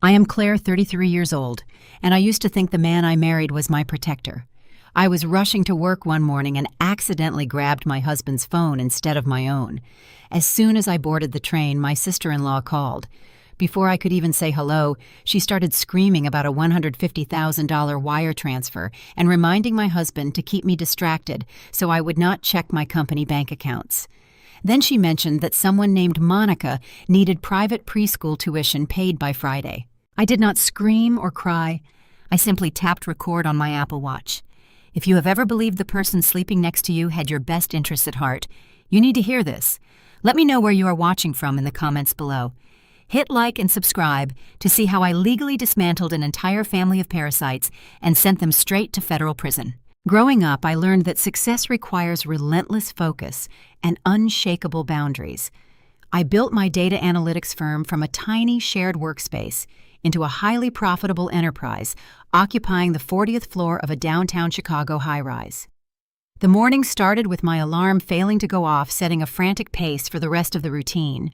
I am Claire, 33 years old, and I used to think the man I married was my protector. I was rushing to work one morning and accidentally grabbed my husband's phone instead of my own. As soon as I boarded the train, my sister-in-law called. Before I could even say hello, she started screaming about a $150,000 wire transfer and reminding my husband to keep me distracted so I would not check my company bank accounts. Then she mentioned that someone named Monica needed private preschool tuition paid by Friday. I did not scream or cry. I simply tapped record on my Apple Watch. If you have ever believed the person sleeping next to you had your best interests at heart, you need to hear this. Let me know where you are watching from in the comments below. Hit like and subscribe to see how I legally dismantled an entire family of parasites and sent them straight to federal prison. Growing up, I learned that success requires relentless focus and unshakable boundaries. I built my data analytics firm from a tiny shared workspace into a highly profitable enterprise occupying the 40th floor of a downtown Chicago high-rise. The morning started with my alarm failing to go off, setting a frantic pace for the rest of the routine.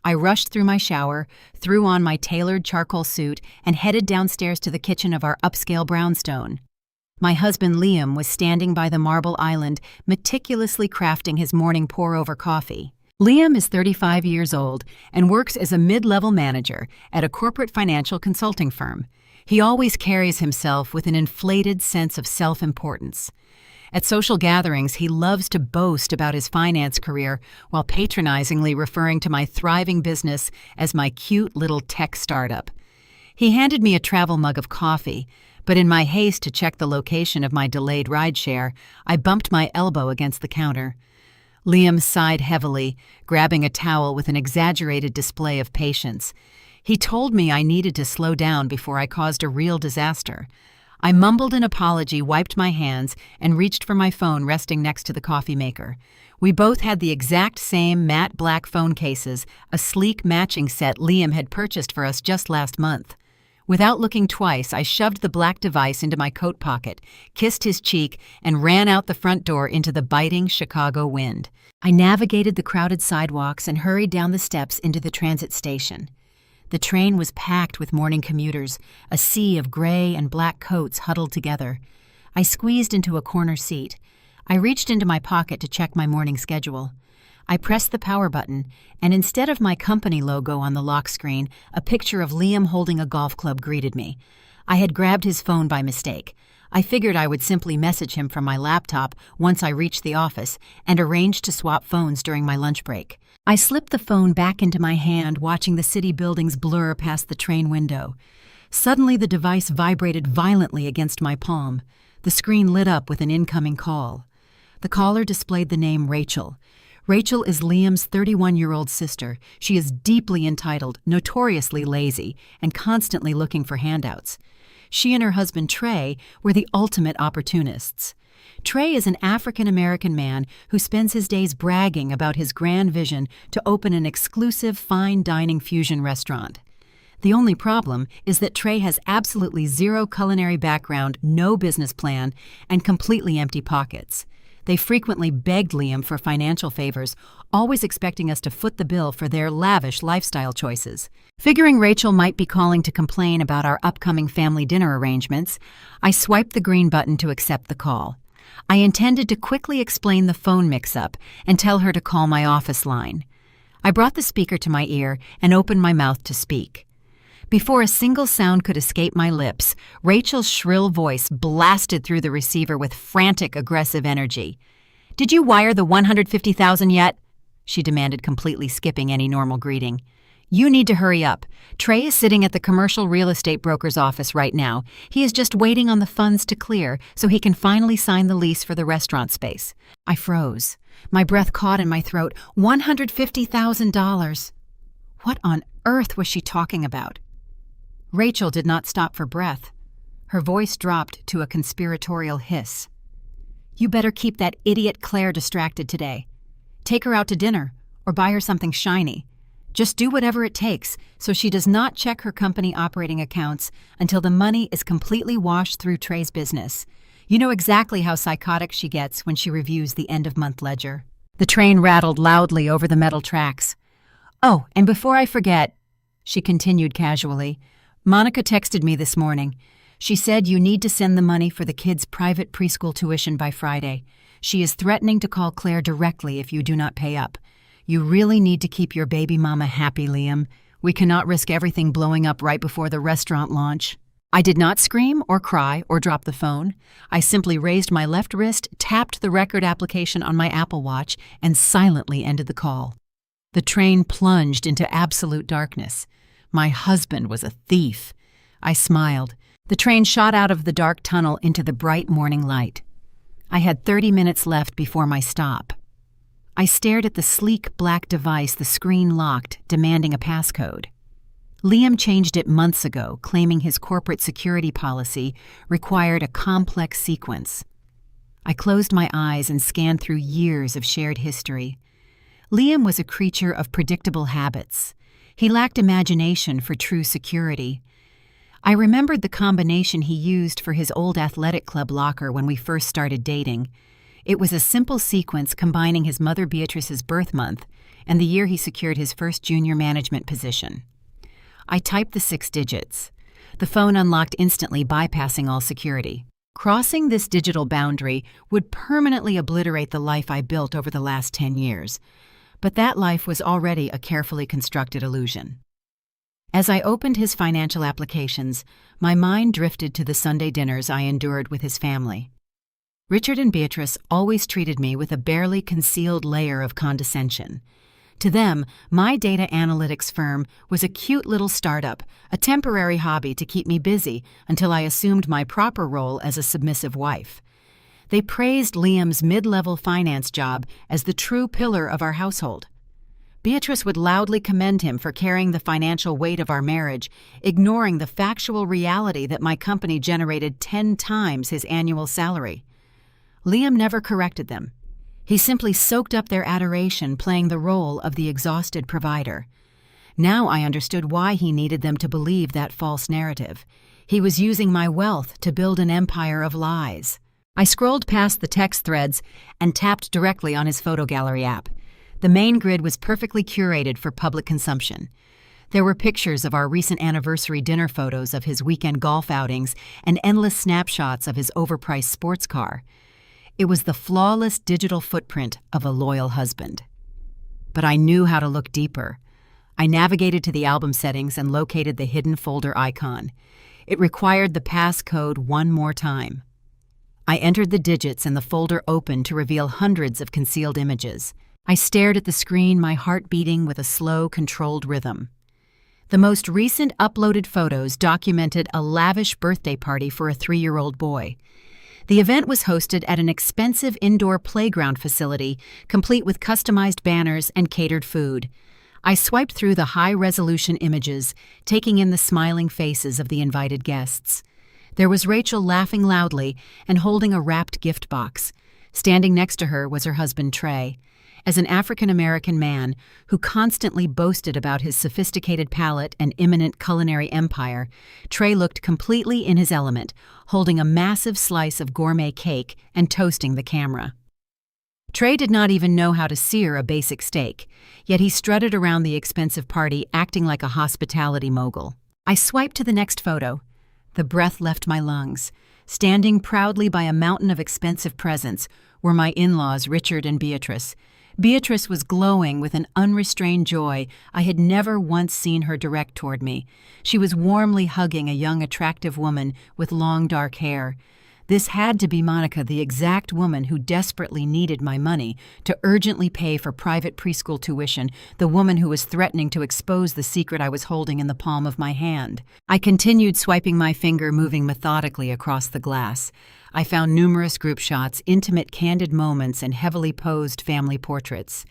I rushed through my shower, threw on my tailored charcoal suit, and headed downstairs to the kitchen of our upscale brownstone. My husband Liam was standing by the marble island, meticulously crafting his morning pour-over coffee. Liam is 35 years old and works as a mid-level manager at a corporate financial consulting firm. He always carries himself with an inflated sense of self-importance. At social gatherings, he loves to boast about his finance career while patronizingly referring to my thriving business as my cute little tech startup. He handed me a travel mug of coffee, but in my haste to check the location of my delayed rideshare, I bumped my elbow against the counter. Liam sighed heavily, grabbing a towel with an exaggerated display of patience. He told me I needed to slow down before I caused a real disaster. I mumbled an apology, wiped my hands, and reached for my phone resting next to the coffee maker. We both had the exact same matte black phone cases, a sleek matching set Liam had purchased for us just last month. Without looking twice, I shoved the black device into my coat pocket, kissed his cheek, and ran out the front door into the biting Chicago wind. I navigated the crowded sidewalks and hurried down the steps into the transit station. The train was packed with morning commuters, a sea of gray and black coats huddled together. I squeezed into a corner seat. I reached into my pocket to check my morning schedule. I pressed the power button, and instead of my company logo on the lock screen, a picture of Liam holding a golf club greeted me. I had grabbed his phone by mistake. I figured I would simply message him from my laptop once I reached the office and arranged to swap phones during my lunch break. I slipped the phone back into my hand, watching the city buildings blur past the train window. Suddenly, the device vibrated violently against my palm. The screen lit up with an incoming call. The caller displayed the name Rachel. Rachel is Liam's 31-year-old sister. She is deeply entitled, notoriously lazy, and constantly looking for handouts. She and her husband Trey were the ultimate opportunists. Trey is an African-American man who spends his days bragging about his grand vision to open an exclusive fine dining fusion restaurant. The only problem is that Trey has absolutely zero culinary background, no business plan, and completely empty pockets. They frequently begged Liam for financial favors, always expecting us to foot the bill for their lavish lifestyle choices. Figuring Rachel might be calling to complain about our upcoming family dinner arrangements, I swiped the green button to accept the call. I intended to quickly explain the phone mix-up and tell her to call my office line. I brought the speaker to my ear and opened my mouth to speak. Before a single sound could escape my lips, Rachel's shrill voice blasted through the receiver with frantic, aggressive energy. "Did you wire the $150,000 yet?" she demanded, completely skipping any normal greeting. "You need to hurry up. Trey is sitting at the commercial real estate broker's office right now. He is just waiting on the funds to clear so he can finally sign the lease for the restaurant space." I froze. My breath caught in my throat. $150,000. What on earth was she talking about? Rachel did not stop for breath. Her voice dropped to a conspiratorial hiss. "You better keep that idiot Claire distracted today. Take her out to dinner or buy her something shiny. Just do whatever it takes so she does not check her company operating accounts until the money is completely washed through Trey's business. You know exactly how psychotic she gets when she reviews the end-of-month ledger." The train rattled loudly over the metal tracks. "Oh, and before I forget," she continued casually, Monica texted me this morning. She said you need to send the money for the kids' private preschool tuition by Friday. She is threatening to call Claire directly if you do not pay up. You really need to keep your baby mama happy, Liam. We cannot risk everything blowing up right before the restaurant launch. I did not scream or cry or drop the phone. I simply raised my left wrist, tapped the record application on my Apple Watch, and silently ended the call. The train plunged into absolute darkness. My husband was a thief. I smiled. The train shot out of the dark tunnel into the bright morning light. I had 30 minutes left before my stop. I stared at the sleek black device, the screen locked, demanding a passcode. Liam changed it months ago, claiming his corporate security policy required a complex sequence. I closed my eyes and scanned through years of shared history. Liam was a creature of predictable habits. He lacked imagination for true security. I remembered the combination he used for his old athletic club locker when we first started dating. It was a simple sequence combining his mother Beatrice's birth month and the year he secured his first junior management position. I typed the 6 digits. The phone unlocked instantly, bypassing all security. Crossing this digital boundary would permanently obliterate the life I built over the last 10 years. But that life was already a carefully constructed illusion. As I opened his financial applications, my mind drifted to the Sunday dinners I endured with his family. Richard and Beatrice always treated me with a barely concealed layer of condescension. To them, my data analytics firm was a cute little startup, a temporary hobby to keep me busy until I assumed my proper role as a submissive wife. They praised Liam's mid-level finance job as the true pillar of our household. Beatrice would loudly commend him for carrying the financial weight of our marriage, ignoring the factual reality that my company generated 10 times his annual salary. Liam never corrected them. He simply soaked up their adoration, playing the role of the exhausted provider. Now I understood why he needed them to believe that false narrative. He was using my wealth to build an empire of lies. I scrolled past the text threads and tapped directly on his photo gallery app. The main grid was perfectly curated for public consumption. There were pictures of our recent anniversary dinner photos of his weekend golf outings and endless snapshots of his overpriced sports car. It was the flawless digital footprint of a loyal husband. But I knew how to look deeper. I navigated to the album settings and located the hidden folder icon. It required the passcode one more time. I entered the digits and the folder opened to reveal hundreds of concealed images. I stared at the screen, my heart beating with a slow, controlled rhythm. The most recent uploaded photos documented a lavish birthday party for a 3-year-old boy. The event was hosted at an expensive indoor playground facility, complete with customized banners and catered food. I swiped through the high-resolution images, taking in the smiling faces of the invited guests. There was Rachel laughing loudly and holding a wrapped gift box. Standing next to her was her husband, Trey. As an African-American man who constantly boasted about his sophisticated palate and imminent culinary empire, Trey looked completely in his element, holding a massive slice of gourmet cake and toasting the camera. Trey did not even know how to sear a basic steak, yet he strutted around the expensive party acting like a hospitality mogul. I swiped to the next photo. The breath left my lungs. Standing proudly by a mountain of expensive presents were my in-laws, Richard and Beatrice. Beatrice was glowing with an unrestrained joy I had never once seen her direct toward me. She was warmly hugging a young, attractive woman with long, dark hair. This had to be Monica, the exact woman who desperately needed my money to urgently pay for private preschool tuition, the woman who was threatening to expose the secret I was holding in the palm of my hand. I continued swiping my finger, moving methodically across the glass. I found numerous group shots, intimate, candid moments, and heavily posed family portraits.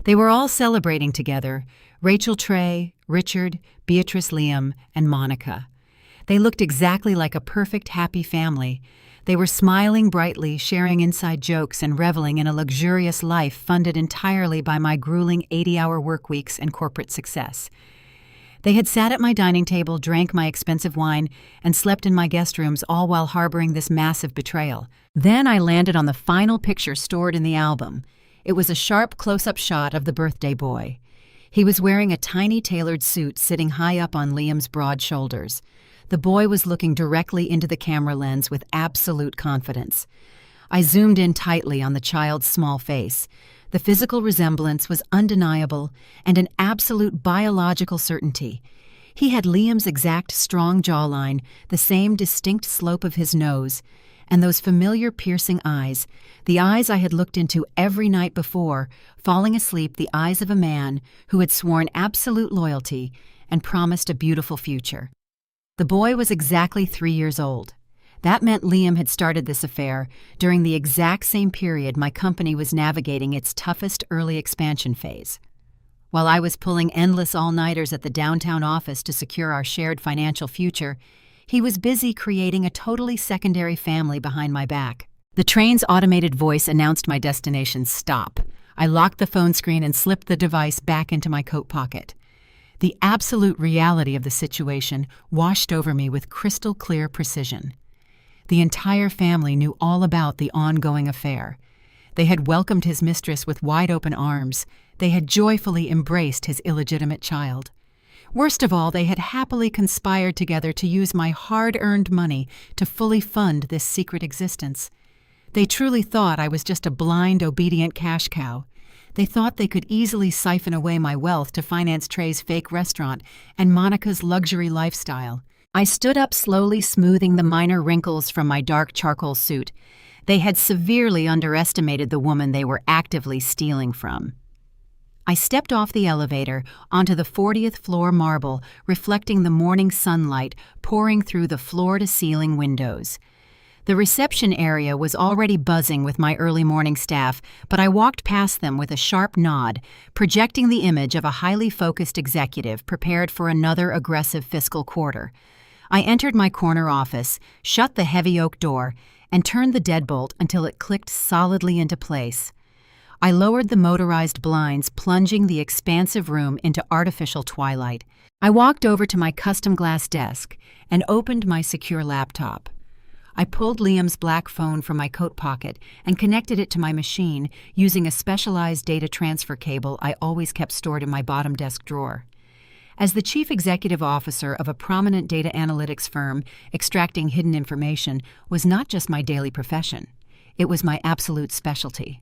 They were all celebrating together: Rachel, Trey, Richard, Beatrice, Liam, and Monica. They looked exactly like a perfect, happy family. They were smiling brightly, sharing inside jokes, and reveling in a luxurious life funded entirely by my grueling 80-hour work weeks and corporate success. They had sat at my dining table, drank my expensive wine, and slept in my guest rooms, all while harboring this massive betrayal. Then I landed on the final picture stored in the album. It was a sharp close-up shot of the birthday boy. He was wearing a tiny tailored suit sitting high up on Liam's broad shoulders. The boy was looking directly into the camera lens with absolute confidence. I zoomed in tightly on the child's small face. The physical resemblance was undeniable and an absolute biological certainty. He had Liam's exact strong jawline, the same distinct slope of his nose, and those familiar piercing eyes, the eyes I had looked into every night before, falling asleep, the eyes of a man who had sworn absolute loyalty and promised a beautiful future. The boy was exactly 3 years old. That meant Liam had started this affair during the exact same period my company was navigating its toughest early expansion phase. While I was pulling endless all-nighters at the downtown office to secure our shared financial future, he was busy creating a totally secondary family behind my back. The train's automated voice announced my destination stop. I locked the phone screen and slipped the device back into my coat pocket. The absolute reality of the situation washed over me with crystal-clear precision. The entire family knew all about the ongoing affair. They had welcomed his mistress with wide-open arms. They had joyfully embraced his illegitimate child. Worst of all, they had happily conspired together to use my hard-earned money to fully fund this secret existence. They truly thought I was just a blind, obedient cash cow. They thought they could easily siphon away my wealth to finance Trey's fake restaurant and Monica's luxury lifestyle. I stood up slowly, smoothing the minor wrinkles from my dark charcoal suit. They had severely underestimated the woman they were actively stealing from. I stepped off the elevator onto the 40th floor marble, reflecting the morning sunlight pouring through the floor-to-ceiling windows. The reception area was already buzzing with my early morning staff, but I walked past them with a sharp nod, projecting the image of a highly focused executive prepared for another aggressive fiscal quarter. I entered my corner office, shut the heavy oak door, and turned the deadbolt until it clicked solidly into place. I lowered the motorized blinds, plunging the expansive room into artificial twilight. I walked over to my custom glass desk and opened my secure laptop. I pulled Liam's black phone from my coat pocket and connected it to my machine using a specialized data transfer cable I always kept stored in my bottom desk drawer. As the chief executive officer of a prominent data analytics firm, extracting hidden information was not just my daily profession. It was my absolute specialty.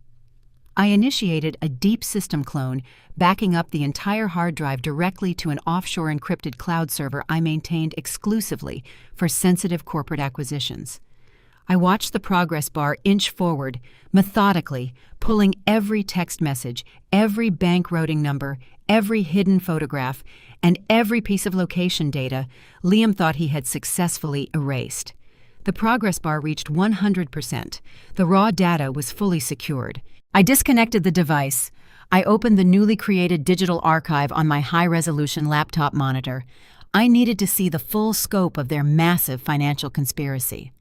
I initiated a deep system clone, backing up the entire hard drive directly to an offshore encrypted cloud server I maintained exclusively for sensitive corporate acquisitions. I watched the progress bar inch forward, methodically, pulling every text message, every bank routing number, every hidden photograph, and every piece of location data Liam thought he had successfully erased. The progress bar reached 100%. The raw data was fully secured. I disconnected the device. I opened the newly created digital archive on my high-resolution laptop monitor. I needed to see the full scope of their massive financial conspiracy.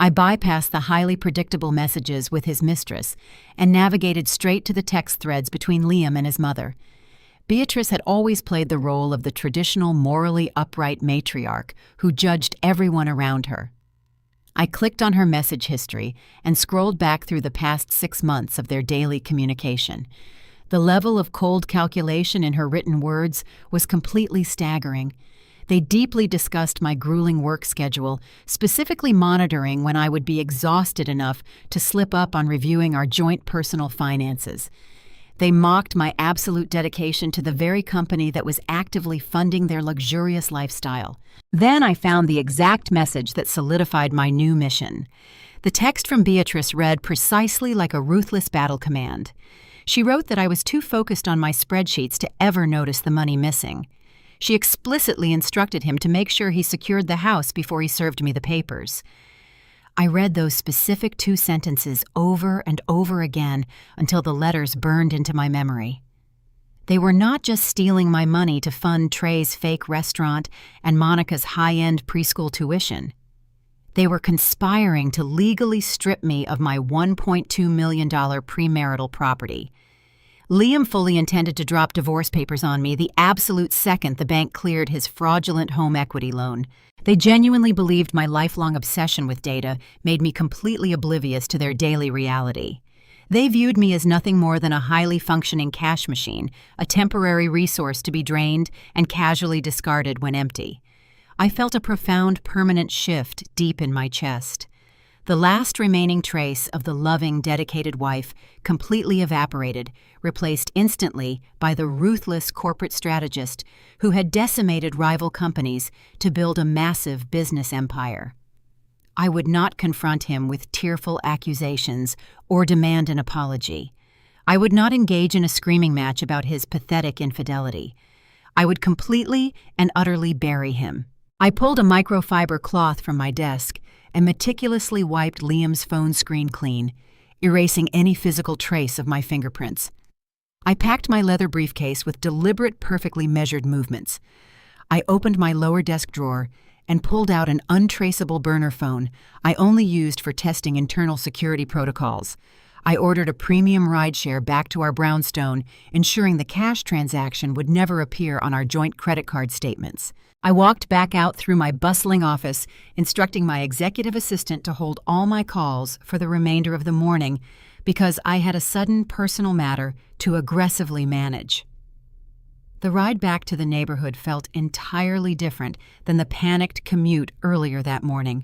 I bypassed the highly predictable messages with his mistress and navigated straight to the text threads between Liam and his mother. Beatrice had always played the role of the traditional morally upright matriarch who judged everyone around her. I clicked on her message history and scrolled back through the past 6 months of their daily communication. The level of cold calculation in her written words was completely staggering. They deeply discussed my grueling work schedule, specifically monitoring when I would be exhausted enough to slip up on reviewing our joint personal finances. They mocked my absolute dedication to the very company that was actively funding their luxurious lifestyle. Then I found the exact message that solidified my new mission. The text from Beatrice read precisely like a ruthless battle command. She wrote that I was too focused on my spreadsheets to ever notice the money missing. She explicitly instructed him to make sure he secured the house before he served me the papers. I read those specific 2 sentences over and over again until the letters burned into my memory. They were not just stealing my money to fund Trey's fake restaurant and Monica's high-end preschool tuition. They were conspiring to legally strip me of my $1.2 million premarital property. Liam fully intended to drop divorce papers on me the absolute second the bank cleared his fraudulent home equity loan. They genuinely believed my lifelong obsession with data made me completely oblivious to their daily reality. They viewed me as nothing more than a highly functioning cash machine, a temporary resource to be drained and casually discarded when empty. I felt a profound, permanent shift deep in my chest. The last remaining trace of the loving, dedicated wife completely evaporated, replaced instantly by the ruthless corporate strategist who had decimated rival companies to build a massive business empire. I would not confront him with tearful accusations or demand an apology. I would not engage in a screaming match about his pathetic infidelity. I would completely and utterly bury him. I pulled a microfiber cloth from my desk and meticulously wiped Liam's phone screen clean, erasing any physical trace of my fingerprints. I packed my leather briefcase with deliberate, perfectly measured movements. I opened my lower desk drawer and pulled out an untraceable burner phone I only used for testing internal security protocols. I ordered a premium rideshare back to our brownstone, ensuring the cash transaction would never appear on our joint credit card statements. I walked back out through my bustling office, instructing my executive assistant to hold all my calls for the remainder of the morning because I had a sudden personal matter to aggressively manage. The ride back to the neighborhood felt entirely different than the panicked commute earlier that morning.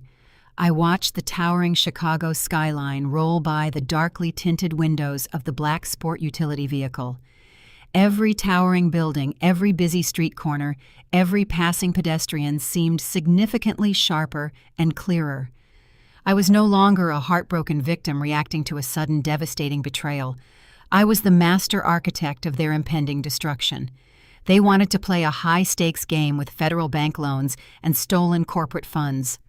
I watched the towering Chicago skyline roll by the darkly tinted windows of the black sport utility vehicle. Every towering building, every busy street corner, every passing pedestrian seemed significantly sharper and clearer. I was no longer a heartbroken victim reacting to a sudden devastating betrayal. I was the master architect of their impending destruction. They wanted to play a high-stakes game with federal bank loans and stolen corporate funds.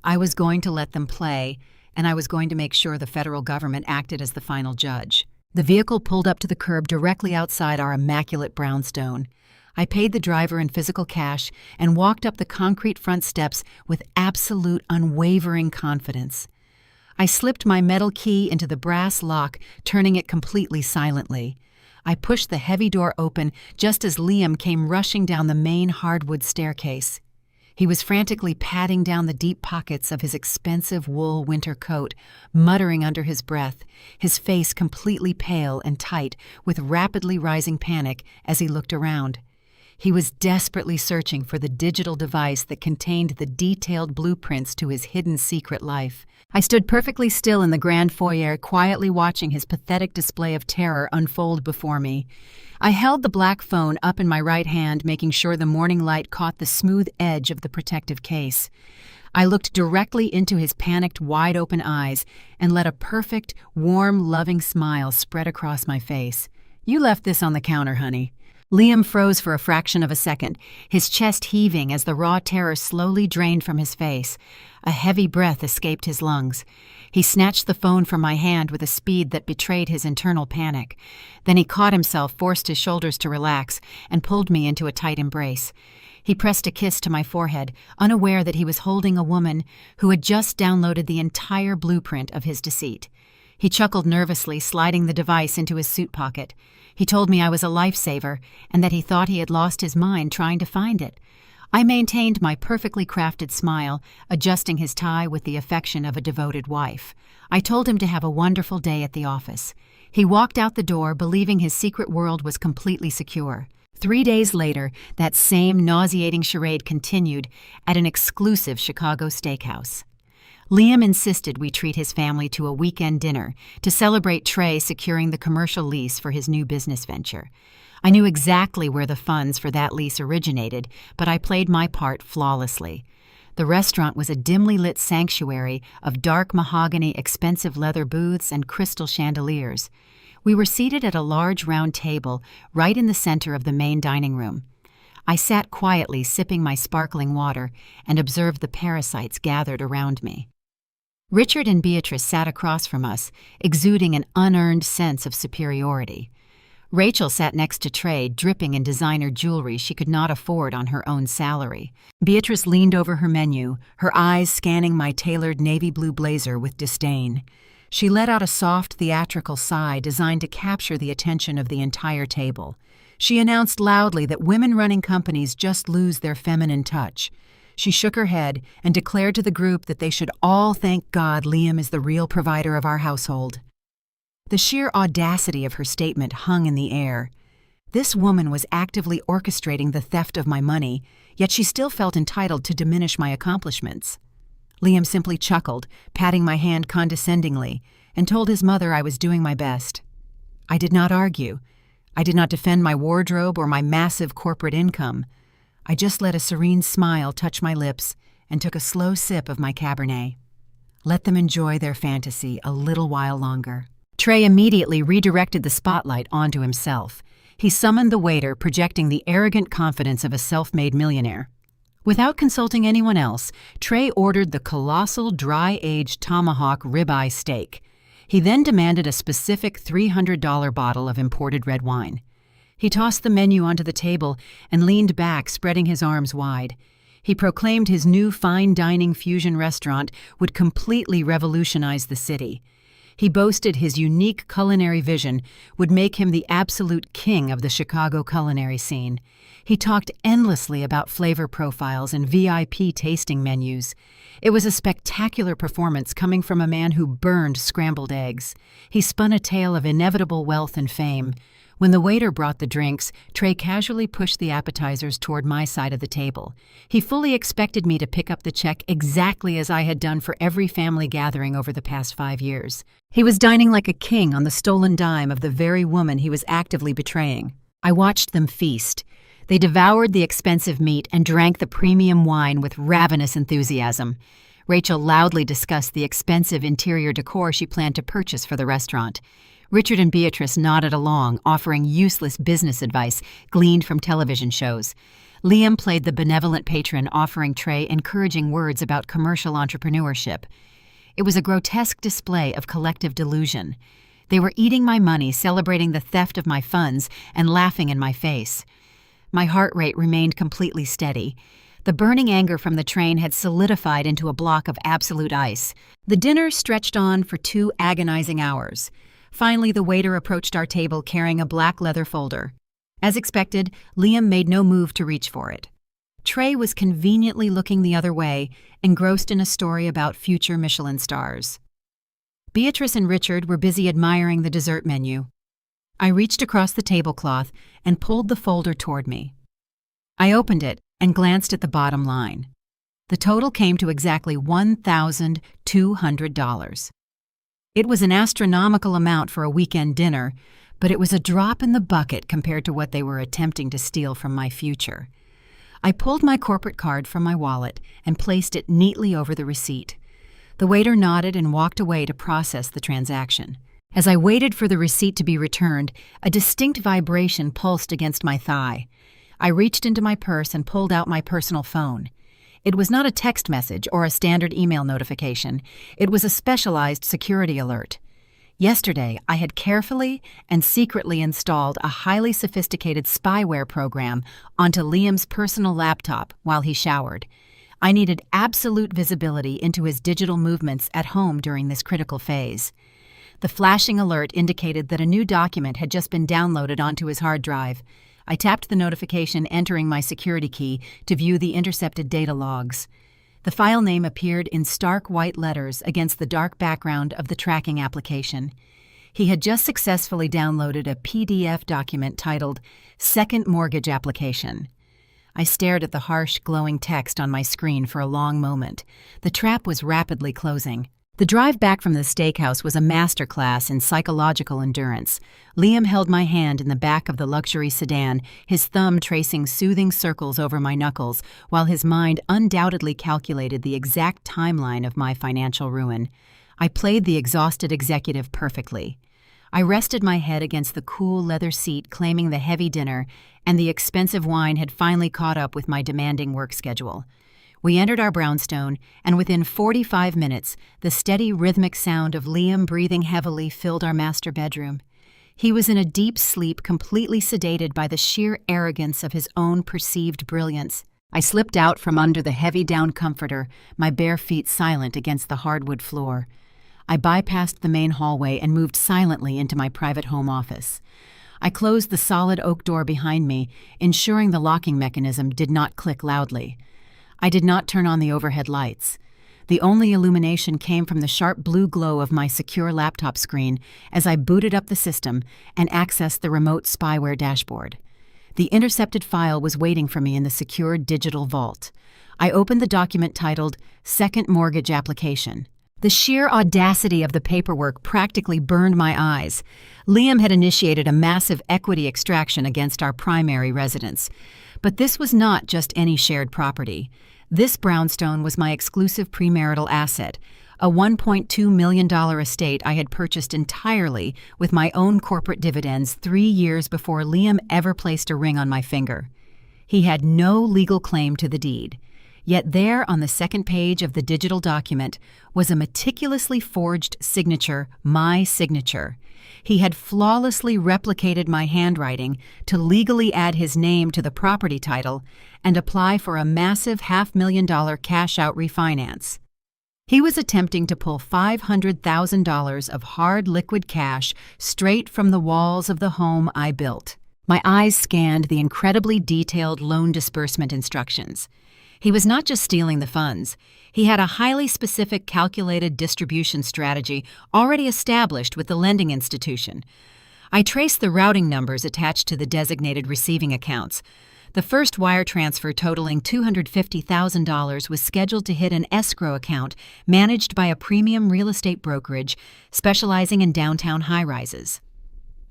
I was going to let them play, and I was going to make sure the federal government acted as the final judge. The vehicle pulled up to the curb directly outside our immaculate brownstone. I paid the driver in physical cash and walked up the concrete front steps with absolute, unwavering confidence. I slipped my metal key into the brass lock, turning it completely silently. I pushed the heavy door open just as Liam came rushing down the main hardwood staircase. He was frantically patting down the deep pockets of his expensive wool winter coat, muttering under his breath, his face completely pale and tight with rapidly rising panic as he looked around. He was desperately searching for the digital device that contained the detailed blueprints to his hidden secret life. I stood perfectly still in the grand foyer, quietly watching his pathetic display of terror unfold before me. I held the black phone up in my right hand, making sure the morning light caught the smooth edge of the protective case. I looked directly into his panicked, wide-open eyes and let a perfect, warm, loving smile spread across my face. "You left this on the counter, honey." Liam froze for a fraction of a second, his chest heaving as the raw terror slowly drained from his face. A heavy breath escaped his lungs. He snatched the phone from my hand with a speed that betrayed his internal panic. Then he caught himself, forced his shoulders to relax, and pulled me into a tight embrace. He pressed a kiss to my forehead, unaware that he was holding a woman who had just downloaded the entire blueprint of his deceit. He chuckled nervously, sliding the device into his suit pocket. He told me I was a lifesaver and that he thought he had lost his mind trying to find it. I maintained my perfectly crafted smile, adjusting his tie with the affection of a devoted wife. I told him to have a wonderful day at the office. He walked out the door, believing his secret world was completely secure. 3 days later, that same nauseating charade continued at an exclusive Chicago steakhouse. Liam insisted we treat his family to a weekend dinner to celebrate Trey securing the commercial lease for his new business venture. I knew exactly where the funds for that lease originated, but I played my part flawlessly. The restaurant was a dimly lit sanctuary of dark mahogany, expensive leather booths, and crystal chandeliers. We were seated at a large round table right in the center of the main dining room. I sat quietly sipping my sparkling water and observed the parasites gathered around me. Richard and Beatrice sat across from us, exuding an unearned sense of superiority. Rachel sat next to Trey, dripping in designer jewelry she could not afford on her own salary. Beatrice leaned over her menu, her eyes scanning my tailored navy blue blazer with disdain. She let out a soft, theatrical sigh designed to capture the attention of the entire table. She announced loudly that women running companies just lose their feminine touch. She shook her head and declared to the group that they should all thank God Liam is the real provider of our household. The sheer audacity of her statement hung in the air. This woman was actively orchestrating the theft of my money, yet she still felt entitled to diminish my accomplishments. Liam simply chuckled, patting my hand condescendingly, and told his mother I was doing my best. I did not argue. I did not defend my wardrobe or my massive corporate income. I just let a serene smile touch my lips and took a slow sip of my Cabernet. Let them enjoy their fantasy a little while longer. Trey immediately redirected the spotlight onto himself. He summoned the waiter, projecting the arrogant confidence of a self-made millionaire. Without consulting anyone else, Trey ordered the colossal dry-aged tomahawk ribeye steak. He then demanded a specific $300 bottle of imported red wine. He tossed the menu onto the table and leaned back, spreading his arms wide. He proclaimed his new fine dining fusion restaurant would completely revolutionize the city. He boasted his unique culinary vision would make him the absolute king of the Chicago culinary scene. He talked endlessly about flavor profiles and VIP tasting menus. It was a spectacular performance coming from a man who burned scrambled eggs. He spun a tale of inevitable wealth and fame. When the waiter brought the drinks, Trey casually pushed the appetizers toward my side of the table. He fully expected me to pick up the check exactly as I had done for every family gathering over the past 5 years. He was dining like a king on the stolen dime of the very woman he was actively betraying. I watched them feast. They devoured the expensive meat and drank the premium wine with ravenous enthusiasm. Rachel loudly discussed the expensive interior decor she planned to purchase for the restaurant. Richard and Beatrice nodded along, offering useless business advice gleaned from television shows. Liam played the benevolent patron, offering Trey encouraging words about commercial entrepreneurship. It was a grotesque display of collective delusion. They were eating my money, celebrating the theft of my funds, and laughing in my face. My heart rate remained completely steady. The burning anger from the train had solidified into a block of absolute ice. The dinner stretched on for 2 agonizing hours. Finally, the waiter approached our table carrying a black leather folder. As expected, Liam made no move to reach for it. Trey was conveniently looking the other way, engrossed in a story about future Michelin stars. Beatrice and Richard were busy admiring the dessert menu. I reached across the tablecloth and pulled the folder toward me. I opened it and glanced at the bottom line. The total came to exactly $1,200. It was an astronomical amount for a weekend dinner, but it was a drop in the bucket compared to what they were attempting to steal from my future. I pulled my corporate card from my wallet and placed it neatly over the receipt. The waiter nodded and walked away to process the transaction. As I waited for the receipt to be returned, a distinct vibration pulsed against my thigh. I reached into my purse and pulled out my personal phone. It was not a text message or a standard email notification. It was a specialized security alert. Yesterday, I had carefully and secretly installed a highly sophisticated spyware program onto Liam's personal laptop while he showered. I needed absolute visibility into his digital movements at home during this critical phase. The flashing alert indicated that a new document had just been downloaded onto his hard drive. I tapped the notification, entering my security key to view the intercepted data logs. The file name appeared in stark white letters against the dark background of the tracking application. He had just successfully downloaded a PDF document titled Second Mortgage Application. I stared at the harsh, glowing text on my screen for a long moment. The trap was rapidly closing. The drive back from the steakhouse was a masterclass in psychological endurance. Liam held my hand in the back of the luxury sedan, his thumb tracing soothing circles over my knuckles, while his mind undoubtedly calculated the exact timeline of my financial ruin. I played the exhausted executive perfectly. I rested my head against the cool leather seat, claiming the heavy dinner, and the expensive wine had finally caught up with my demanding work schedule. We entered our brownstone, and within 45 minutes, the steady rhythmic sound of Liam breathing heavily filled our master bedroom. He was in a deep sleep, completely sedated by the sheer arrogance of his own perceived brilliance. I slipped out from under the heavy down comforter, my bare feet silent against the hardwood floor. I bypassed the main hallway and moved silently into my private home office. I closed the solid oak door behind me, ensuring the locking mechanism did not click loudly. I did not turn on the overhead lights. The only illumination came from the sharp blue glow of my secure laptop screen as I booted up the system and accessed the remote spyware dashboard. The intercepted file was waiting for me in the secured digital vault. I opened the document titled Second Mortgage Application. The sheer audacity of the paperwork practically burned my eyes. Liam had initiated a massive equity extraction against our primary residence. But this was not just any shared property. This brownstone was my exclusive premarital asset, a $1.2 million estate I had purchased entirely with my own corporate dividends 3 years before Liam ever placed a ring on my finger. He had no legal claim to the deed. Yet there on the second page of the digital document was a meticulously forged signature, my signature. He had flawlessly replicated my handwriting to legally add his name to the property title and apply for a massive $500,000 cash-out refinance. He was attempting to pull $500,000 of hard liquid cash straight from the walls of the home I built. My eyes scanned the incredibly detailed loan disbursement instructions. He was not just stealing the funds. He had a highly specific calculated distribution strategy already established with the lending institution. I traced the routing numbers attached to the designated receiving accounts. The first wire transfer totaling $250,000 was scheduled to hit an escrow account managed by a premium real estate brokerage specializing in downtown high-rises.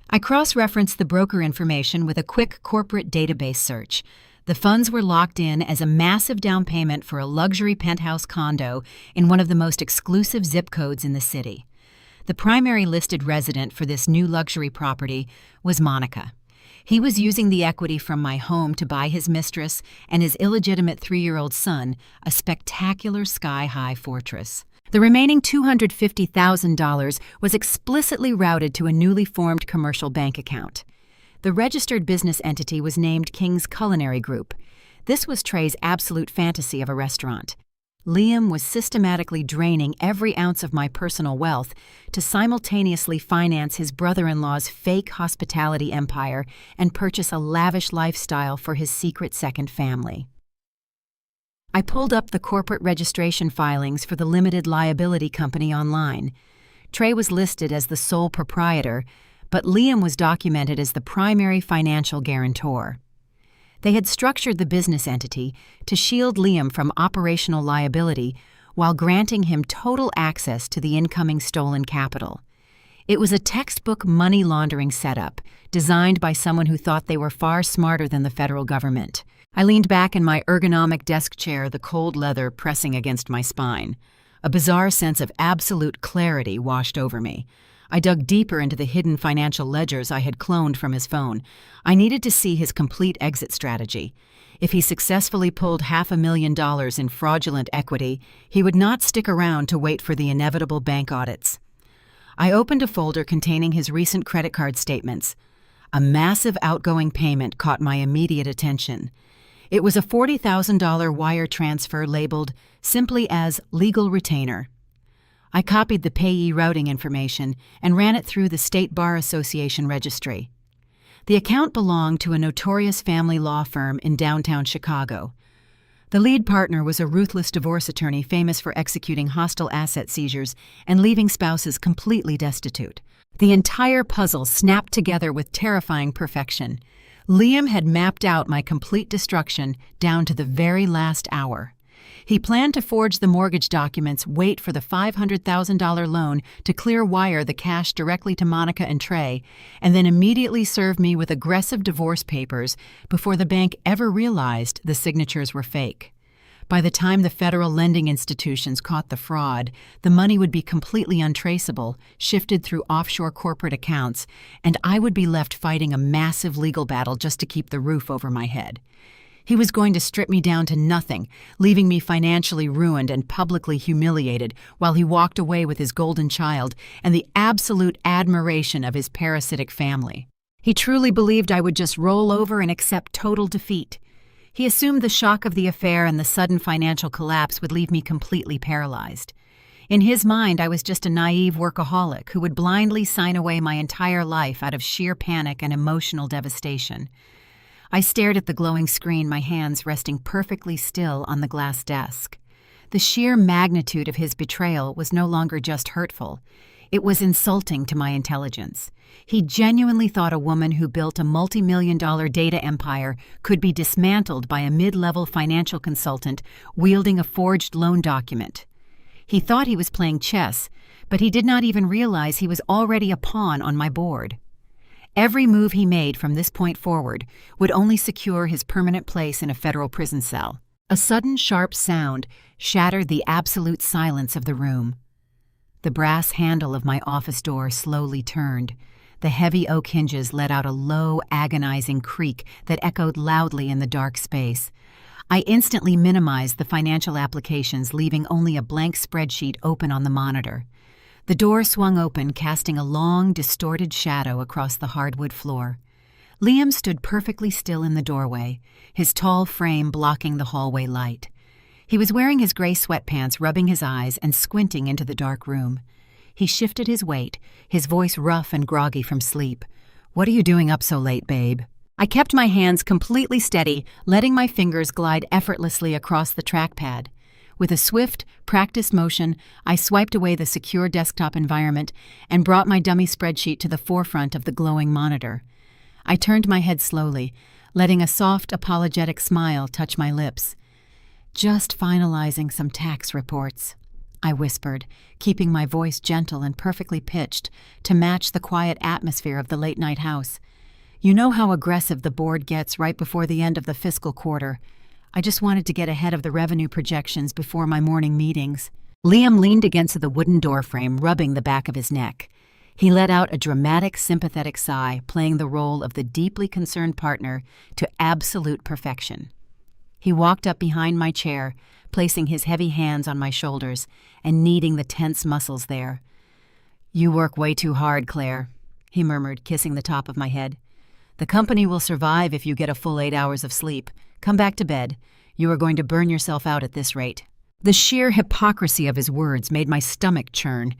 I cross-referenced the broker information with a quick corporate database search. The funds were locked in as a massive down payment for a luxury penthouse condo in one of the most exclusive zip codes in the city. The primary listed resident for this new luxury property was Monica. He was using the equity from my home to buy his mistress and his illegitimate 3-year-old son a spectacular sky-high fortress. The remaining $250,000 was explicitly routed to a newly formed commercial bank account. The registered business entity was named King's Culinary Group. This was Trey's absolute fantasy of a restaurant. Liam was systematically draining every ounce of my personal wealth to simultaneously finance his brother-in-law's fake hospitality empire and purchase a lavish lifestyle for his secret second family. I pulled up the corporate registration filings for the limited liability company online. Trey was listed as the sole proprietor, but Liam was documented as the primary financial guarantor. They had structured the business entity to shield Liam from operational liability while granting him total access to the incoming stolen capital. It was a textbook money laundering setup designed by someone who thought they were far smarter than the federal government. I leaned back in my ergonomic desk chair, the cold leather pressing against my spine. A bizarre sense of absolute clarity washed over me. I dug deeper into the hidden financial ledgers I had cloned from his phone. I needed to see his complete exit strategy. If he successfully pulled $500,000 in fraudulent equity, he would not stick around to wait for the inevitable bank audits. I opened a folder containing his recent credit card statements. A massive outgoing payment caught my immediate attention. It was a $40,000 wire transfer labeled simply as legal retainer. I copied the payee routing information and ran it through the State Bar Association registry. The account belonged to a notorious family law firm in downtown Chicago. The lead partner was a ruthless divorce attorney famous for executing hostile asset seizures and leaving spouses completely destitute. The entire puzzle snapped together with terrifying perfection. Liam had mapped out my complete destruction down to the very last hour. He planned to forge the mortgage documents, wait for the $500,000 loan to clear wire the cash directly to Monica and Trey, and then immediately serve me with aggressive divorce papers before the bank ever realized the signatures were fake. By the time the federal lending institutions caught the fraud, the money would be completely untraceable, shifted through offshore corporate accounts, and I would be left fighting a massive legal battle just to keep the roof over my head. He was going to strip me down to nothing, leaving me financially ruined and publicly humiliated while he walked away with his golden child and the absolute admiration of his parasitic family. He truly believed I would just roll over and accept total defeat. He assumed the shock of the affair and the sudden financial collapse would leave me completely paralyzed. In his mind, I was just a naive workaholic who would blindly sign away my entire life out of sheer panic and emotional devastation. I stared at the glowing screen, my hands resting perfectly still on the glass desk. The sheer magnitude of his betrayal was no longer just hurtful. It was insulting to my intelligence. He genuinely thought a woman who built a multi-million-dollar data empire could be dismantled by a mid-level financial consultant wielding a forged loan document. He thought he was playing chess, but he did not even realize he was already a pawn on my board. Every move he made from this point forward would only secure his permanent place in a federal prison cell. A sudden sharp sound shattered the absolute silence of the room. The brass handle of my office door slowly turned. The heavy oak hinges let out a low, agonizing creak that echoed loudly in the dark space. I instantly minimized the financial applications, leaving only a blank spreadsheet open on the monitor. The door swung open, casting a long, distorted shadow across the hardwood floor. Liam stood perfectly still in the doorway, his tall frame blocking the hallway light. He was wearing his gray sweatpants, rubbing his eyes and squinting into the dark room. He shifted his weight, his voice rough and groggy from sleep. "What are you doing up so late, babe?" I kept my hands completely steady, letting my fingers glide effortlessly across the trackpad. With a swift, practiced motion, I swiped away the secure desktop environment and brought my dummy spreadsheet to the forefront of the glowing monitor. I turned my head slowly, letting a soft, apologetic smile touch my lips. "Just finalizing some tax reports," I whispered, keeping my voice gentle and perfectly pitched to match the quiet atmosphere of the late-night house. "You know how aggressive the board gets right before the end of the fiscal quarter. I just wanted to get ahead of the revenue projections before my morning meetings." Liam leaned against the wooden doorframe, rubbing the back of his neck. He let out a dramatic, sympathetic sigh, playing the role of the deeply concerned partner to absolute perfection. He walked up behind my chair, placing his heavy hands on my shoulders and kneading the tense muscles there. "You work way too hard, Claire," he murmured, kissing the top of my head. "The company will survive if you get a full 8 hours of sleep. Come back to bed. You are going to burn yourself out at this rate." The sheer hypocrisy of his words made my stomach churn.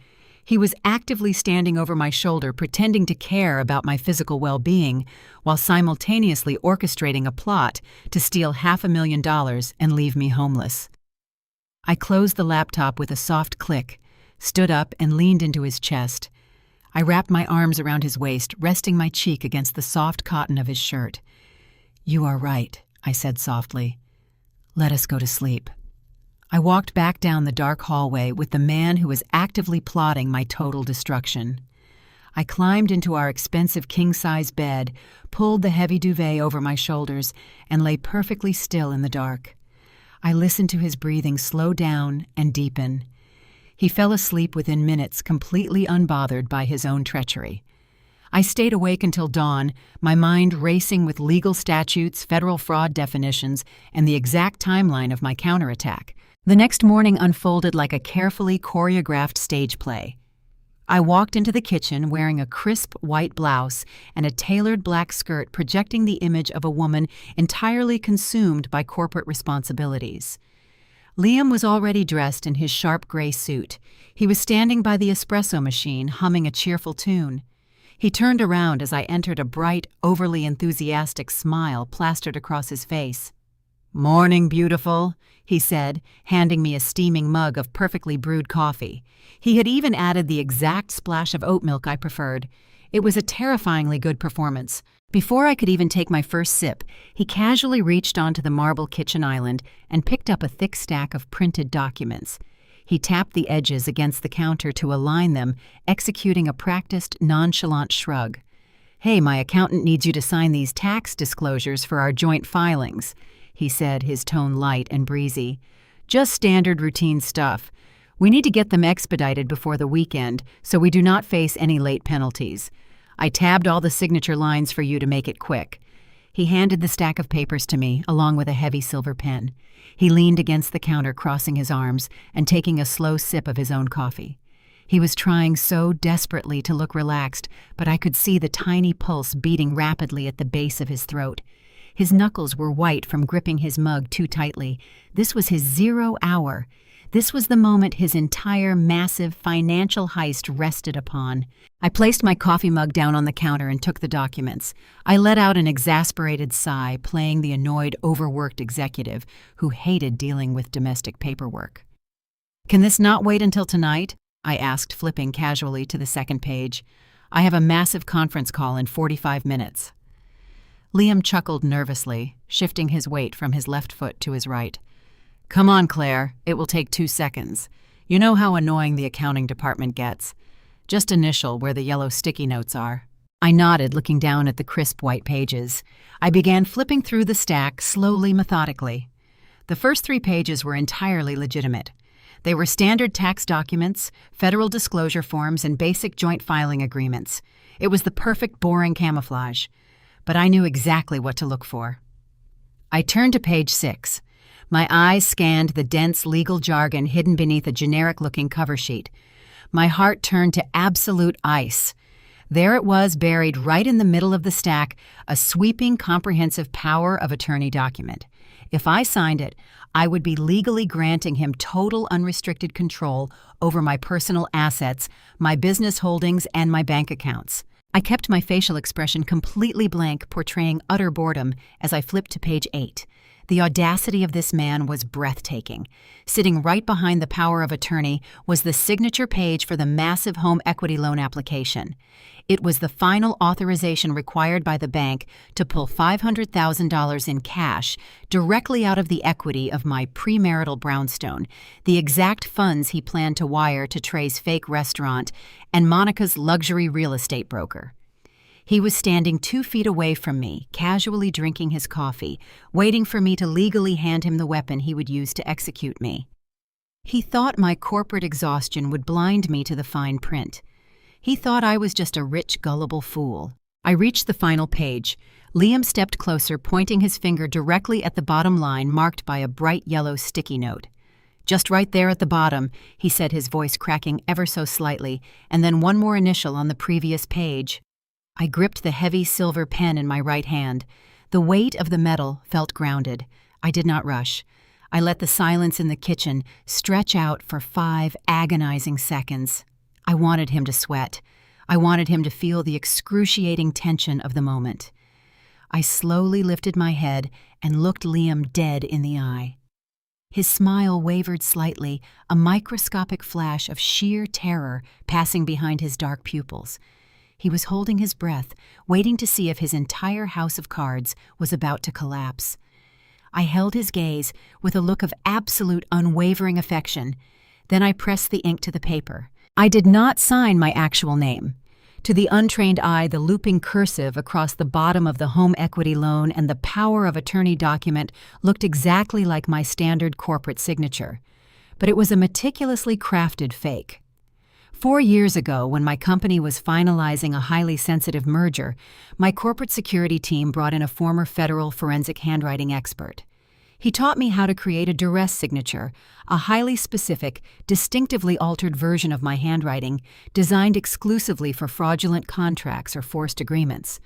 He was actively standing over my shoulder, pretending to care about my physical well-being, while simultaneously orchestrating a plot to steal $500,000 and leave me homeless. I closed the laptop with a soft click, stood up and leaned into his chest. I wrapped my arms around his waist, resting my cheek against the soft cotton of his shirt. "You are right," I said softly. "Let us go to sleep." I walked back down the dark hallway with the man who was actively plotting my total destruction. I climbed into our expensive king-size bed, pulled the heavy duvet over my shoulders, and lay perfectly still in the dark. I listened to his breathing slow down and deepen. He fell asleep within minutes, completely unbothered by his own treachery. I stayed awake until dawn, my mind racing with legal statutes, federal fraud definitions, and the exact timeline of my counterattack. The next morning unfolded like a carefully choreographed stage play. I walked into the kitchen wearing a crisp white blouse and a tailored black skirt projecting the image of a woman entirely consumed by corporate responsibilities. Liam was already dressed in his sharp gray suit. He was standing by the espresso machine, humming a cheerful tune. He turned around as I entered, a bright, overly enthusiastic smile plastered across his face. "Morning, beautiful," he said, handing me a steaming mug of perfectly brewed coffee. He had even added the exact splash of oat milk I preferred. It was a terrifyingly good performance. Before I could even take my first sip, he casually reached onto the marble kitchen island and picked up a thick stack of printed documents. He tapped the edges against the counter to align them, executing a practiced, nonchalant shrug. "Hey, my accountant needs you to sign these tax disclosures for our joint filings," he said, his tone light and breezy. "Just standard routine stuff. We need to get them expedited before the weekend so we do not face any late penalties. I tabbed all the signature lines for you to make it quick." He handed the stack of papers to me, along with a heavy silver pen. He leaned against the counter, crossing his arms and taking a slow sip of his own coffee. He was trying so desperately to look relaxed, but I could see the tiny pulse beating rapidly at the base of his throat. His knuckles were white from gripping his mug too tightly. This was his 0 hour. This was the moment his entire massive financial heist rested upon. I placed my coffee mug down on the counter and took the documents. I let out an exasperated sigh, playing the annoyed, overworked executive who hated dealing with domestic paperwork. "Can this not wait until tonight?" I asked, flipping casually to the second page. "I have a massive conference call in 45 minutes. Liam chuckled nervously, shifting his weight from his left foot to his right. "Come on, Claire. It will take 2 seconds. You know how annoying the accounting department gets. Just initial where the yellow sticky notes are." I nodded, looking down at the crisp white pages. I began flipping through the stack, slowly, methodically. The first 3 pages were entirely legitimate. They were standard tax documents, federal disclosure forms, and basic joint filing agreements. It was the perfect boring camouflage. But I knew exactly what to look for. I turned to page 6. My eyes scanned the dense legal jargon hidden beneath a generic-looking cover sheet. My heart turned to absolute ice. There it was, buried right in the middle of the stack, a sweeping, comprehensive power of attorney document. If I signed it, I would be legally granting him total unrestricted control over my personal assets, my business holdings, and my bank accounts. I kept my facial expression completely blank, portraying utter boredom as I flipped to page 8. The audacity of this man was breathtaking. Sitting right behind the power of attorney was the signature page for the massive home equity loan application. It was the final authorization required by the bank to pull $500,000 in cash directly out of the equity of my premarital brownstone, the exact funds he planned to wire to Trey's fake restaurant and Monica's luxury real estate broker. He was standing 2 feet away from me, casually drinking his coffee, waiting for me to legally hand him the weapon he would use to execute me. He thought my corporate exhaustion would blind me to the fine print. He thought I was just a rich, gullible fool. I reached the final page. Liam stepped closer, pointing his finger directly at the bottom line marked by a bright yellow sticky note. "Just right there at the bottom," he said, his voice cracking ever so slightly, and then one more initial on the previous page. I gripped the heavy silver pen in my right hand. The weight of the metal felt grounded. I did not rush. I let the silence in the kitchen stretch out for 5 agonizing seconds. I wanted him to sweat. I wanted him to feel the excruciating tension of the moment. I slowly lifted my head and looked Liam dead in the eye. His smile wavered slightly, a microscopic flash of sheer terror passing behind his dark pupils. He was holding his breath, waiting to see if his entire house of cards was about to collapse. I held his gaze with a look of absolute unwavering affection. Then I pressed the ink to the paper. I did not sign my actual name. To the untrained eye, the looping cursive across the bottom of the home equity loan and the power of attorney document looked exactly like my standard corporate signature. But it was a meticulously crafted fake. 4 years ago, when my company was finalizing a highly sensitive merger, my corporate security team brought in a former federal forensic handwriting expert. He taught me how to create a duress signature, a highly specific, distinctively altered version of my handwriting designed exclusively for fraudulent contracts or forced agreements.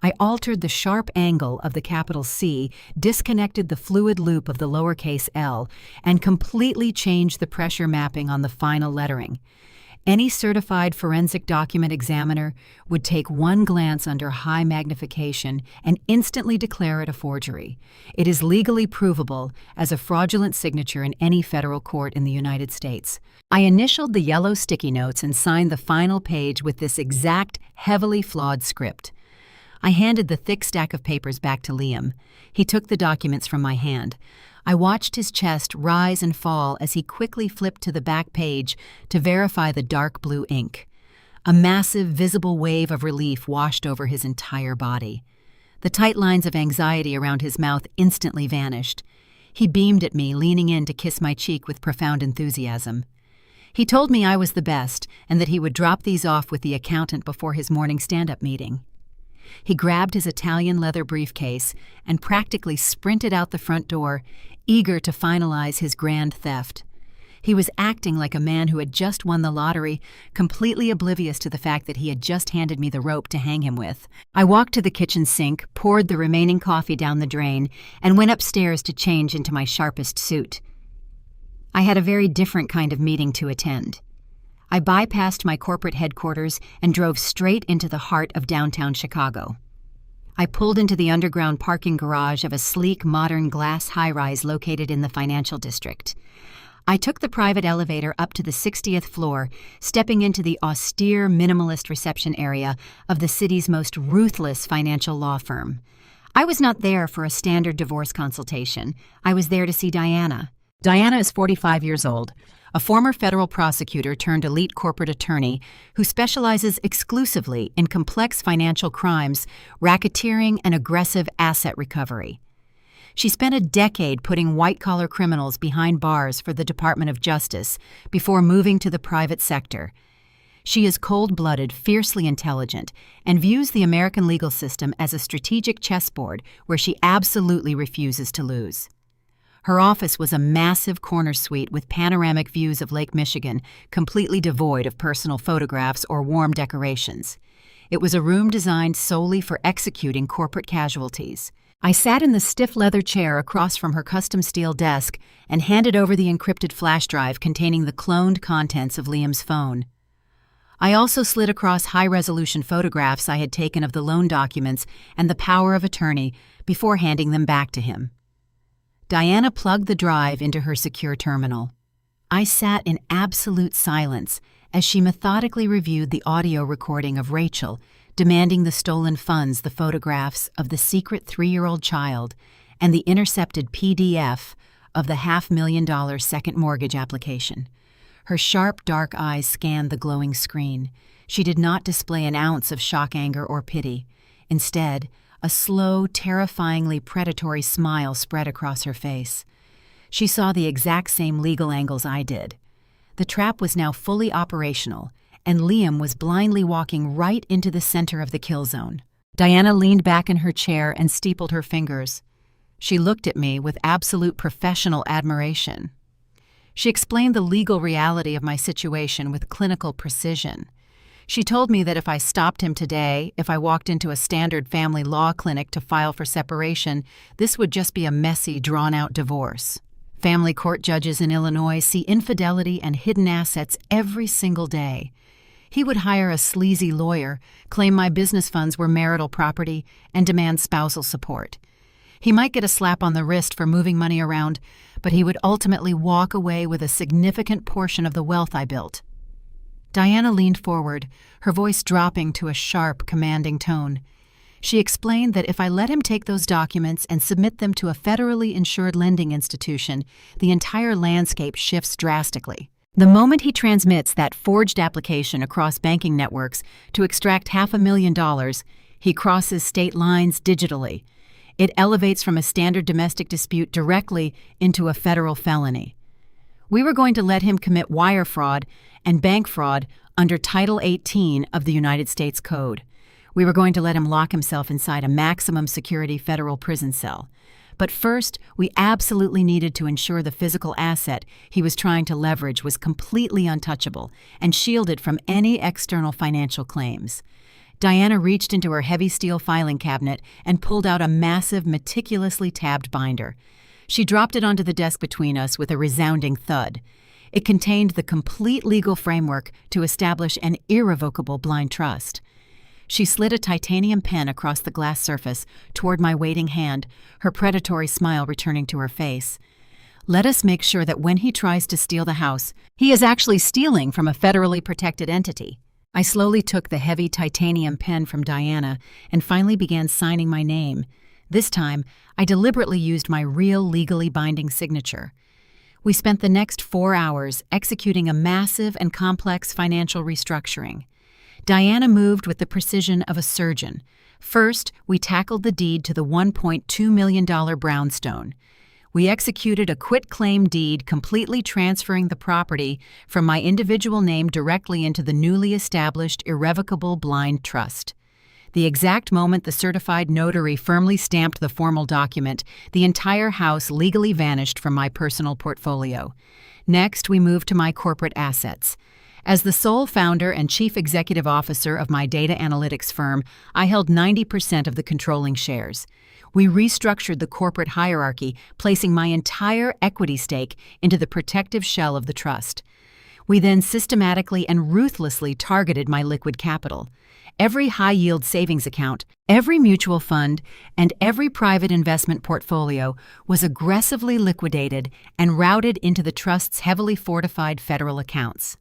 I altered the sharp angle of the capital C, disconnected the fluid loop of the lowercase l, and completely changed the pressure mapping on the final lettering. Any certified forensic document examiner would take one glance under high magnification and instantly declare it a forgery. It is legally provable as a fraudulent signature in any federal court in the United States. I initialed the yellow sticky notes and signed the final page with this exact, heavily flawed script. I handed the thick stack of papers back to Liam. He took the documents from my hand. I watched his chest rise and fall as he quickly flipped to the back page to verify the dark blue ink. A massive, visible wave of relief washed over his entire body. The tight lines of anxiety around his mouth instantly vanished. He beamed at me, leaning in to kiss my cheek with profound enthusiasm. He told me I was the best and that he would drop these off with the accountant before his morning stand-up meeting. He grabbed his Italian leather briefcase and practically sprinted out the front door, eager to finalize his grand theft. He was acting like a man who had just won the lottery, completely oblivious to the fact that he had just handed me the rope to hang him with. I walked to the kitchen sink, poured the remaining coffee down the drain, and went upstairs to change into my sharpest suit. I had a very different kind of meeting to attend. I bypassed my corporate headquarters and drove straight into the heart of downtown Chicago. I pulled into the underground parking garage of a sleek, modern glass high-rise located in the financial district. I took the private elevator up to the 60th floor, stepping into the austere, minimalist reception area of the city's most ruthless financial law firm. I was not there for a standard divorce consultation. I was there to see Diana. Diana is 45 years old, a former federal prosecutor turned elite corporate attorney who specializes exclusively in complex financial crimes, racketeering, and aggressive asset recovery. She spent a decade putting white-collar criminals behind bars for the Department of Justice before moving to the private sector. She is cold-blooded, fiercely intelligent, and views the American legal system as a strategic chessboard where she absolutely refuses to lose. Her office was a massive corner suite with panoramic views of Lake Michigan, completely devoid of personal photographs or warm decorations. It was a room designed solely for executing corporate casualties. I sat in the stiff leather chair across from her custom steel desk and handed over the encrypted flash drive containing the cloned contents of Liam's phone. I also slid across high-resolution photographs I had taken of the loan documents and the power of attorney before handing them back to him. Diana plugged the drive into her secure terminal. I sat in absolute silence as she methodically reviewed the audio recording of Rachel demanding the stolen funds, the photographs of the secret 3-year-old child, and the intercepted PDF of the $500,000 second mortgage application. Her sharp, dark eyes scanned the glowing screen. She did not display an ounce of shock, anger, or pity. Instead, a slow, terrifyingly predatory smile spread across her face. She saw the exact same legal angles I did. The trap was now fully operational, and Liam was blindly walking right into the center of the kill zone. Diana leaned back in her chair and steepled her fingers. She looked at me with absolute professional admiration. She explained the legal reality of my situation with clinical precision. She told me that if I stopped him today, if I walked into a standard family law clinic to file for separation, this would just be a messy, drawn-out divorce. Family court judges in Illinois see infidelity and hidden assets every single day. He would hire a sleazy lawyer, claim my business funds were marital property, and demand spousal support. He might get a slap on the wrist for moving money around, but he would ultimately walk away with a significant portion of the wealth I built. Diana leaned forward, her voice dropping to a sharp, commanding tone. She explained that if I let him take those documents and submit them to a federally insured lending institution, the entire landscape shifts drastically. The moment he transmits that forged application across banking networks to extract $500,000, he crosses state lines digitally. It elevates from a standard domestic dispute directly into a federal felony. We were going to let him commit wire fraud and bank fraud under Title 18 of the United States Code. We were going to let him lock himself inside a maximum security federal prison cell. But first, we absolutely needed to ensure the physical asset he was trying to leverage was completely untouchable and shielded from any external financial claims. Diana reached into her heavy steel filing cabinet and pulled out a massive, meticulously tabbed binder. She dropped it onto the desk between us with a resounding thud. It contained the complete legal framework to establish an irrevocable blind trust. She slid a titanium pen across the glass surface toward my waiting hand, her predatory smile returning to her face. Let us make sure that when he tries to steal the house, he is actually stealing from a federally protected entity. I slowly took the heavy titanium pen from Diana and finally began signing my name. This time, I deliberately used my real legally binding signature. We spent the next 4 hours executing a massive and complex financial restructuring. Diana moved with the precision of a surgeon. First, we tackled the deed to the $1.2 million brownstone. We executed a quitclaim deed completely transferring the property from my individual name directly into the newly established irrevocable blind trust. The exact moment the certified notary firmly stamped the formal document, the entire house legally vanished from my personal portfolio. Next, we moved to my corporate assets. As the sole founder and chief executive officer of my data analytics firm, I held 90% of the controlling shares. We restructured the corporate hierarchy, placing my entire equity stake into the protective shell of the trust. We then systematically and ruthlessly targeted my liquid capital. Every high-yield savings account, every mutual fund, and every private investment portfolio was aggressively liquidated and routed into the trust's heavily fortified federal accounts.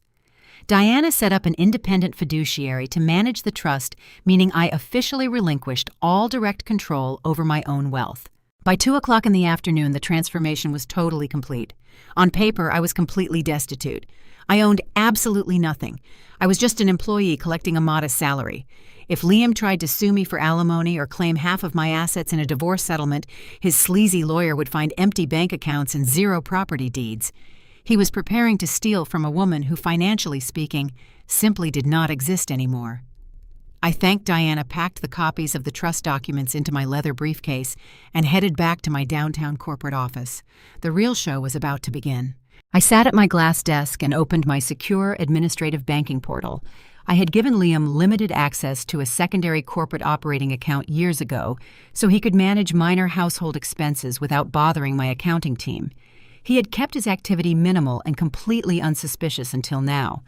Diana set up an independent fiduciary to manage the trust, meaning I officially relinquished all direct control over my own wealth. By 2 o'clock in the afternoon, the transformation was totally complete. On paper, I was completely destitute. I owned absolutely nothing. I was just an employee collecting a modest salary. If Liam tried to sue me for alimony or claim half of my assets in a divorce settlement, his sleazy lawyer would find empty bank accounts and 0 property deeds. He was preparing to steal from a woman who, financially speaking, simply did not exist anymore. I thanked Diana, packed the copies of the trust documents into my leather briefcase, and headed back to my downtown corporate office. The real show was about to begin. I sat at my glass desk and opened my secure administrative banking portal. I had given Liam limited access to a secondary corporate operating account years ago, so he could manage minor household expenses without bothering my accounting team. He had kept his activity minimal and completely unsuspicious until now.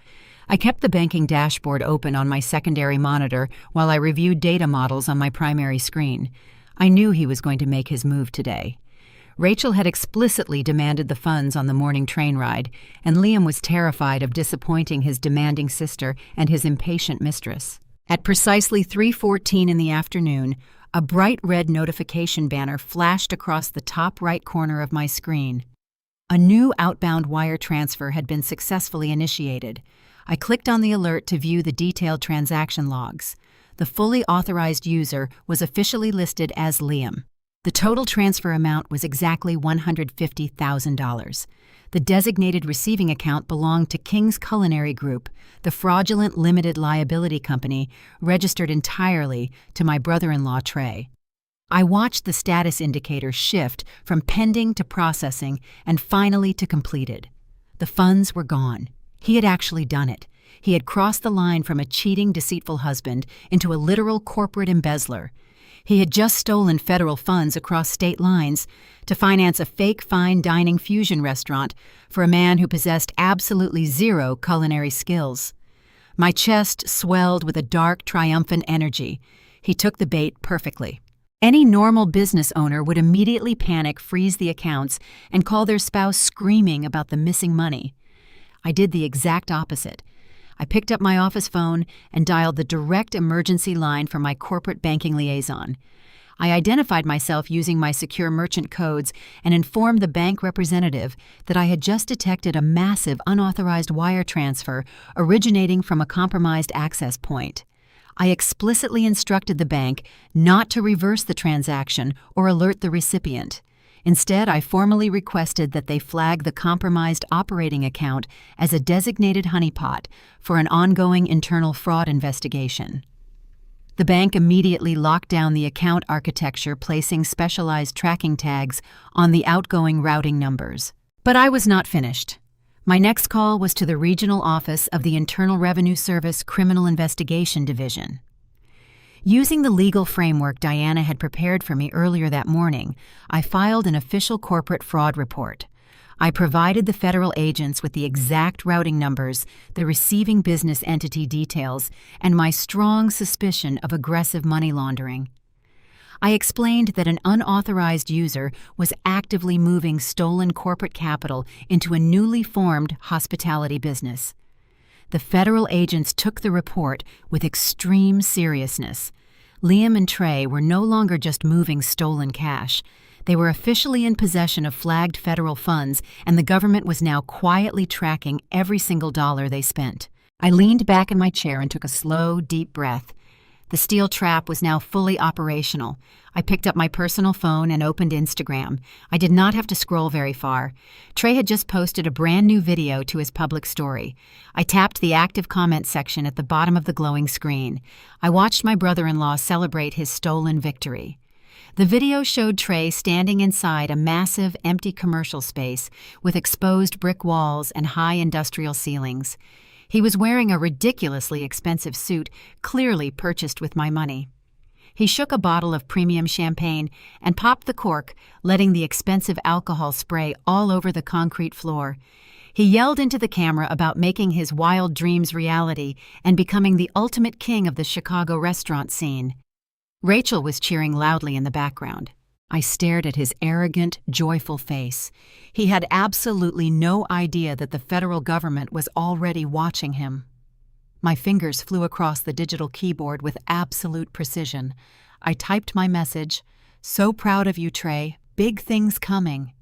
I kept the banking dashboard open on my secondary monitor while I reviewed data models on my primary screen. I knew he was going to make his move today. Rachel had explicitly demanded the funds on the morning train ride, and Liam was terrified of disappointing his demanding sister and his impatient mistress. At precisely 3:14 in the afternoon, a bright red notification banner flashed across the top right corner of my screen. A new outbound wire transfer had been successfully initiated. I clicked on the alert to view the detailed transaction logs. The fully authorized user was officially listed as Liam. The total transfer amount was exactly $150,000. The designated receiving account belonged to King's Culinary Group, the fraudulent limited liability company registered entirely to my brother-in-law Trey. I watched the status indicator shift from pending to processing and finally to completed. The funds were gone. He had actually done it. He had crossed the line from a cheating, deceitful husband into a literal corporate embezzler. He had just stolen federal funds across state lines to finance a fake fine dining fusion restaurant for a man who possessed absolutely 0 culinary skills. My chest swelled with a dark, triumphant energy. He took the bait perfectly. Any normal business owner would immediately panic, freeze the accounts, and call their spouse screaming about the missing money. I did the exact opposite. I picked up my office phone and dialed the direct emergency line for my corporate banking liaison. I identified myself using my secure merchant codes and informed the bank representative that I had just detected a massive unauthorized wire transfer originating from a compromised access point. I explicitly instructed the bank not to reverse the transaction or alert the recipient. Instead, I formally requested that they flag the compromised operating account as a designated honeypot for an ongoing internal fraud investigation. The bank immediately locked down the account architecture, placing specialized tracking tags on the outgoing routing numbers. But I was not finished. My next call was to the regional office of the Internal Revenue Service Criminal Investigation Division. Using the legal framework Diana had prepared for me earlier that morning, I filed an official corporate fraud report. I provided the federal agents with the exact routing numbers, the receiving business entity details, and my strong suspicion of aggressive money laundering. I explained that an unauthorized user was actively moving stolen corporate capital into a newly formed hospitality business. The federal agents took the report with extreme seriousness. Liam and Trey were no longer just moving stolen cash. They were officially in possession of flagged federal funds, and the government was now quietly tracking every single dollar they spent. I leaned back in my chair and took a slow, deep breath. The steel trap was now fully operational. I picked up my personal phone and opened Instagram. I did not have to scroll very far. Trey had just posted a brand new video to his public story. I tapped the active comment section at the bottom of the glowing screen. I watched my brother-in-law celebrate his stolen victory. The video showed Trey standing inside a massive, empty commercial space with exposed brick walls and high industrial ceilings. He was wearing a ridiculously expensive suit, clearly purchased with my money. He shook a bottle of premium champagne and popped the cork, letting the expensive alcohol spray all over the concrete floor. He yelled into the camera about making his wild dreams reality and becoming the ultimate king of the Chicago restaurant scene. Rachel was cheering loudly in the background. I stared at his arrogant, joyful face. He had absolutely no idea that the federal government was already watching him. My fingers flew across the digital keyboard with absolute precision. I typed my message, "So proud of you, Trey. Big things coming."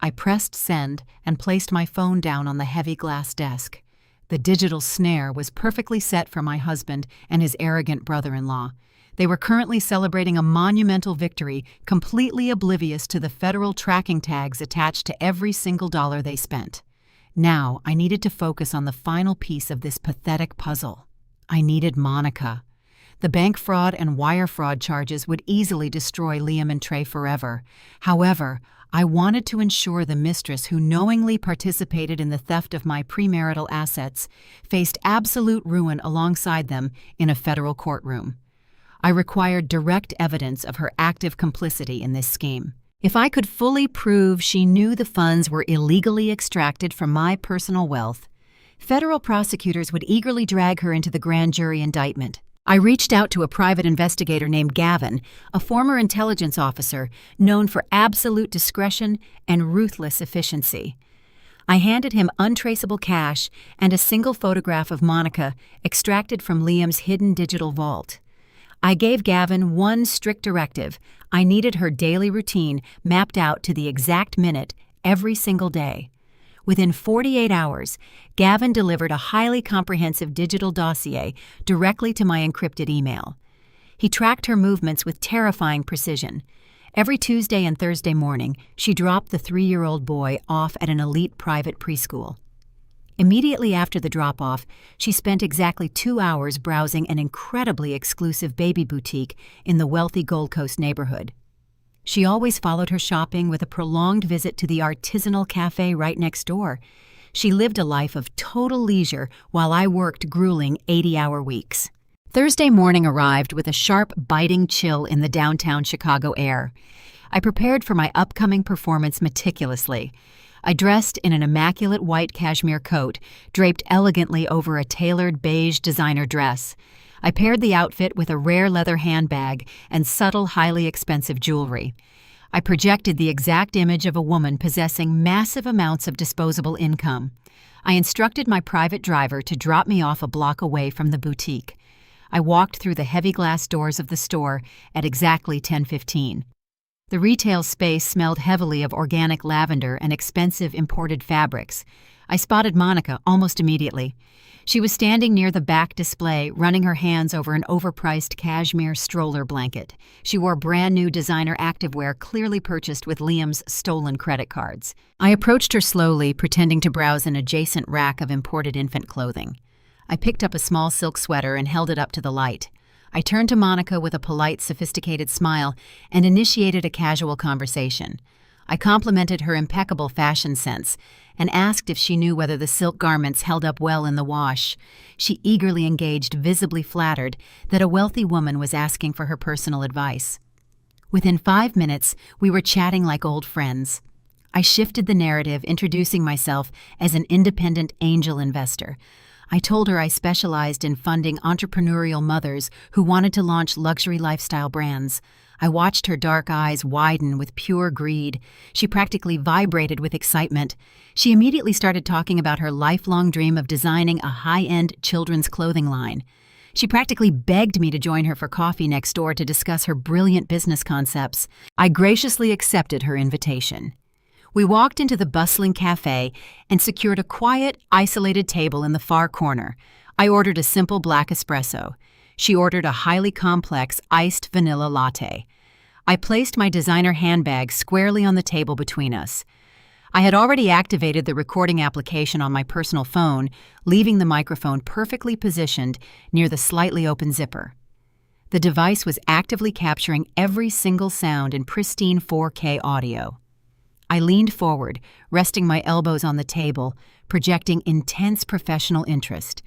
I pressed send and placed my phone down on the heavy glass desk. The digital snare was perfectly set for my husband and his arrogant brother-in-law. They were currently celebrating a monumental victory, completely oblivious to the federal tracking tags attached to every single dollar they spent. Now, I needed to focus on the final piece of this pathetic puzzle. I needed Monica. The bank fraud and wire fraud charges would easily destroy Liam and Trey forever. However, I wanted to ensure the mistress who knowingly participated in the theft of my premarital assets faced absolute ruin alongside them in a federal courtroom. I required direct evidence of her active complicity in this scheme. If I could fully prove she knew the funds were illegally extracted from my personal wealth, federal prosecutors would eagerly drag her into the grand jury indictment. I reached out to a private investigator named Gavin, a former intelligence officer known for absolute discretion and ruthless efficiency. I handed him untraceable cash and a single photograph of Monica extracted from Liam's hidden digital vault. I gave Gavin one strict directive. I needed her daily routine mapped out to the exact minute every single day. Within 48 hours, Gavin delivered a highly comprehensive digital dossier directly to my encrypted email. He tracked her movements with terrifying precision. Every Tuesday and Thursday morning, she dropped the 3-year-old boy off at an elite private preschool. Immediately after the drop-off, she spent exactly 2 hours browsing an incredibly exclusive baby boutique in the wealthy Gold Coast neighborhood. She always followed her shopping with a prolonged visit to the artisanal cafe right next door. She lived a life of total leisure while I worked grueling 80-hour weeks. Thursday morning arrived with a sharp, biting chill in the downtown Chicago air. I prepared for my upcoming performance meticulously. I dressed in an immaculate white cashmere coat, draped elegantly over a tailored beige designer dress. I paired the outfit with a rare leather handbag and subtle, highly expensive jewelry. I projected the exact image of a woman possessing massive amounts of disposable income. I instructed my private driver to drop me off a block away from the boutique. I walked through the heavy glass doors of the store at exactly 10:15. The retail space smelled heavily of organic lavender and expensive imported fabrics. I spotted Monica almost immediately. She was standing near the back display, running her hands over an overpriced cashmere stroller blanket. She wore brand-new designer activewear clearly purchased with Liam's stolen credit cards. I approached her slowly, pretending to browse an adjacent rack of imported infant clothing. I picked up a small silk sweater and held it up to the light. I turned to Monica with a polite, sophisticated smile and initiated a casual conversation. I complimented her impeccable fashion sense and asked if she knew whether the silk garments held up well in the wash. She eagerly engaged, visibly flattered that a wealthy woman was asking for her personal advice. Within 5 minutes, we were chatting like old friends. I shifted the narrative, introducing myself as an independent angel investor. I told her I specialized in funding entrepreneurial mothers who wanted to launch luxury lifestyle brands. I watched her dark eyes widen with pure greed. She practically vibrated with excitement. She immediately started talking about her lifelong dream of designing a high-end children's clothing line. She practically begged me to join her for coffee next door to discuss her brilliant business concepts. I graciously accepted her invitation. We walked into the bustling cafe and secured a quiet, isolated table in the far corner. I ordered a simple black espresso. She ordered a highly complex iced vanilla latte. I placed my designer handbag squarely on the table between us. I had already activated the recording application on my personal phone, leaving the microphone perfectly positioned near the slightly open zipper. The device was actively capturing every single sound in pristine 4K audio. I leaned forward, resting my elbows on the table, projecting intense professional interest.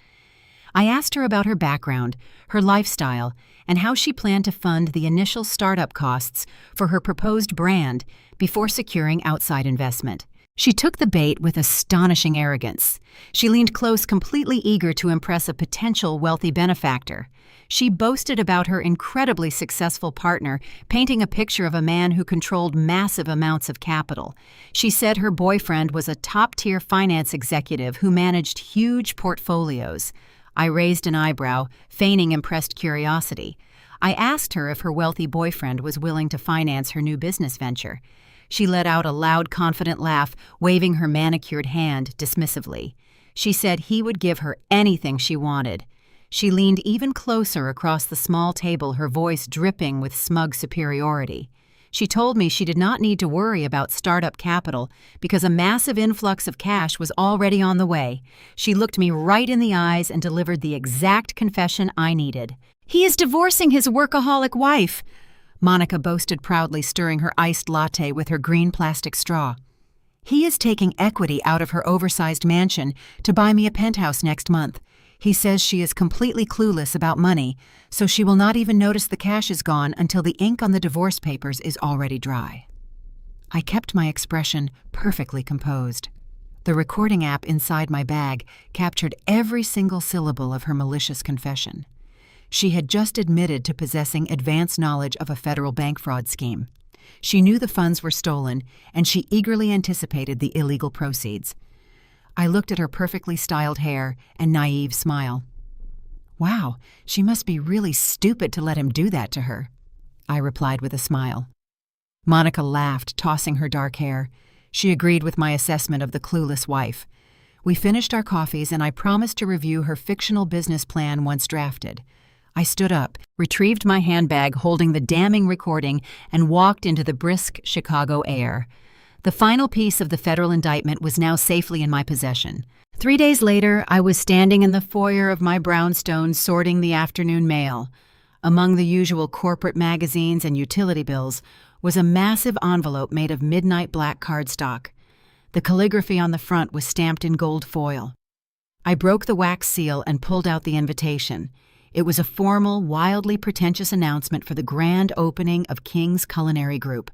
I asked her about her background, her lifestyle, and how she planned to fund the initial startup costs for her proposed brand before securing outside investment. She took the bait with astonishing arrogance. She leaned close, completely eager to impress a potential wealthy benefactor. She boasted about her incredibly successful partner, painting a picture of a man who controlled massive amounts of capital. She said her boyfriend was a top-tier finance executive who managed huge portfolios. I raised an eyebrow, feigning impressed curiosity. I asked her if her wealthy boyfriend was willing to finance her new business venture. She let out a loud, confident laugh, waving her manicured hand dismissively. She said he would give her anything she wanted. She leaned even closer across the small table, her voice dripping with smug superiority. She told me she did not need to worry about startup capital because a massive influx of cash was already on the way. She looked me right in the eyes and delivered the exact confession I needed. "He is divorcing his workaholic wife," Monica boasted proudly, stirring her iced latte with her green plastic straw. "He is taking equity out of her oversized mansion to buy me a penthouse next month. He says she is completely clueless about money, so she will not even notice the cash is gone until the ink on the divorce papers is already dry." I kept my expression perfectly composed. The recording app inside my bag captured every single syllable of her malicious confession. She had just admitted to possessing advanced knowledge of a federal bank fraud scheme. She knew the funds were stolen, and she eagerly anticipated the illegal proceeds. I looked at her perfectly styled hair and naive smile. "Wow, she must be really stupid to let him do that to her," I replied with a smile. Monica laughed, tossing her dark hair. She agreed with my assessment of the clueless wife. We finished our coffees, and I promised to review her fictional business plan once drafted. I stood up, retrieved my handbag holding the damning recording, and walked into the brisk Chicago air. The final piece of the federal indictment was now safely in my possession. 3 days later, I was standing in the foyer of my brownstone sorting the afternoon mail. Among the usual corporate magazines and utility bills was a massive envelope made of midnight black cardstock. The calligraphy on the front was stamped in gold foil. I broke the wax seal and pulled out the invitation. It was a formal, wildly pretentious announcement for the grand opening of King's Culinary Group.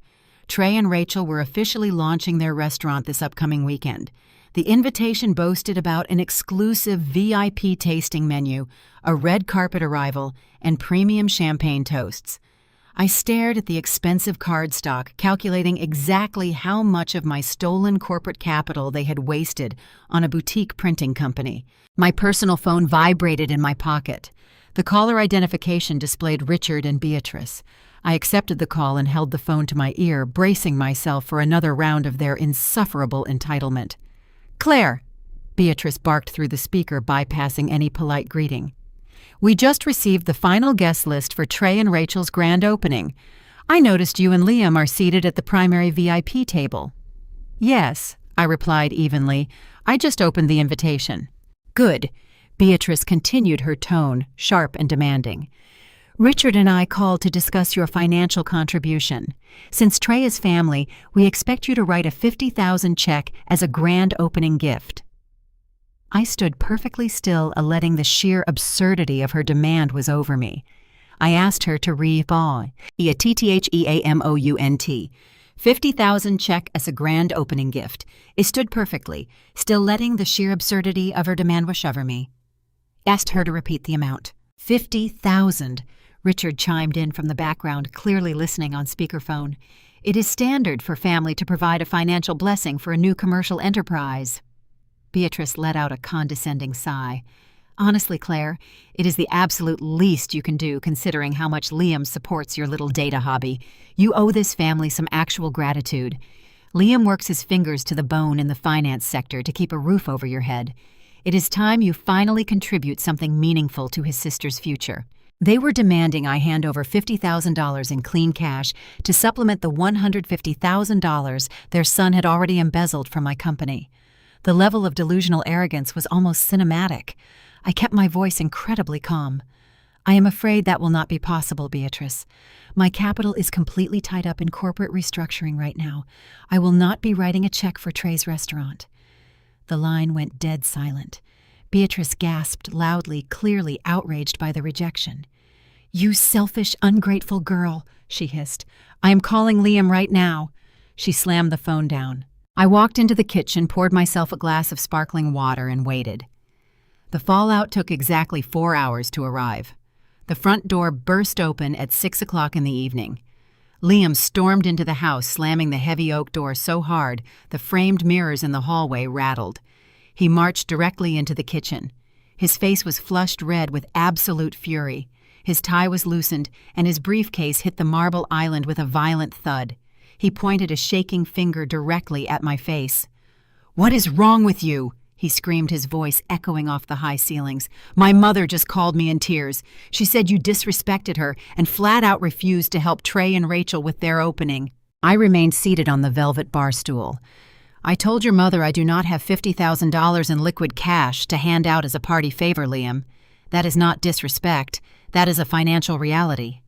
Trey and Rachel were officially launching their restaurant this upcoming weekend. The invitation boasted about an exclusive VIP tasting menu, a red carpet arrival, and premium champagne toasts. I stared at the expensive cardstock, calculating exactly how much of my stolen corporate capital they had wasted on a boutique printing company. My personal phone vibrated in my pocket. The caller identification displayed Richard and Beatrice. I accepted the call and held the phone to my ear, bracing myself for another round of their insufferable entitlement. "Claire," Beatrice barked through the speaker, bypassing any polite greeting. "We just received the final guest list for Trey and Rachel's grand opening. I noticed you and Liam are seated at the primary VIP table." "Yes," I replied evenly. "I just opened the invitation." "Good." Beatrice continued, her tone sharp and demanding. "Richard and I called to discuss your financial contribution. Since Trey is family, we expect you to write a $50,000 check as a grand opening gift." I stood perfectly still, letting the sheer absurdity of her demand was over me. I asked her to read TTHEAMOUNT. 50,000 check as a grand opening gift. It stood perfectly, still letting the sheer absurdity of her demand wash over me. Asked her to repeat the amount. 50,000. Richard chimed in from the background, clearly listening on speakerphone. "It is standard for family to provide a financial blessing for a new commercial enterprise." Beatrice let out a condescending sigh. "Honestly, Claire, it is the absolute least you can do considering how much Liam supports your little data hobby. You owe this family some actual gratitude. Liam works his fingers to the bone in the finance sector to keep a roof over your head. It is time you finally contribute something meaningful to his sister's future." They were demanding I hand over $50,000 in clean cash to supplement the $150,000 their son had already embezzled from my company. The level of delusional arrogance was almost cinematic. I kept my voice incredibly calm. "I am afraid that will not be possible, Beatrice. My capital is completely tied up in corporate restructuring right now. I will not be writing a check for Trey's restaurant." The line went dead silent. Beatrice gasped loudly, clearly outraged by the rejection. "You selfish, ungrateful girl," she hissed. "I am calling Liam right now." She slammed the phone down. I walked into the kitchen, poured myself a glass of sparkling water, and waited. The fallout took exactly 4 hours to arrive. The front door burst open at 6 o'clock in the evening. Liam stormed into the house, slamming the heavy oak door so hard the framed mirrors in the hallway rattled. He marched directly into the kitchen. His face was flushed red with absolute fury. His tie was loosened, and his briefcase hit the marble island with a violent thud. He pointed a shaking finger directly at my face. "What is wrong with you?" he screamed, his voice echoing off the high ceilings. "My mother just called me in tears. She said you disrespected her and flat out refused to help Trey and Rachel with their opening." I remained seated on the velvet bar stool. "I told your mother I do not have $50,000 in liquid cash to hand out as a party favor, Liam. That is not disrespect. That is a financial reality."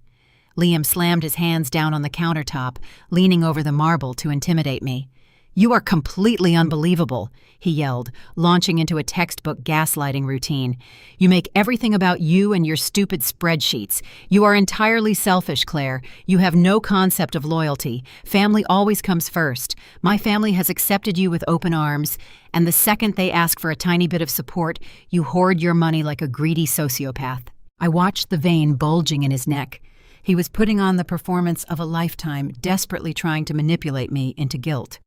Liam slammed his hands down on the countertop, leaning over the marble to intimidate me. "You are completely unbelievable," he yelled, launching into a textbook gaslighting routine. "You make everything about you and your stupid spreadsheets. You are entirely selfish, Claire. You have no concept of loyalty. Family always comes first. My family has accepted you with open arms, and the second they ask for a tiny bit of support, you hoard your money like a greedy sociopath." I watched the vein bulging in his neck. He was putting on the performance of a lifetime, desperately trying to manipulate me into guilt.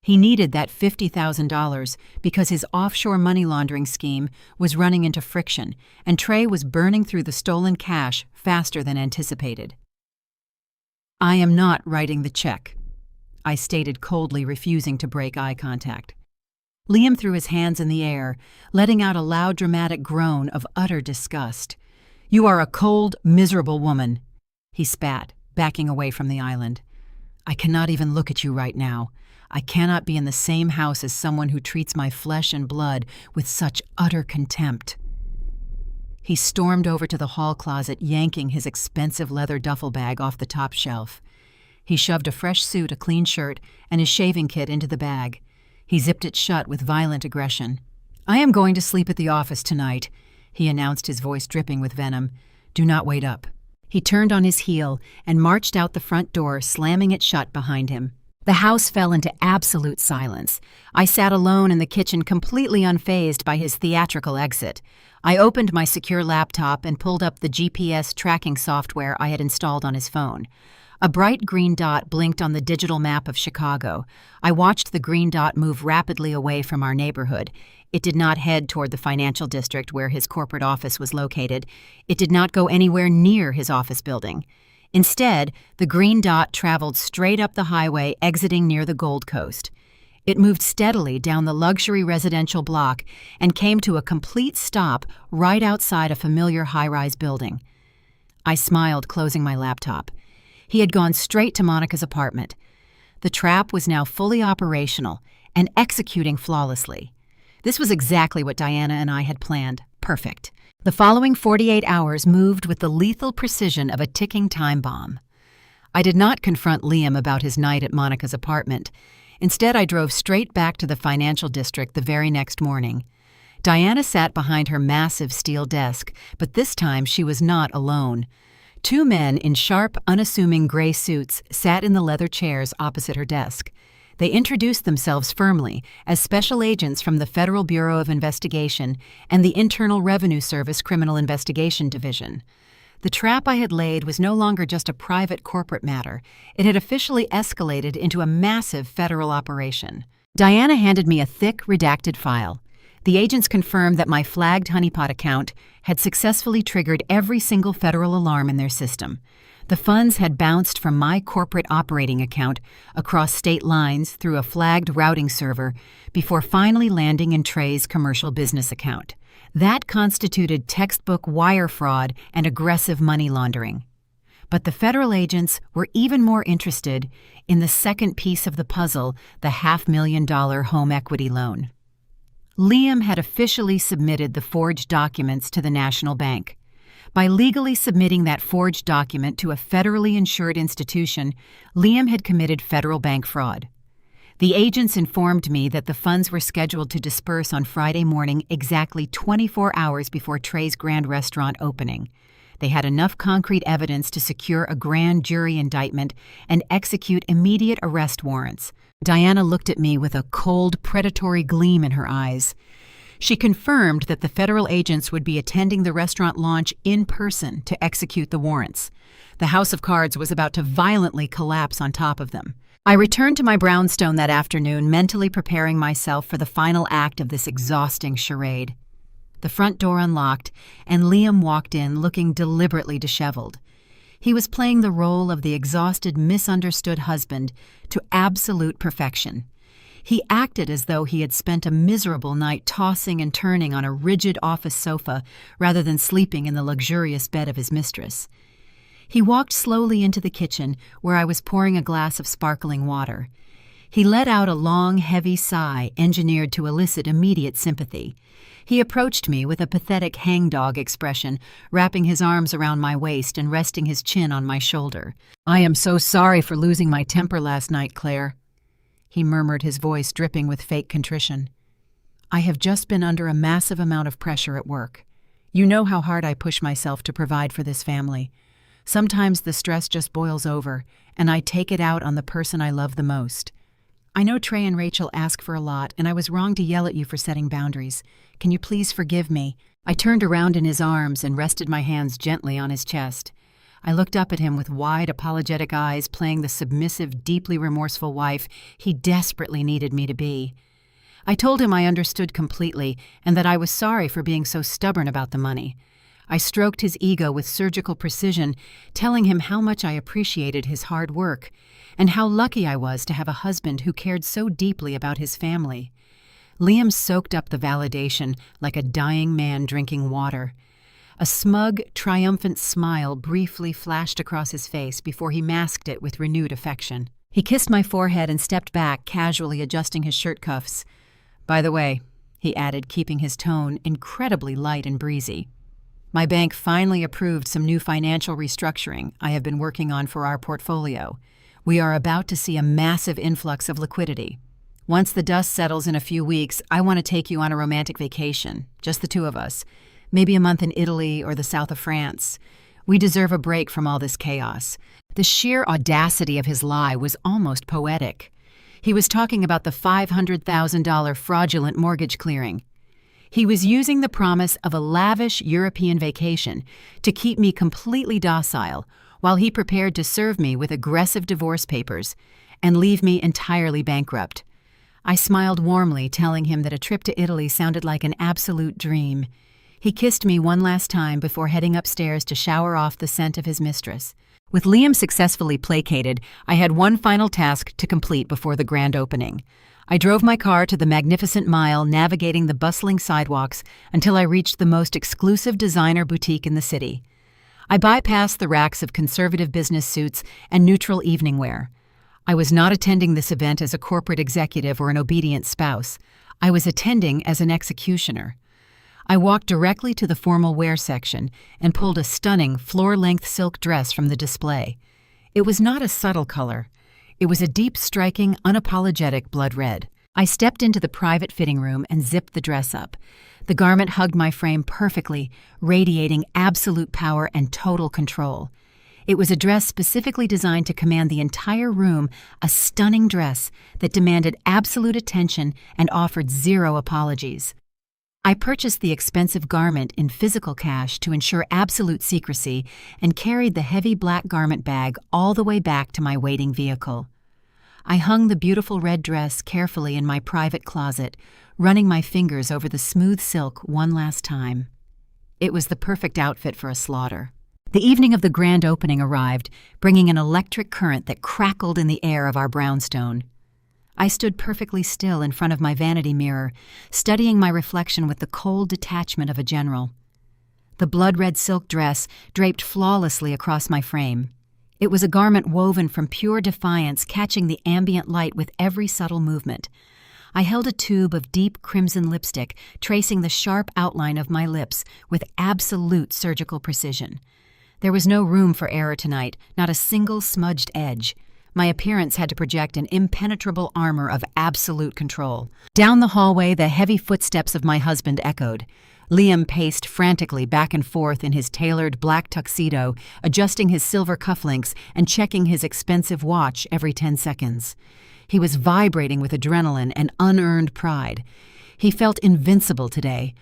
He needed that $50,000 because his offshore money laundering scheme was running into friction, and Trey was burning through the stolen cash faster than anticipated. "I am not writing the check," I stated coldly, refusing to break eye contact. Liam threw his hands in the air, letting out a loud, dramatic groan of utter disgust. "You are a cold, miserable woman," he spat, backing away from the island. "I cannot even look at you right now. I cannot be in the same house as someone who treats my flesh and blood with such utter contempt." He stormed over to the hall closet, yanking his expensive leather duffel bag off the top shelf. He shoved a fresh suit, a clean shirt, and his shaving kit into the bag. He zipped it shut with violent aggression. "I am going to sleep at the office tonight," he announced, his voice dripping with venom. "Do not wait up." He turned on his heel and marched out the front door, slamming it shut behind him. The house fell into absolute silence. I sat alone in the kitchen, completely unfazed by his theatrical exit. I opened my secure laptop and pulled up the GPS tracking software I had installed on his phone. A bright green dot blinked on the digital map of Chicago. I watched the green dot move rapidly away from our neighborhood. It did not head toward the financial district where his corporate office was located. It did not go anywhere near his office building. Instead, the green dot traveled straight up the highway, exiting near the Gold Coast. It moved steadily down the luxury residential block and came to a complete stop right outside a familiar high-rise building. I smiled, closing my laptop. He had gone straight to Monica's apartment. The trap was now fully operational and executing flawlessly. This was exactly what Diana and I had planned. Perfect. The following 48 hours moved with the lethal precision of a ticking time bomb. I did not confront Liam about his night at Monica's apartment. Instead, I drove straight back to the financial district the very next morning. Diana sat behind her massive steel desk, but this time she was not alone. Two men in sharp, unassuming gray suits sat in the leather chairs opposite her desk. They introduced themselves firmly as special agents from the Federal Bureau of Investigation and the Internal Revenue Service Criminal Investigation Division. The trap I had laid was no longer just a private corporate matter. It had officially escalated into a massive federal operation. Diana handed me a thick, redacted file. The agents confirmed that my flagged honeypot account had successfully triggered every single federal alarm in their system. The funds had bounced from my corporate operating account across state lines through a flagged routing server before finally landing in Trey's commercial business account. That constituted textbook wire fraud and aggressive money laundering. But the federal agents were even more interested in the second piece of the puzzle, the $500,000 home equity loan. Liam had officially submitted the forged documents to the National Bank. By legally submitting that forged document to a federally insured institution, Liam had committed federal bank fraud. The agents informed me that the funds were scheduled to disperse on Friday morning, exactly 24 hours before Trey's Grand Restaurant opening. They had enough concrete evidence to secure a grand jury indictment and execute immediate arrest warrants. Diana looked at me with a cold, predatory gleam in her eyes. She confirmed that the federal agents would be attending the restaurant launch in person to execute the warrants. The house of cards was about to violently collapse on top of them. I returned to my brownstone that afternoon, mentally preparing myself for the final act of this exhausting charade. The front door unlocked, and Liam walked in looking deliberately disheveled. He was playing the role of the exhausted, misunderstood husband to absolute perfection. He acted as though he had spent a miserable night tossing and turning on a rigid office sofa rather than sleeping in the luxurious bed of his mistress. He walked slowly into the kitchen, where I was pouring a glass of sparkling water. He let out a long, heavy sigh engineered to elicit immediate sympathy. He approached me with a pathetic hangdog expression, wrapping his arms around my waist and resting his chin on my shoulder. "I am so sorry for losing my temper last night, Claire," he murmured, his voice dripping with fake contrition. "I have just been under a massive amount of pressure at work. You know how hard I push myself to provide for this family. Sometimes the stress just boils over, and I take it out on the person I love the most. I know Trey and Rachel ask for a lot, and I was wrong to yell at you for setting boundaries. Can you please forgive me?" I turned around in his arms and rested my hands gently on his chest. I looked up at him with wide, apologetic eyes, playing the submissive, deeply remorseful wife he desperately needed me to be. I told him I understood completely and that I was sorry for being so stubborn about the money. I stroked his ego with surgical precision, telling him how much I appreciated his hard work and how lucky I was to have a husband who cared so deeply about his family. Liam soaked up the validation like a dying man drinking water. A smug, triumphant smile briefly flashed across his face before he masked it with renewed affection. He kissed my forehead and stepped back, casually adjusting his shirt cuffs. "By the way," he added, keeping his tone incredibly light and breezy, "my bank finally approved some new financial restructuring I have been working on for our portfolio. We are about to see a massive influx of liquidity. Once the dust settles in a few weeks, I want to take you on a romantic vacation, just the two of us. Maybe a month in Italy or the south of France. We deserve a break from all this chaos." The sheer audacity of his lie was almost poetic. He was talking about the $500,000 fraudulent mortgage clearing. He was using the promise of a lavish European vacation to keep me completely docile while he prepared to serve me with aggressive divorce papers and leave me entirely bankrupt. I smiled warmly, telling him that a trip to Italy sounded like an absolute dream. He kissed me one last time before heading upstairs to shower off the scent of his mistress. With Liam successfully placated, I had one final task to complete before the grand opening. I drove my car to the magnificent mile, navigating the bustling sidewalks until I reached the most exclusive designer boutique in the city. I bypassed the racks of conservative business suits and neutral evening wear. I was not attending this event as a corporate executive or an obedient spouse. I was attending as an executioner. I walked directly to the formal wear section and pulled a stunning floor-length silk dress from the display. It was not a subtle color. It was a deep, striking, unapologetic blood red. I stepped into the private fitting room and zipped the dress up. The garment hugged my frame perfectly, radiating absolute power and total control. It was a dress specifically designed to command the entire room, a stunning dress that demanded absolute attention and offered zero apologies. I purchased the expensive garment in physical cash to ensure absolute secrecy and carried the heavy black garment bag all the way back to my waiting vehicle. I hung the beautiful red dress carefully in my private closet, running my fingers over the smooth silk one last time. It was the perfect outfit for a slaughter. The evening of the grand opening arrived, bringing an electric current that crackled in the air of our brownstone. I stood perfectly still in front of my vanity mirror, studying my reflection with the cold detachment of a general. The blood-red silk dress draped flawlessly across my frame. It was a garment woven from pure defiance, catching the ambient light with every subtle movement. I held a tube of deep crimson lipstick, tracing the sharp outline of my lips with absolute surgical precision. There was no room for error tonight, not a single smudged edge. My appearance had to project an impenetrable armor of absolute control. Down the hallway, the heavy footsteps of my husband echoed. Liam paced frantically back and forth in his tailored black tuxedo, adjusting his silver cufflinks and checking his expensive watch every 10 seconds. He was vibrating with adrenaline and unearned pride. He felt invincible today.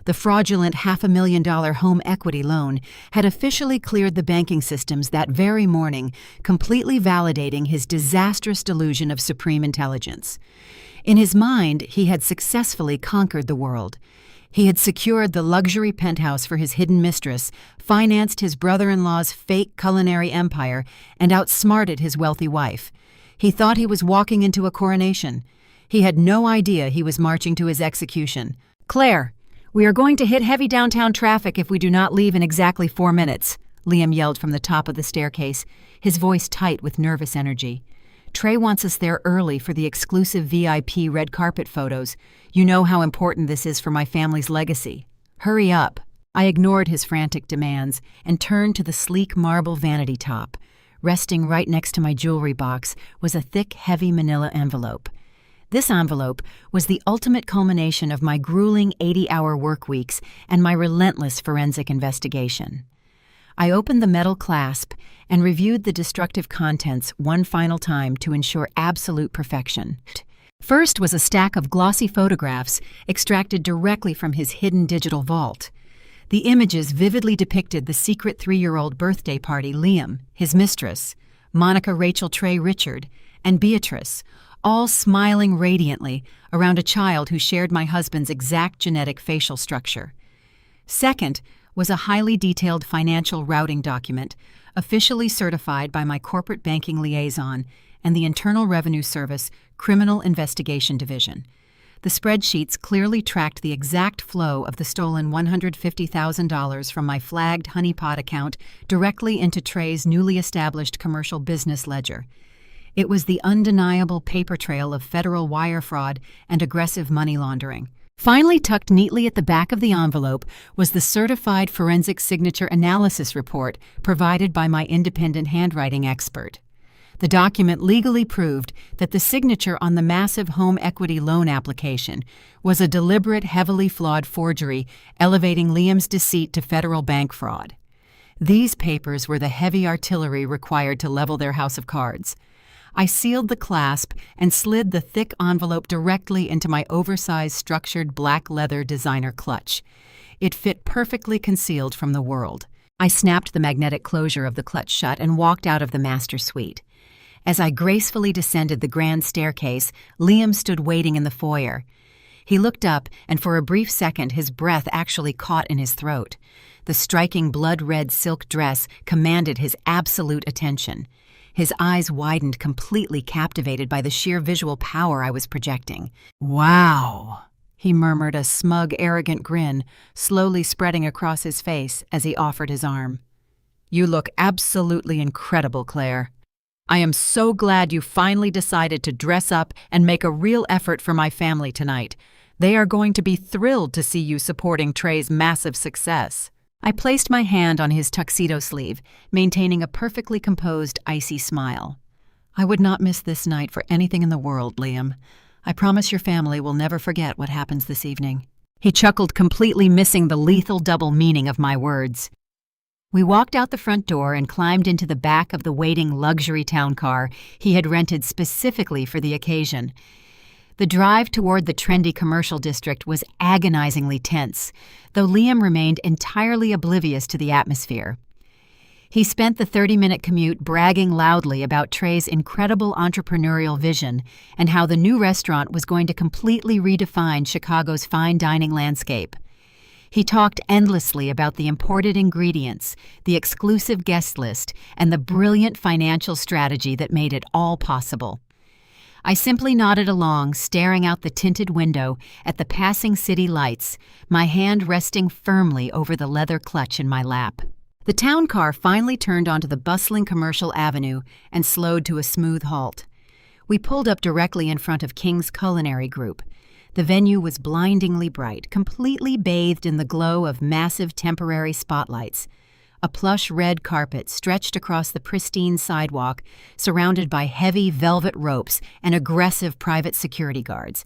The fraudulent $500,000 home equity loan had officially cleared the banking systems that very morning, completely validating his disastrous delusion of supreme intelligence. In his mind, he had successfully conquered the world. He had secured the luxury penthouse for his hidden mistress, financed his brother-in-law's fake culinary empire, and outsmarted his wealthy wife. He thought he was walking into a coronation. He had no idea he was marching to his execution. "Claire, we are going to hit heavy downtown traffic if we do not leave in exactly 4 minutes," Liam yelled from the top of the staircase, his voice tight with nervous energy. "Trey wants us there early for the exclusive VIP red carpet photos. You know how important this is for my family's legacy. Hurry up." I ignored his frantic demands and turned to the sleek marble vanity top. Resting right next to my jewelry box was a thick, heavy manila envelope. This envelope was the ultimate culmination of my grueling 80-hour work weeks and my relentless forensic investigation. I opened the metal clasp and reviewed the destructive contents one final time to ensure absolute perfection. First was a stack of glossy photographs extracted directly from his hidden digital vault. The images vividly depicted the secret 3-year-old birthday party Liam, his mistress, Monica Rachel Trey Richard, and Beatrice, all smiling radiantly around a child who shared my husband's exact genetic facial structure. Second was a highly detailed financial routing document, officially certified by my corporate banking liaison and the Internal Revenue Service Criminal Investigation Division. The spreadsheets clearly tracked the exact flow of the stolen $150,000 from my flagged honeypot account directly into Trey's newly established commercial business ledger. It was the undeniable paper trail of federal wire fraud and aggressive money laundering. Finally, tucked neatly at the back of the envelope was the certified forensic signature analysis report provided by my independent handwriting expert. The document legally proved that the signature on the massive home equity loan application was a deliberate, heavily flawed forgery, elevating Liam's deceit to federal bank fraud. These papers were the heavy artillery required to level their house of cards. I sealed the clasp and slid the thick envelope directly into my oversized structured black leather designer clutch. It fit perfectly concealed from the world. I snapped the magnetic closure of the clutch shut and walked out of the master suite. As I gracefully descended the grand staircase, Liam stood waiting in the foyer. He looked up, and for a brief second his breath actually caught in his throat. The striking blood-red silk dress commanded his absolute attention. His eyes widened, completely captivated by the sheer visual power I was projecting. "Wow," he murmured, a smug, arrogant grin slowly spreading across his face as he offered his arm. "You look absolutely incredible, Claire. I am so glad you finally decided to dress up and make a real effort for my family tonight. They are going to be thrilled to see you supporting Trey's massive success." I placed my hand on his tuxedo sleeve, maintaining a perfectly composed, icy smile. "I would not miss this night for anything in the world, Liam. I promise your family will never forget what happens this evening." He chuckled, completely missing the lethal double meaning of my words. We walked out the front door and climbed into the back of the waiting luxury town car he had rented specifically for the occasion. The drive toward the trendy commercial district was agonizingly tense, though Liam remained entirely oblivious to the atmosphere. He spent the 30-minute commute bragging loudly about Trey's incredible entrepreneurial vision and how the new restaurant was going to completely redefine Chicago's fine dining landscape. He talked endlessly about the imported ingredients, the exclusive guest list, and the brilliant financial strategy that made it all possible. I simply nodded along, staring out the tinted window at the passing city lights, my hand resting firmly over the leather clutch in my lap. The town car finally turned onto the bustling commercial avenue and slowed to a smooth halt. We pulled up directly in front of King's Culinary Group. The venue was blindingly bright, completely bathed in the glow of massive temporary spotlights. A plush red carpet stretched across the pristine sidewalk, surrounded by heavy velvet ropes and aggressive private security guards.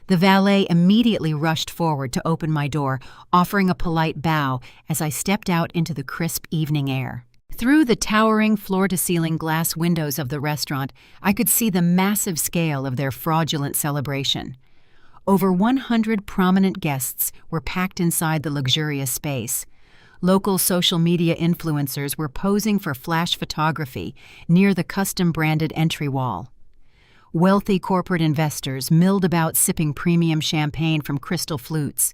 The valet immediately rushed forward to open my door, offering a polite bow as I stepped out into the crisp evening air. Through the towering floor-to-ceiling glass windows of the restaurant, I could see the massive scale of their fraudulent celebration. Over 100 prominent guests were packed inside the luxurious space. Local social media influencers were posing for flash photography near the custom-branded entry wall. Wealthy corporate investors milled about sipping premium champagne from crystal flutes,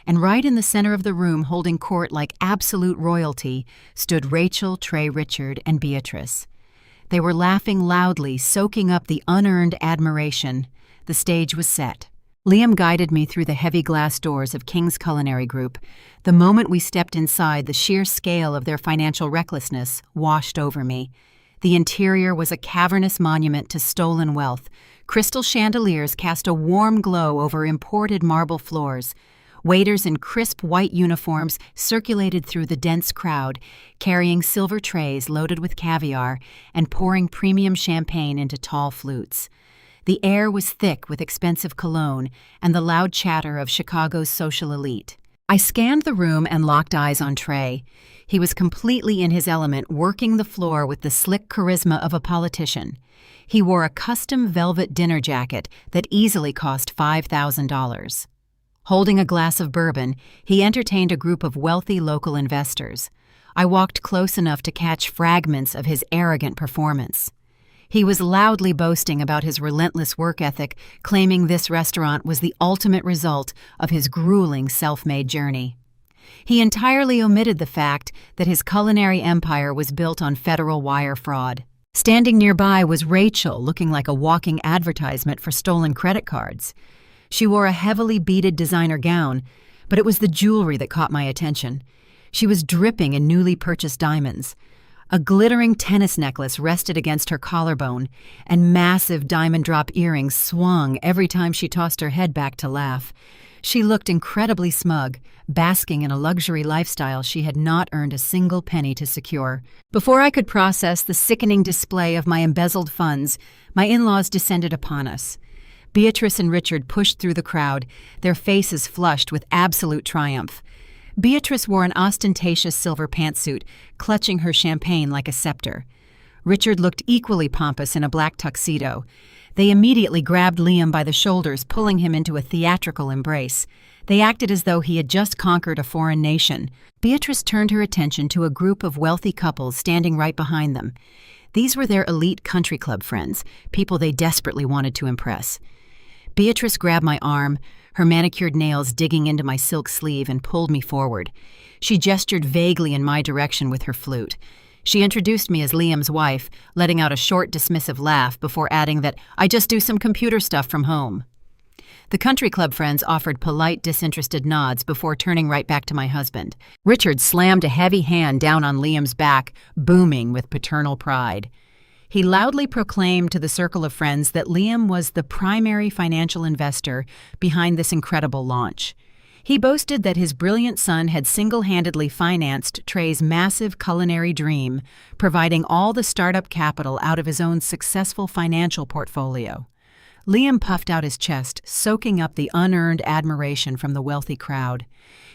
and right in the center of the room, holding court like absolute royalty, stood Rachel, Trey, Richard, and Beatrice. They were laughing loudly, soaking up the unearned admiration. The stage was set. Liam guided me through the heavy glass doors of King's Culinary Group. The moment we stepped inside, the sheer scale of their financial recklessness washed over me. The interior was a cavernous monument to stolen wealth. Crystal chandeliers cast a warm glow over imported marble floors. Waiters in crisp white uniforms circulated through the dense crowd, carrying silver trays loaded with caviar and pouring premium champagne into tall flutes. The air was thick with expensive cologne and the loud chatter of Chicago's social elite. I scanned the room and locked eyes on Trey. He was completely in his element, working the floor with the slick charisma of a politician. He wore a custom velvet dinner jacket that easily cost $5,000. Holding a glass of bourbon, he entertained a group of wealthy local investors. I walked close enough to catch fragments of his arrogant performance. He was loudly boasting about his relentless work ethic, claiming this restaurant was the ultimate result of his grueling self-made journey. He entirely omitted the fact that his culinary empire was built on federal wire fraud. Standing nearby was Rachel, looking like a walking advertisement for stolen credit cards. She wore a heavily beaded designer gown, but it was the jewelry that caught my attention. She was dripping in newly purchased diamonds. A glittering tennis necklace rested against her collarbone, and massive diamond drop earrings swung every time she tossed her head back to laugh. She looked incredibly smug, basking in a luxury lifestyle she had not earned a single penny to secure. Before I could process the sickening display of my embezzled funds, my in-laws descended upon us. Beatrice and Richard pushed through the crowd, their faces flushed with absolute triumph. Beatrice wore an ostentatious silver pantsuit, clutching her champagne like a scepter. Richard looked equally pompous in a black tuxedo. They immediately grabbed Liam by the shoulders, pulling him into a theatrical embrace. They acted as though he had just conquered a foreign nation. Beatrice turned her attention to a group of wealthy couples standing right behind them. These were their elite country club friends, people they desperately wanted to impress. Beatrice grabbed my arm, her manicured nails digging into my silk sleeve, and pulled me forward. She gestured vaguely in my direction with her flute. She introduced me as Liam's wife, letting out a short, dismissive laugh before adding that I just do some computer stuff from home. The country club friends offered polite, disinterested nods before turning right back to my husband. Richard slammed a heavy hand down on Liam's back, booming with paternal pride. He loudly proclaimed to the circle of friends that Liam was the primary financial investor behind this incredible launch. He boasted that his brilliant son had single-handedly financed Trey's massive culinary dream, providing all the startup capital out of his own successful financial portfolio. Liam puffed out his chest, soaking up the unearned admiration from the wealthy crowd.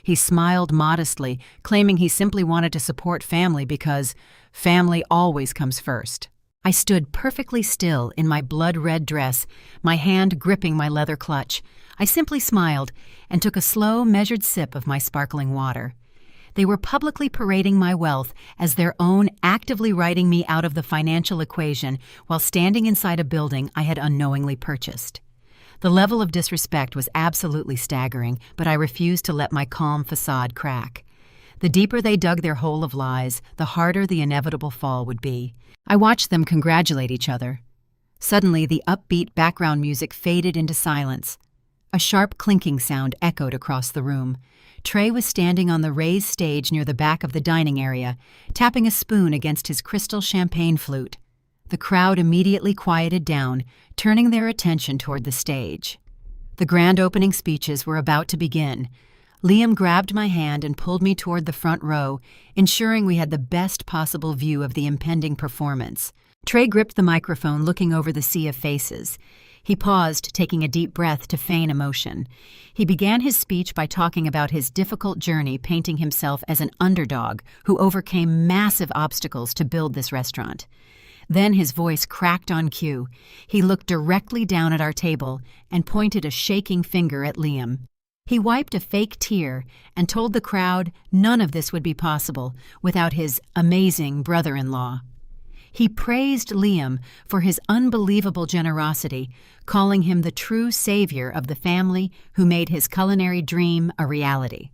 He smiled modestly, claiming he simply wanted to support family because family always comes first. I stood perfectly still in my blood-red dress, my hand gripping my leather clutch. I simply smiled and took a slow, measured sip of my sparkling water. They were publicly parading my wealth as their own, actively writing me out of the financial equation while standing inside a building I had unknowingly purchased. The level of disrespect was absolutely staggering, but I refused to let my calm facade crack. The deeper they dug their hole of lies, the harder the inevitable fall would be. I watched them congratulate each other. Suddenly, the upbeat background music faded into silence. A sharp clinking sound echoed across the room. Trey was standing on the raised stage near the back of the dining area, tapping a spoon against his crystal champagne flute. The crowd immediately quieted down, turning their attention toward the stage. The grand opening speeches were about to begin. Liam grabbed my hand and pulled me toward the front row, ensuring we had the best possible view of the impending performance. Trey gripped the microphone, looking over the sea of faces. He paused, taking a deep breath to feign emotion. He began his speech by talking about his difficult journey, painting himself as an underdog who overcame massive obstacles to build this restaurant. Then his voice cracked on cue. He looked directly down at our table and pointed a shaking finger at Liam. He wiped a fake tear and told the crowd none of this would be possible without his amazing brother-in-law. He praised Liam for his unbelievable generosity, calling him the true savior of the family who made his culinary dream a reality.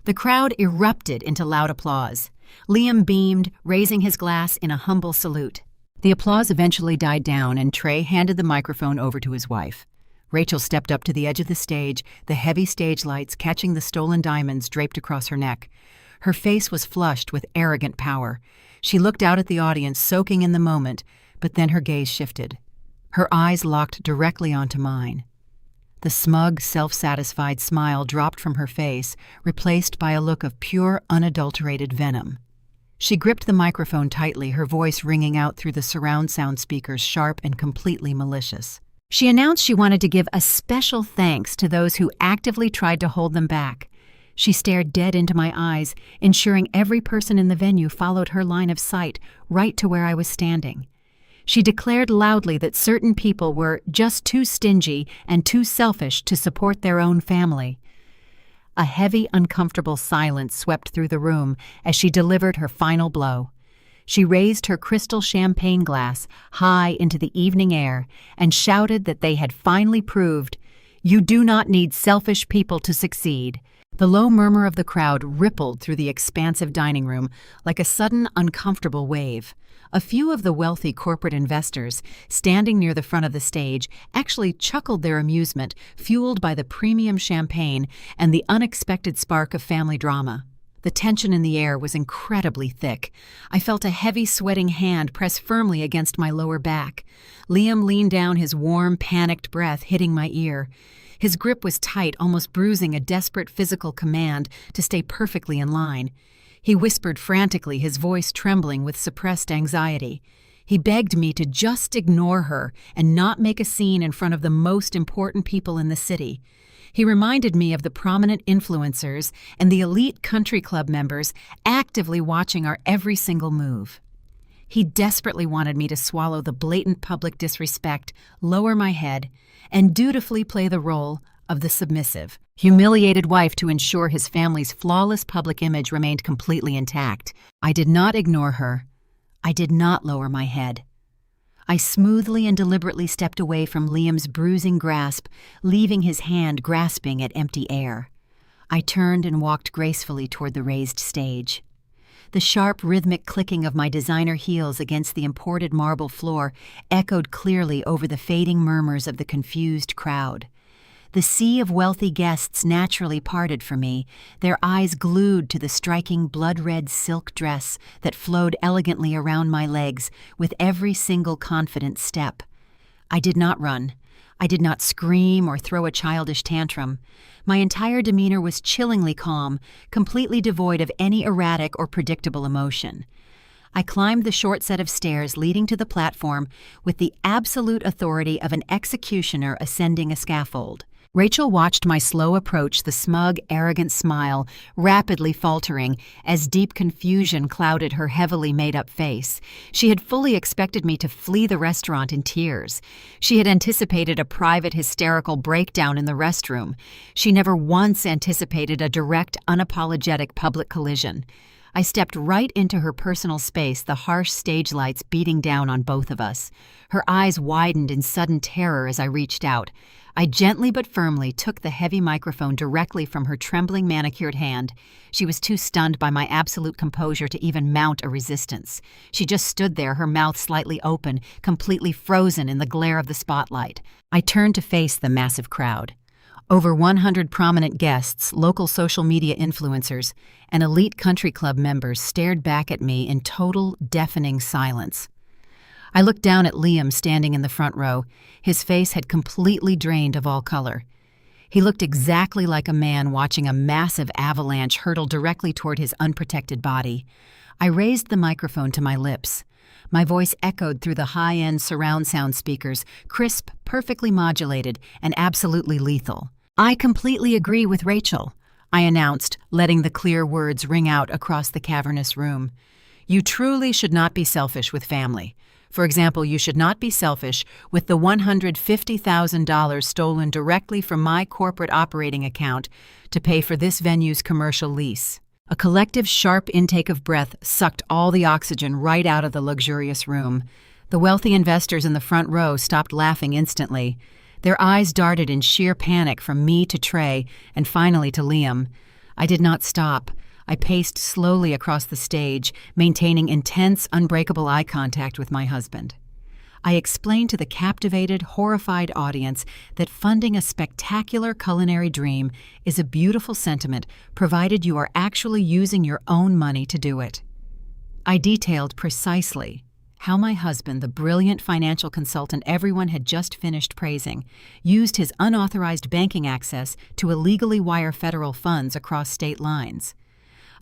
The crowd erupted into loud applause. Liam beamed, raising his glass in a humble salute. The applause eventually died down, and Trey handed the microphone over to his wife. Rachel stepped up to the edge of the stage, the heavy stage lights catching the stolen diamonds draped across her neck. Her face was flushed with arrogant power. She looked out at the audience, soaking in the moment, but then her gaze shifted. Her eyes locked directly onto mine. The smug, self-satisfied smile dropped from her face, replaced by a look of pure, unadulterated venom. She gripped the microphone tightly, her voice ringing out through the surround sound speakers, sharp and completely malicious. She announced she wanted to give a special thanks to those who actively tried to hold them back. She stared dead into my eyes, ensuring every person in the venue followed her line of sight right to where I was standing. She declared loudly that certain people were just too stingy and too selfish to support their own family. A heavy, uncomfortable silence swept through the room as she delivered her final blow. She raised her crystal champagne glass high into the evening air and shouted that they had finally proved, "You do not need selfish people to succeed." The low murmur of the crowd rippled through the expansive dining room like a sudden, uncomfortable wave. A few of the wealthy corporate investors, standing near the front of the stage, actually chuckled their amusement, fueled by the premium champagne and the unexpected spark of family drama. The tension in the air was incredibly thick. I felt a heavy, sweating hand press firmly against my lower back. Liam leaned down, his warm, panicked breath hitting my ear. His grip was tight, almost bruising a desperate physical command to stay perfectly in line. He whispered frantically, his voice trembling with suppressed anxiety. He begged me to just ignore her and not make a scene in front of the most important people in the city. He reminded me of the prominent influencers and the elite country club members actively watching our every single move. He desperately wanted me to swallow the blatant public disrespect, lower my head, and dutifully play the role of the submissive, humiliated wife to ensure his family's flawless public image remained completely intact. I did not ignore her. I did not lower my head. I smoothly and deliberately stepped away from Liam's bruising grasp, leaving his hand grasping at empty air. I turned and walked gracefully toward the raised stage. The sharp, rhythmic clicking of my designer heels against the imported marble floor echoed clearly over the fading murmurs of the confused crowd. The sea of wealthy guests naturally parted for me, their eyes glued to the striking blood-red silk dress that flowed elegantly around my legs with every single confident step. I did not run. I did not scream or throw a childish tantrum. My entire demeanor was chillingly calm, completely devoid of any erratic or predictable emotion. I climbed the short set of stairs leading to the platform with the absolute authority of an executioner ascending a scaffold. Rachel watched my slow approach, the smug, arrogant smile rapidly faltering as deep confusion clouded her heavily made-up face. She had fully expected me to flee the restaurant in tears. She had anticipated a private hysterical breakdown in the restroom. She never once anticipated a direct, unapologetic public collision. I stepped right into her personal space, the harsh stage lights beating down on both of us. Her eyes widened in sudden terror as I reached out. I gently but firmly took the heavy microphone directly from her trembling manicured hand. She was too stunned by my absolute composure to even mount a resistance. She just stood there, her mouth slightly open, completely frozen in the glare of the spotlight. I turned to face the massive crowd. Over 100 prominent guests, local social media influencers, and elite country club members stared back at me in total, deafening silence. I looked down at Liam standing in the front row. His face had completely drained of all color. He looked exactly like a man watching a massive avalanche hurtle directly toward his unprotected body. I raised the microphone to my lips. My voice echoed through the high-end surround sound speakers, crisp, perfectly modulated, and absolutely lethal. "I completely agree with Rachel," I announced, letting the clear words ring out across the cavernous room. "You truly should not be selfish with family. For example, you should not be selfish with the $150,000 stolen directly from my corporate operating account to pay for this venue's commercial lease." A collective sharp intake of breath sucked all the oxygen right out of the luxurious room. The wealthy investors in the front row stopped laughing instantly. Their eyes darted in sheer panic from me to Trey and finally to Liam. I did not stop. I paced slowly across the stage, maintaining intense, unbreakable eye contact with my husband. I explained to the captivated, horrified audience that funding a spectacular culinary dream is a beautiful sentiment, provided you are actually using your own money to do it. I detailed precisely how my husband, the brilliant financial consultant everyone had just finished praising, used his unauthorized banking access to illegally wire federal funds across state lines.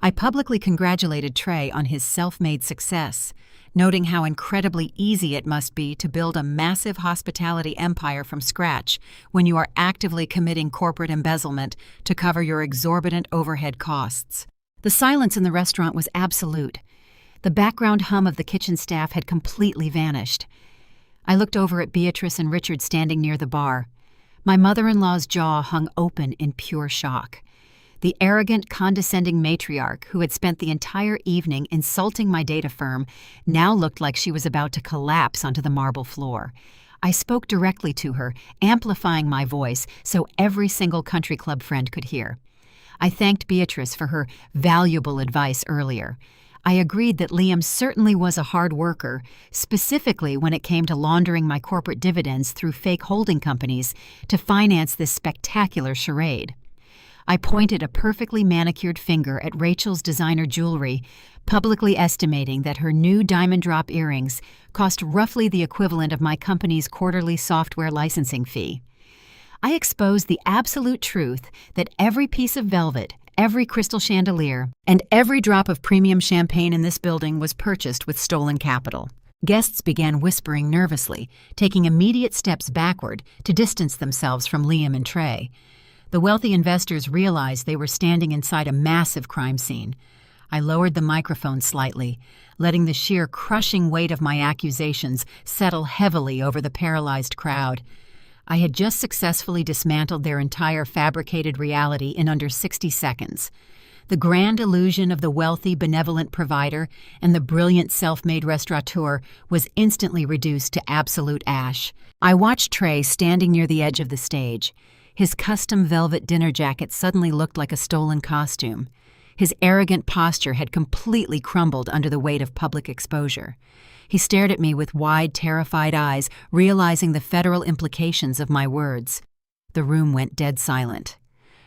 I publicly congratulated Trey on his self-made success, noting how incredibly easy it must be to build a massive hospitality empire from scratch when you are actively committing corporate embezzlement to cover your exorbitant overhead costs. The silence in the restaurant was absolute. The background hum of the kitchen staff had completely vanished. I looked over at Beatrice and Richard standing near the bar. My mother-in-law's jaw hung open in pure shock. The arrogant, condescending matriarch who had spent the entire evening insulting my data firm now looked like she was about to collapse onto the marble floor. I spoke directly to her, amplifying my voice so every single country club friend could hear. I thanked Beatrice for her valuable advice earlier. I agreed that Liam certainly was a hard worker, specifically when it came to laundering my corporate dividends through fake holding companies to finance this spectacular charade. I pointed a perfectly manicured finger at Rachel's designer jewelry, publicly estimating that her new diamond drop earrings cost roughly the equivalent of my company's quarterly software licensing fee. I exposed the absolute truth that every piece of velvet, every crystal chandelier, and every drop of premium champagne in this building was purchased with stolen capital. Guests began whispering nervously, taking immediate steps backward to distance themselves from Liam and Trey. The wealthy investors realized they were standing inside a massive crime scene. I lowered the microphone slightly, letting the sheer crushing weight of my accusations settle heavily over the paralyzed crowd. I had just successfully dismantled their entire fabricated reality in under 60 seconds. The grand illusion of the wealthy, benevolent provider and the brilliant self-made restaurateur was instantly reduced to absolute ash. I watched Trey standing near the edge of the stage. His custom velvet dinner jacket suddenly looked like a stolen costume. His arrogant posture had completely crumbled under the weight of public exposure. He stared at me with wide, terrified eyes, realizing the federal implications of my words. The room went dead silent.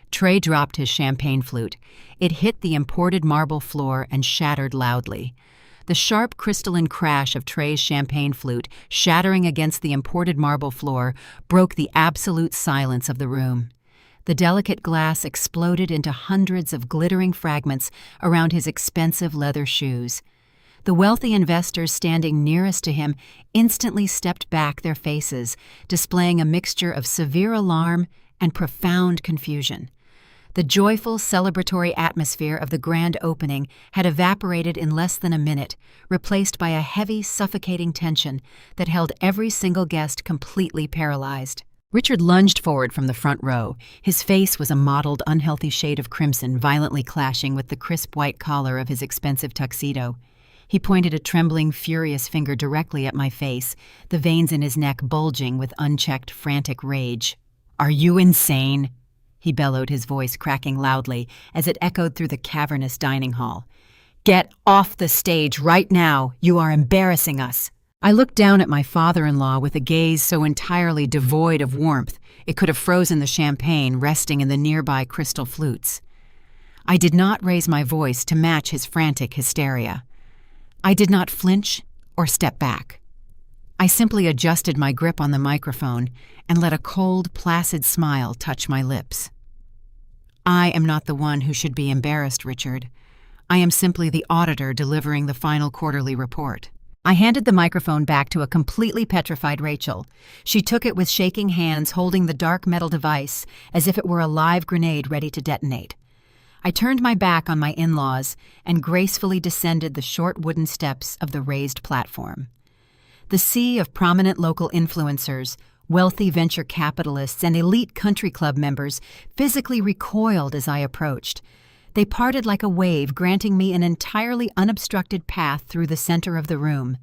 Trey dropped his champagne flute. It hit the imported marble floor and shattered loudly. The sharp crystalline crash of Trey's champagne flute shattering against the imported marble floor broke the absolute silence of the room. The delicate glass exploded into hundreds of glittering fragments around his expensive leather shoes. The wealthy investors standing nearest to him instantly stepped back their faces, displaying a mixture of severe alarm and profound confusion. The joyful, celebratory atmosphere of the grand opening had evaporated in less than a minute, replaced by a heavy, suffocating tension that held every single guest completely paralyzed. Richard lunged forward from the front row. His face was a mottled, unhealthy shade of crimson, violently clashing with the crisp white collar of his expensive tuxedo. He pointed a trembling, furious finger directly at my face, the veins in his neck bulging with unchecked, frantic rage. "Are you insane?" he bellowed, his voice cracking loudly as it echoed through the cavernous dining hall. "Get off the stage right now! You are embarrassing us!" I looked down at my father-in-law with a gaze so entirely devoid of warmth it could have frozen the champagne resting in the nearby crystal flutes. I did not raise my voice to match his frantic hysteria. I did not flinch or step back. I simply adjusted my grip on the microphone and let a cold, placid smile touch my lips. I am not the one who should be embarrassed, Richard. I am simply the auditor delivering the final quarterly report. I handed the microphone back to a completely petrified Rachel. She took it with shaking hands, holding the dark metal device as if it were a live grenade ready to detonate. I turned my back on my in-laws and gracefully descended the short wooden steps of the raised platform. The sea of prominent local influencers, wealthy venture capitalists, and elite country club members physically recoiled as I approached. They parted like a wave, granting me an entirely unobstructed path through the center of the room.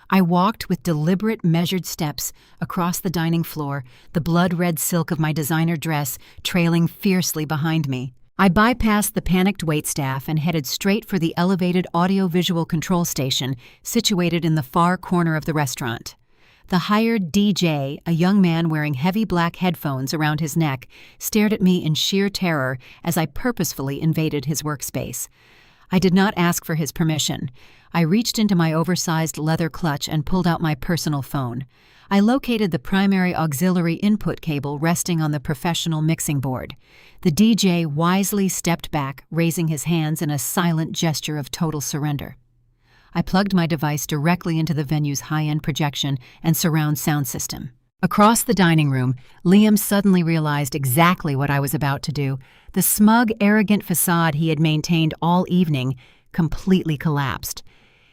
I walked with deliberate, measured steps across the dining floor, the blood-red silk of my designer dress trailing fiercely behind me. I bypassed the panicked waitstaff and headed straight for the elevated audio-visual control station situated in the far corner of the restaurant. The hired DJ, a young man wearing heavy black headphones around his neck, stared at me in sheer terror as I purposefully invaded his workspace. I did not ask for his permission. I reached into my oversized leather clutch and pulled out my personal phone. I located the primary auxiliary input cable resting on the professional mixing board. The DJ wisely stepped back, raising his hands in a silent gesture of total surrender. I plugged my device directly into the venue's high-end projection and surround sound system. Across the dining room, Liam suddenly realized exactly what I was about to do. The smug, arrogant facade he had maintained all evening completely collapsed.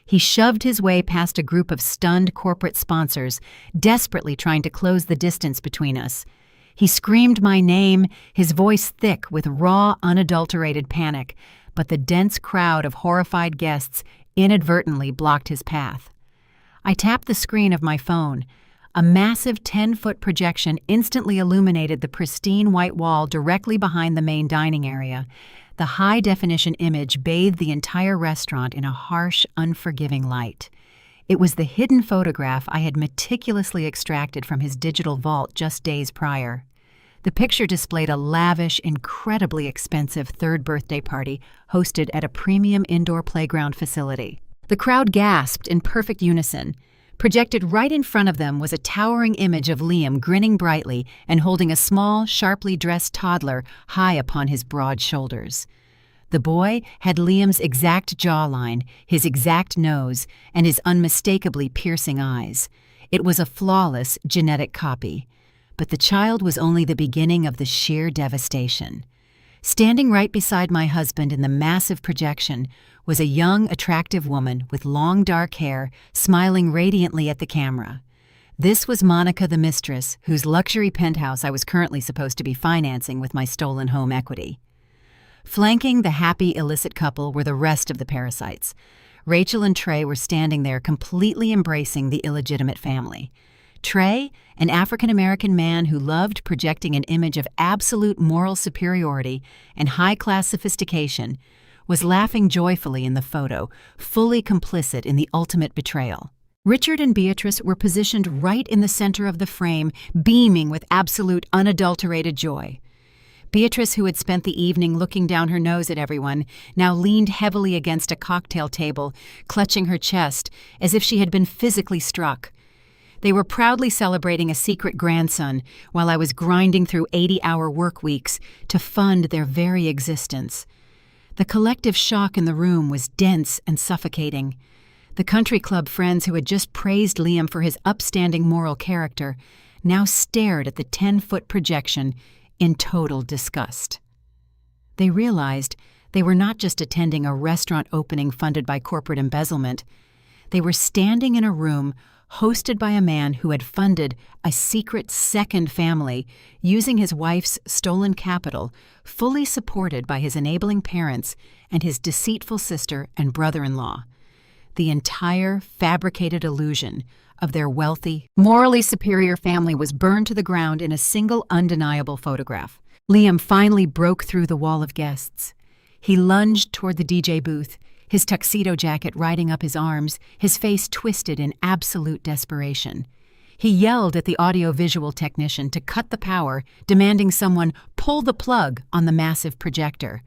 He shoved his way past a group of stunned corporate sponsors, desperately trying to close the distance between us. He screamed my name, his voice thick with raw, unadulterated panic, but the dense crowd of horrified guests inadvertently blocked his path. I tapped the screen of my phone. A massive 10-foot projection instantly illuminated the pristine white wall directly behind the main dining area. The high-definition image bathed the entire restaurant in a harsh, unforgiving light. It was the hidden photograph I had meticulously extracted from his digital vault just days prior. The picture displayed a lavish, incredibly expensive third birthday party hosted at a premium indoor playground facility. The crowd gasped in perfect unison. Projected right in front of them was a towering image of Liam grinning brightly and holding a small, sharply dressed toddler high upon his broad shoulders. The boy had Liam's exact jawline, his exact nose, and his unmistakably piercing eyes. It was a flawless genetic copy. But the child was only the beginning of the sheer devastation. Standing right beside my husband in the massive projection was a young, attractive woman with long dark hair, smiling radiantly at the camera. This was Monica the mistress, whose luxury penthouse I was currently supposed to be financing with my stolen home equity. Flanking the happy, illicit couple were the rest of the parasites. Rachel and Trey were standing there completely embracing the illegitimate family. Trey, an African-American man who loved projecting an image of absolute moral superiority and high-class sophistication, was laughing joyfully in the photo, fully complicit in the ultimate betrayal. Richard and Beatrice were positioned right in the center of the frame, beaming with absolute unadulterated joy. Beatrice, who had spent the evening looking down her nose at everyone, now leaned heavily against a cocktail table, clutching her chest as if she had been physically struck. They were proudly celebrating a secret grandson while I was grinding through 80-hour work weeks to fund their very existence. The collective shock in the room was dense and suffocating. The country club friends who had just praised Liam for his upstanding moral character now stared at the 10-foot projection in total disgust. They realized they were not just attending a restaurant opening funded by corporate embezzlement. They were standing in a room hosted by a man who had funded a secret second family using his wife's stolen capital, fully supported by his enabling parents and his deceitful sister and brother-in-law. The entire fabricated illusion of their wealthy, morally superior family was burned to the ground in a single undeniable photograph. Liam finally broke through the wall of guests. He lunged toward the DJ booth, his tuxedo jacket riding up his arms, his face twisted in absolute desperation. He yelled at the audio-visual technician to cut the power, demanding someone pull the plug on the massive projector.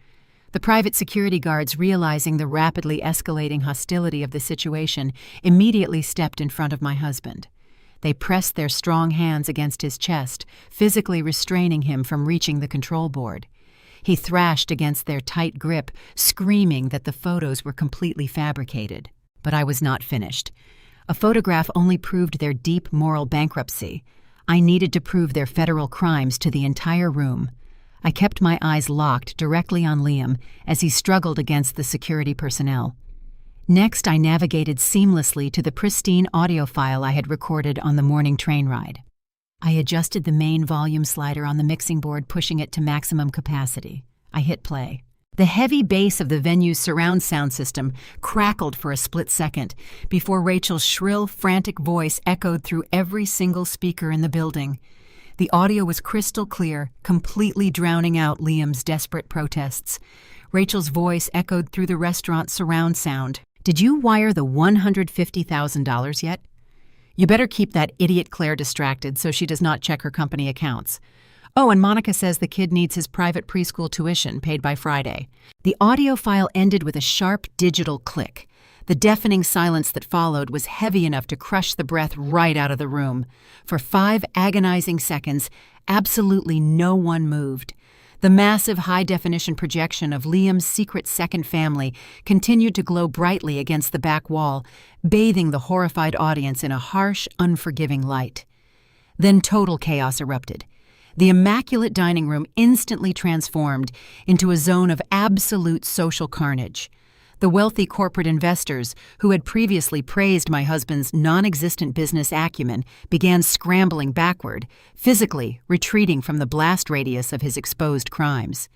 The private security guards, realizing the rapidly escalating hostility of the situation, immediately stepped in front of my husband. They pressed their strong hands against his chest, physically restraining him from reaching the control board. He thrashed against their tight grip, screaming that the photos were completely fabricated. But I was not finished. A photograph only proved their deep moral bankruptcy. I needed to prove their federal crimes to the entire room. I kept my eyes locked directly on Liam as he struggled against the security personnel. Next, I navigated seamlessly to the pristine audio file I had recorded on the morning train ride. I adjusted the main volume slider on the mixing board, pushing it to maximum capacity. I hit play. The heavy bass of the venue's surround sound system crackled for a split second before Rachel's shrill, frantic voice echoed through every single speaker in the building. The audio was crystal clear, completely drowning out Liam's desperate protests. Rachel's voice echoed through the restaurant's surround sound. "Did you wire the $150,000 yet? You better keep that idiot Claire distracted so she does not check her company accounts. Oh, and Monica says the kid needs his private preschool tuition paid by Friday." The audio file ended with a sharp digital click. The deafening silence that followed was heavy enough to crush the breath right out of the room. For 5 agonizing seconds, absolutely no one moved. The massive high-definition projection of Liam's secret second family continued to glow brightly against the back wall, bathing the horrified audience in a harsh, unforgiving light. Then total chaos erupted. The immaculate dining room instantly transformed into a zone of absolute social carnage. The wealthy corporate investors, who had previously praised my husband's non-existent business acumen, began scrambling backward, physically retreating from the blast radius of his exposed crimes.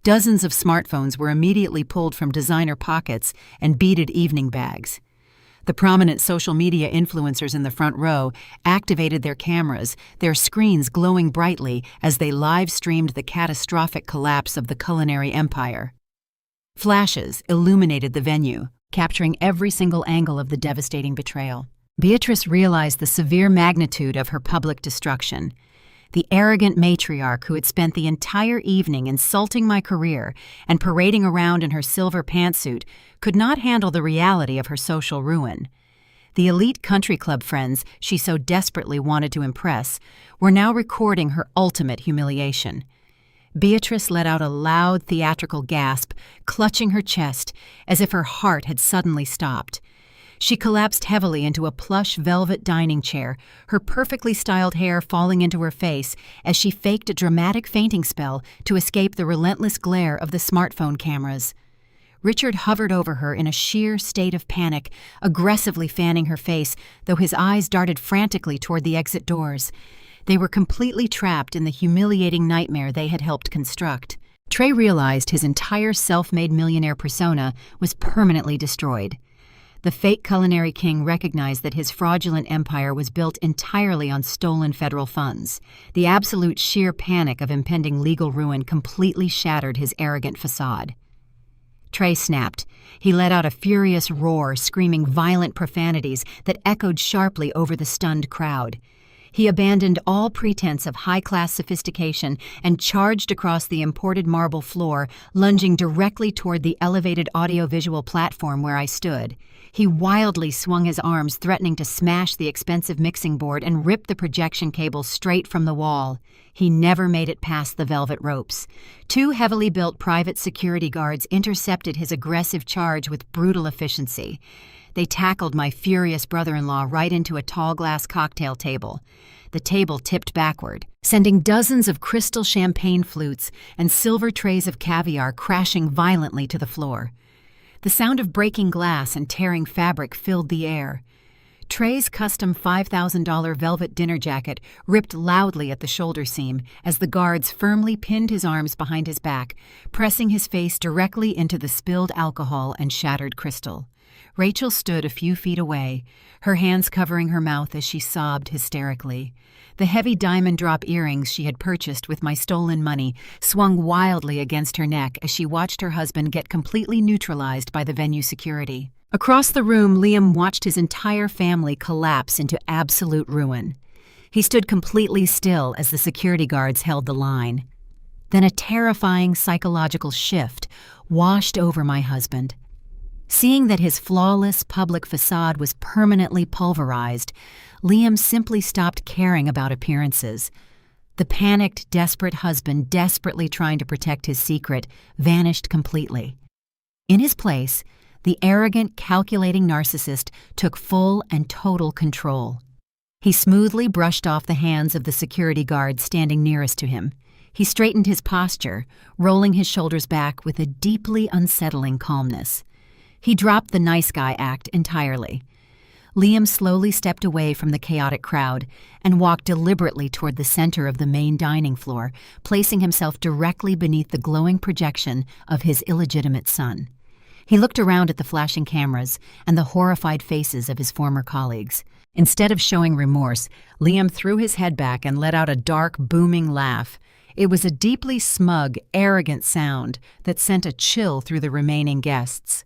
Dozens of smartphones were immediately pulled from designer pockets and beaded evening bags. The prominent social media influencers in the front row activated their cameras, their screens glowing brightly as they live-streamed the catastrophic collapse of the culinary empire. Flashes illuminated the venue, capturing every single angle of the devastating betrayal. Beatrice realized the severe magnitude of her public destruction. The arrogant matriarch who had spent the entire evening insulting my career and parading around in her silver pantsuit could not handle the reality of her social ruin. The elite country club friends she so desperately wanted to impress were now recording her ultimate humiliation. Beatrice let out a loud theatrical gasp, clutching her chest as if her heart had suddenly stopped. She collapsed heavily into a plush velvet dining chair, her perfectly styled hair falling into her face as she faked a dramatic fainting spell to escape the relentless glare of the smartphone cameras. Richard hovered over her in a sheer state of panic, aggressively fanning her face, though his eyes darted frantically toward the exit doors. They were completely trapped in the humiliating nightmare they had helped construct. Trey realized his entire self-made millionaire persona was permanently destroyed. The fake culinary king recognized that his fraudulent empire was built entirely on stolen federal funds. The absolute sheer panic of impending legal ruin completely shattered his arrogant facade. Trey snapped. He let out a furious roar, screaming violent profanities that echoed sharply over the stunned crowd. He abandoned all pretense of high-class sophistication and charged across the imported marble floor, lunging directly toward the elevated audiovisual platform where I stood. He wildly swung his arms, threatening to smash the expensive mixing board and rip the projection cable straight from the wall. He never made it past the velvet ropes. 2 heavily built private security guards intercepted his aggressive charge with brutal efficiency. They tackled my furious brother-in-law right into a tall glass cocktail table. The table tipped backward, sending dozens of crystal champagne flutes and silver trays of caviar crashing violently to the floor. The sound of breaking glass and tearing fabric filled the air. Trey's custom $5,000 velvet dinner jacket ripped loudly at the shoulder seam as the guards firmly pinned his arms behind his back, pressing his face directly into the spilled alcohol and shattered crystal. Rachel stood a few feet away, her hands covering her mouth as she sobbed hysterically. The heavy diamond drop earrings she had purchased with my stolen money swung wildly against her neck as she watched her husband get completely neutralized by the venue security. Across the room, Liam watched his entire family collapse into absolute ruin. He stood completely still as the security guards held the line. Then a terrifying psychological shift washed over my husband. Seeing that his flawless public facade was permanently pulverized, Liam simply stopped caring about appearances. The panicked, desperate husband, desperately trying to protect his secret, vanished completely. In his place, the arrogant, calculating narcissist took full and total control. He smoothly brushed off the hands of the security guard standing nearest to him. He straightened his posture, rolling his shoulders back with a deeply unsettling calmness. He dropped the nice guy act entirely. Liam slowly stepped away from the chaotic crowd and walked deliberately toward the center of the main dining floor, placing himself directly beneath the glowing projection of his illegitimate son. He looked around at the flashing cameras and the horrified faces of his former colleagues. Instead of showing remorse, Liam threw his head back and let out a dark, booming laugh. It was a deeply smug, arrogant sound that sent a chill through the remaining guests.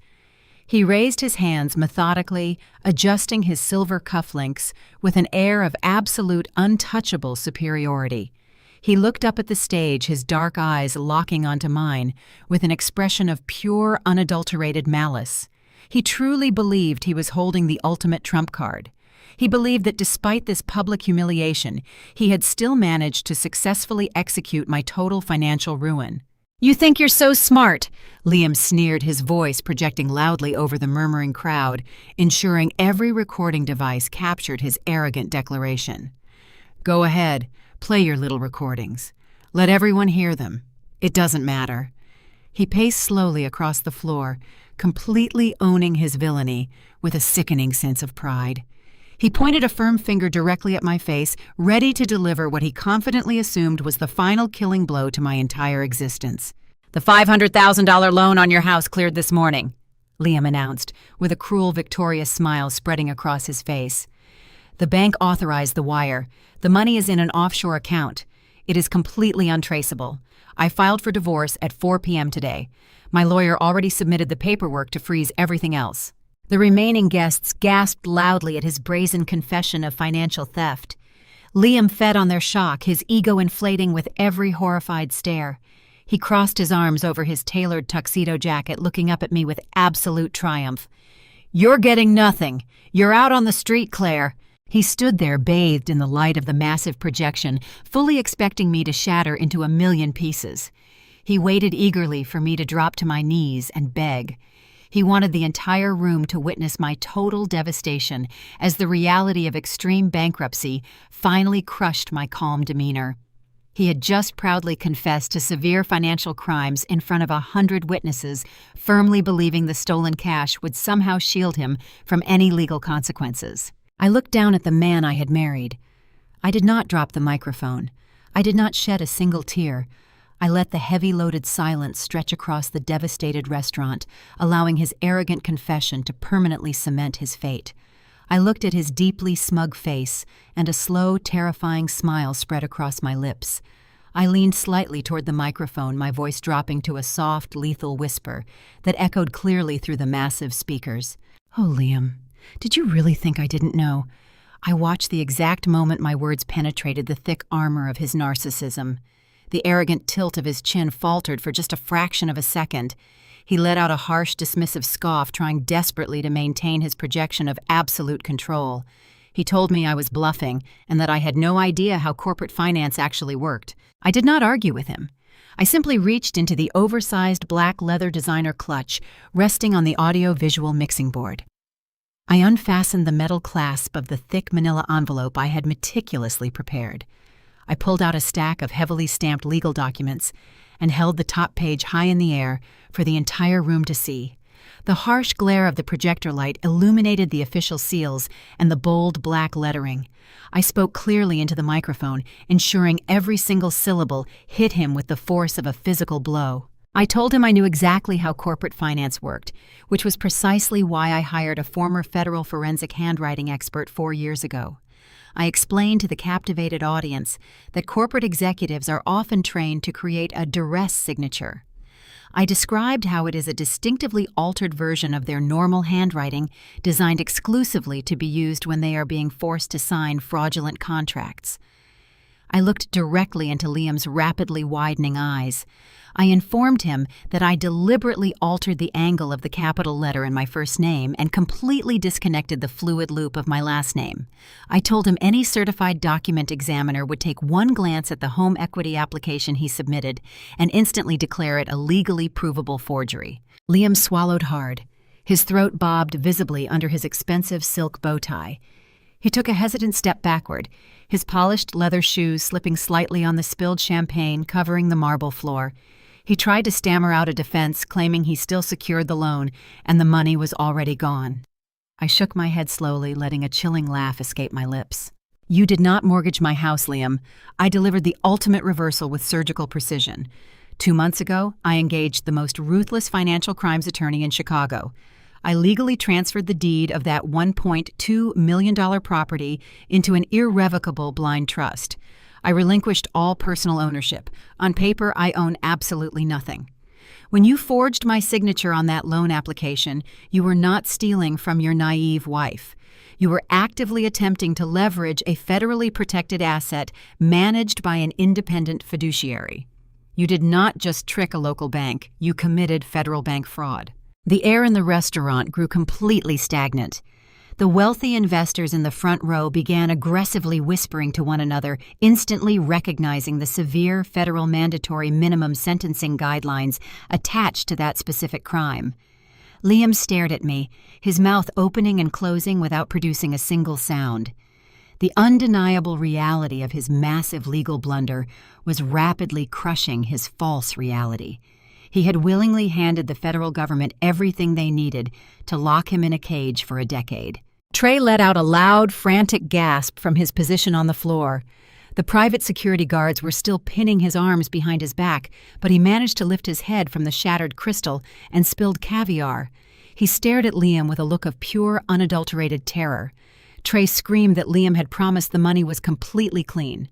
He raised his hands methodically, adjusting his silver cufflinks with an air of absolute, untouchable superiority. He looked up at the stage, his dark eyes locking onto mine, with an expression of pure, unadulterated malice. He truly believed he was holding the ultimate trump card. He believed that despite this public humiliation, he had still managed to successfully execute my total financial ruin. "You think you're so smart," Liam sneered, his voice projecting loudly over the murmuring crowd, ensuring every recording device captured his arrogant declaration. "Go ahead, play your little recordings. Let everyone hear them. It doesn't matter." He paced slowly across the floor, completely owning his villainy with a sickening sense of pride. He pointed a firm finger directly at my face, ready to deliver what he confidently assumed was the final killing blow to my entire existence. "The $500,000 loan on your house cleared this morning," Liam announced, with a cruel, victorious smile spreading across his face. "The bank authorized the wire. The money is in an offshore account. It is completely untraceable. I filed for divorce at 4 p.m. today. My lawyer already submitted the paperwork to freeze everything else." The remaining guests gasped loudly at his brazen confession of financial theft. Liam fed on their shock, his ego inflating with every horrified stare. He crossed his arms over his tailored tuxedo jacket, looking up at me with absolute triumph. "You're getting nothing. You're out on the street, Claire." He stood there, bathed in the light of the massive projection, fully expecting me to shatter into a million pieces. He waited eagerly for me to drop to my knees and beg. He wanted the entire room to witness my total devastation as the reality of extreme bankruptcy finally crushed my calm demeanor. He had just proudly confessed to severe financial crimes in front of 100 witnesses, firmly believing the stolen cash would somehow shield him from any legal consequences. I looked down at the man I had married. I did not drop the microphone. I did not shed a single tear. I let the heavy-loaded silence stretch across the devastated restaurant, allowing his arrogant confession to permanently cement his fate. I looked at his deeply smug face, and a slow, terrifying smile spread across my lips. I leaned slightly toward the microphone, my voice dropping to a soft, lethal whisper that echoed clearly through the massive speakers. "Oh, Liam, did you really think I didn't know?" I watched the exact moment my words penetrated the thick armor of his narcissism. The arrogant tilt of his chin faltered for just a fraction of a second. He let out a harsh, dismissive scoff, trying desperately to maintain his projection of absolute control. He told me I was bluffing and that I had no idea how corporate finance actually worked. I did not argue with him. I simply reached into the oversized black leather designer clutch resting on the audio-visual mixing board. I unfastened the metal clasp of the thick manila envelope I had meticulously prepared. I pulled out a stack of heavily stamped legal documents and held the top page high in the air for the entire room to see. The harsh glare of the projector light illuminated the official seals and the bold black lettering. I spoke clearly into the microphone, ensuring every single syllable hit him with the force of a physical blow. I told him I knew exactly how corporate finance worked, which was precisely why I hired a former federal forensic handwriting expert 4 years ago. I explained to the captivated audience that corporate executives are often trained to create a duress signature. I described how it is a distinctively altered version of their normal handwriting designed exclusively to be used when they are being forced to sign fraudulent contracts. I looked directly into Liam's rapidly widening eyes. I informed him that I deliberately altered the angle of the capital letter in my first name and completely disconnected the fluid loop of my last name. I told him any certified document examiner would take one glance at the home equity application he submitted and instantly declare it a legally provable forgery. Liam swallowed hard. His throat bobbed visibly under his expensive silk bow tie. He took a hesitant step backward, his polished leather shoes slipping slightly on the spilled champagne covering the marble floor. He tried to stammer out a defense, claiming he still secured the loan and the money was already gone. I shook my head slowly, letting a chilling laugh escape my lips. "You did not mortgage my house, Liam. I delivered the ultimate reversal with surgical precision. 2 months ago, I engaged the most ruthless financial crimes attorney in Chicago. I legally transferred the deed of that $1.2 million property into an irrevocable blind trust. I relinquished all personal ownership. On paper, I own absolutely nothing. When you forged my signature on that loan application, you were not stealing from your naive wife. You were actively attempting to leverage a federally protected asset managed by an independent fiduciary. You did not just trick a local bank, you committed federal bank fraud." The air in the restaurant grew completely stagnant. The wealthy investors in the front row began aggressively whispering to one another, instantly recognizing the severe federal mandatory minimum sentencing guidelines attached to that specific crime. Liam stared at me, his mouth opening and closing without producing a single sound. The undeniable reality of his massive legal blunder was rapidly crushing his false reality. He had willingly handed the federal government everything they needed to lock him in a cage for a decade. Trey let out a loud, frantic gasp from his position on the floor. The private security guards were still pinning his arms behind his back, but he managed to lift his head from the shattered crystal and spilled caviar. He stared at Liam with a look of pure, unadulterated terror. Trey screamed that Liam had promised the money was completely clean.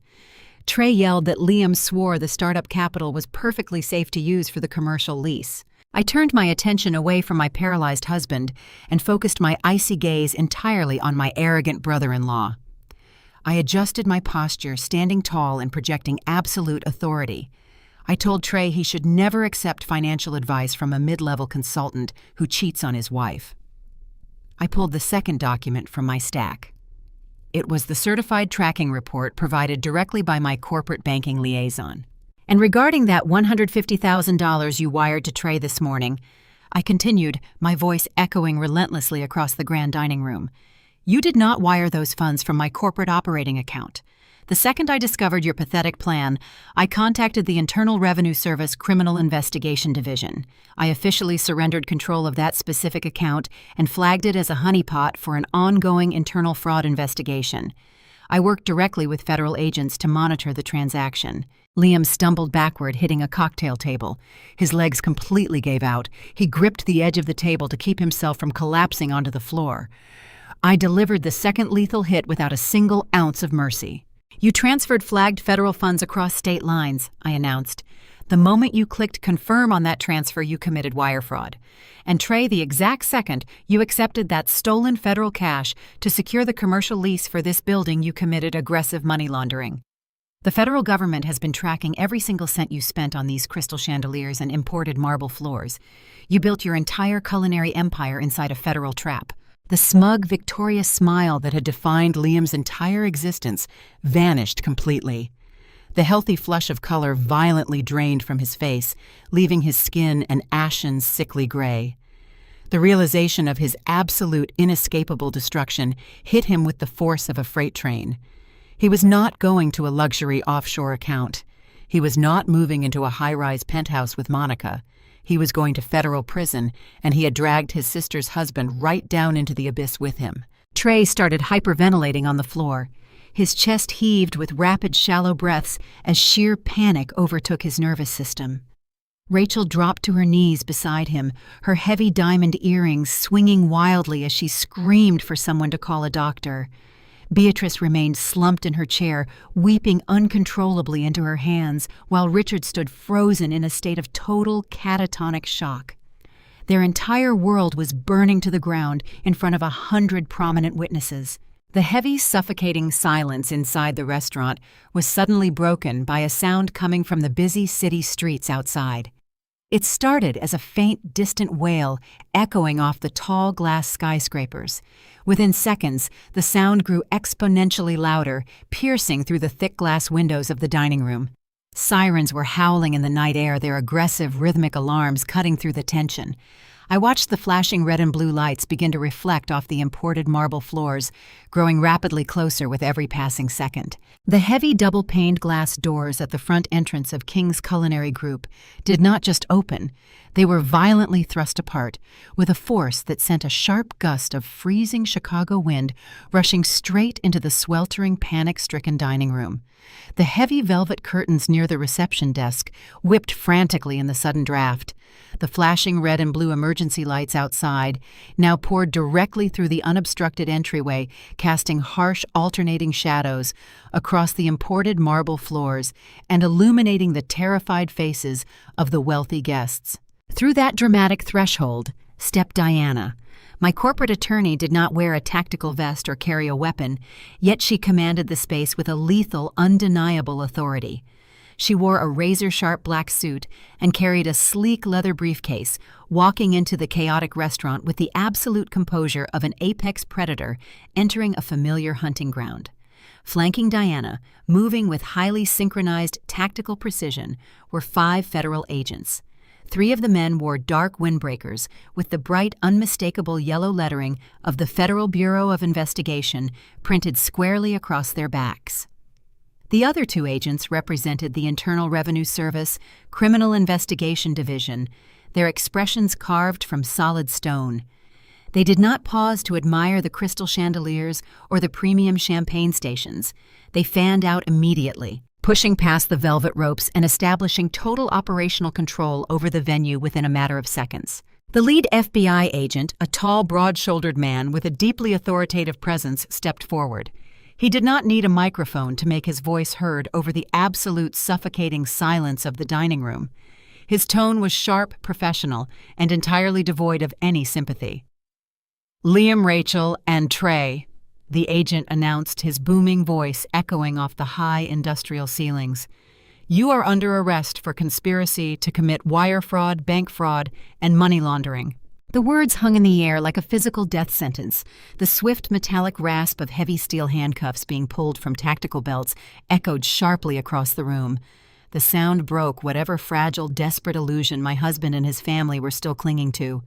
Trey yelled that Liam swore the startup capital was perfectly safe to use for the commercial lease. I turned my attention away from my paralyzed husband and focused my icy gaze entirely on my arrogant brother-in-law. I adjusted my posture, standing tall and projecting absolute authority. I told Trey he should never accept financial advice from a mid-level consultant who cheats on his wife. I pulled the second document from my stack. It was the certified tracking report provided directly by my corporate banking liaison. "And regarding that $150,000 you wired to Trey this morning," I continued, my voice echoing relentlessly across the grand dining room, "you did not wire those funds from my corporate operating account. The second I discovered your pathetic plan, I contacted the Internal Revenue Service Criminal Investigation Division. I officially surrendered control of that specific account and flagged it as a honeypot for an ongoing internal fraud investigation. I worked directly with federal agents to monitor the transaction." Liam stumbled backward, hitting a cocktail table. His legs completely gave out. He gripped the edge of the table to keep himself from collapsing onto the floor. I delivered the second lethal hit without a single ounce of mercy. "You transferred flagged federal funds across state lines," I announced. "The moment you clicked confirm on that transfer, you committed wire fraud. And Trey, the exact second you accepted that stolen federal cash to secure the commercial lease for this building, you committed aggressive money laundering. The federal government has been tracking every single cent you spent on these crystal chandeliers and imported marble floors. You built your entire culinary empire inside a federal trap." The smug, victorious smile that had defined Liam's entire existence vanished completely. The healthy flush of color violently drained from his face, leaving his skin an ashen, sickly gray. The realization of his absolute, inescapable destruction hit him with the force of a freight train. He was not going to a luxury offshore account. He was not moving into a high-rise penthouse with Monica. He was going to federal prison, and he had dragged his sister's husband right down into the abyss with him. Trey started hyperventilating on the floor. His chest heaved with rapid, shallow breaths as sheer panic overtook his nervous system. Rachel dropped to her knees beside him, her heavy diamond earrings swinging wildly as she screamed for someone to call a doctor. Beatrice remained slumped in her chair, weeping uncontrollably into her hands, while Richard stood frozen in a state of total catatonic shock. Their entire world was burning to the ground in front of 100 prominent witnesses. The heavy, suffocating silence inside the restaurant was suddenly broken by a sound coming from the busy city streets outside. It started as a faint, distant wail echoing off the tall glass skyscrapers. Within seconds, the sound grew exponentially louder, piercing through the thick glass windows of the dining room. Sirens were howling in the night air, their aggressive, rhythmic alarms cutting through the tension. I watched the flashing red and blue lights begin to reflect off the imported marble floors, growing rapidly closer with every passing second. The heavy double-paned glass doors at the front entrance of King's Culinary Group did not just open, they were violently thrust apart, with a force that sent a sharp gust of freezing Chicago wind rushing straight into the sweltering, panic-stricken dining room. The heavy velvet curtains near the reception desk whipped frantically in the sudden draft. The flashing red and blue emergency lights outside now poured directly through the unobstructed entryway, casting harsh, alternating shadows across the imported marble floors and illuminating the terrified faces of the wealthy guests. Through that dramatic threshold stepped Diana. My corporate attorney did not wear a tactical vest or carry a weapon, yet she commanded the space with a lethal, undeniable authority. She wore a razor-sharp black suit and carried a sleek leather briefcase, walking into the chaotic restaurant with the absolute composure of an apex predator entering a familiar hunting ground. Flanking Diana, moving with highly synchronized tactical precision, were 5 federal agents. 3 of the men wore dark windbreakers with the bright, unmistakable yellow lettering of the Federal Bureau of Investigation printed squarely across their backs. The other 2 agents represented the Internal Revenue Service Criminal Investigation Division, their expressions carved from solid stone. They did not pause to admire the crystal chandeliers or the premium champagne stations. They fanned out immediately, pushing past the velvet ropes and establishing total operational control over the venue within a matter of seconds. The lead FBI agent, a tall, broad-shouldered man with a deeply authoritative presence, stepped forward. He did not need a microphone to make his voice heard over the absolute suffocating silence of the dining room. His tone was sharp, professional, and entirely devoid of any sympathy. "Liam, Rachel, and Trey," the agent announced, his booming voice echoing off the high industrial ceilings. "You are under arrest for conspiracy to commit wire fraud, bank fraud, and money laundering." The words hung in the air like a physical death sentence. The swift metallic rasp of heavy steel handcuffs being pulled from tactical belts echoed sharply across the room. The sound broke whatever fragile, desperate illusion my husband and his family were still clinging to.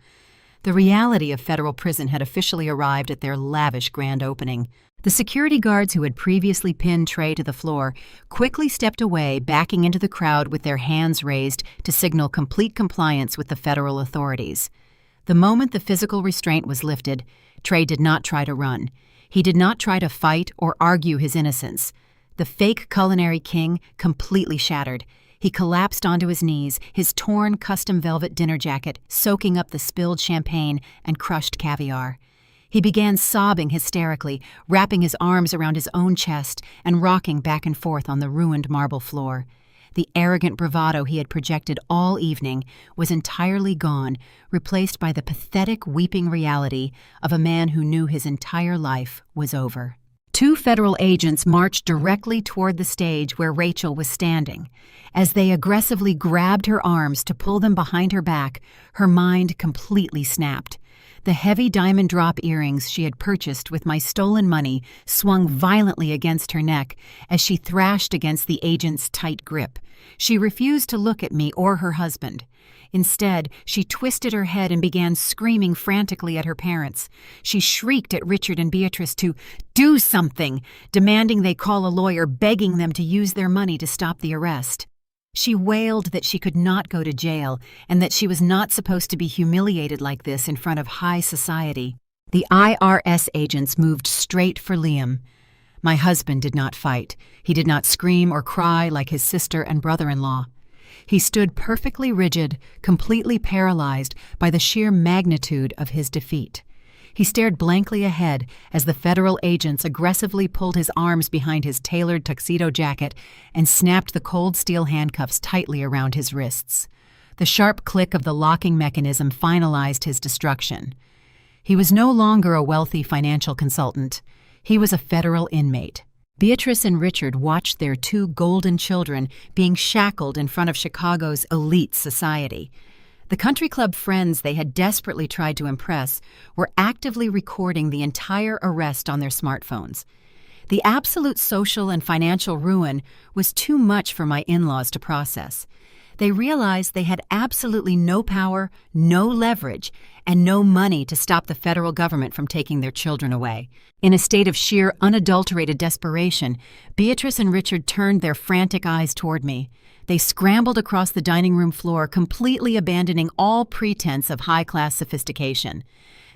The reality of federal prison had officially arrived at their lavish grand opening. The security guards who had previously pinned Trey to the floor quickly stepped away, backing into the crowd with their hands raised to signal complete compliance with the federal authorities. The moment the physical restraint was lifted, Trey did not try to run. He did not try to fight or argue his innocence. The fake culinary king completely shattered. He collapsed onto his knees, his torn custom velvet dinner jacket soaking up the spilled champagne and crushed caviar. He began sobbing hysterically, wrapping his arms around his own chest and rocking back and forth on the ruined marble floor. The arrogant bravado he had projected all evening was entirely gone, replaced by the pathetic, weeping reality of a man who knew his entire life was over. 2 federal agents marched directly toward the stage where Rachel was standing. As they aggressively grabbed her arms to pull them behind her back, her mind completely snapped. The heavy diamond drop earrings she had purchased with my stolen money swung violently against her neck as she thrashed against the agent's tight grip. She refused to look at me or her husband. Instead, she twisted her head and began screaming frantically at her parents. She shrieked at Richard and Beatrice to do something, demanding they call a lawyer, begging them to use their money to stop the arrest. She wailed that she could not go to jail and that she was not supposed to be humiliated like this in front of high society. The IRS agents moved straight for Liam. My husband did not fight. He did not scream or cry like his sister and brother-in-law. He stood perfectly rigid, completely paralyzed by the sheer magnitude of his defeat. He stared blankly ahead as the federal agents aggressively pulled his arms behind his tailored tuxedo jacket and snapped the cold steel handcuffs tightly around his wrists. The sharp click of the locking mechanism finalized his destruction. He was no longer a wealthy financial consultant. He was a federal inmate. Beatrice and Richard watched their two golden children being shackled in front of Chicago's elite society. The country club friends they had desperately tried to impress were actively recording the entire arrest on their smartphones. The absolute social and financial ruin was too much for my in-laws to process. They realized they had absolutely no power, no leverage, and no money to stop the federal government from taking their children away. In a state of sheer, unadulterated desperation, Beatrice and Richard turned their frantic eyes toward me. They scrambled across the dining room floor, completely abandoning all pretense of high-class sophistication.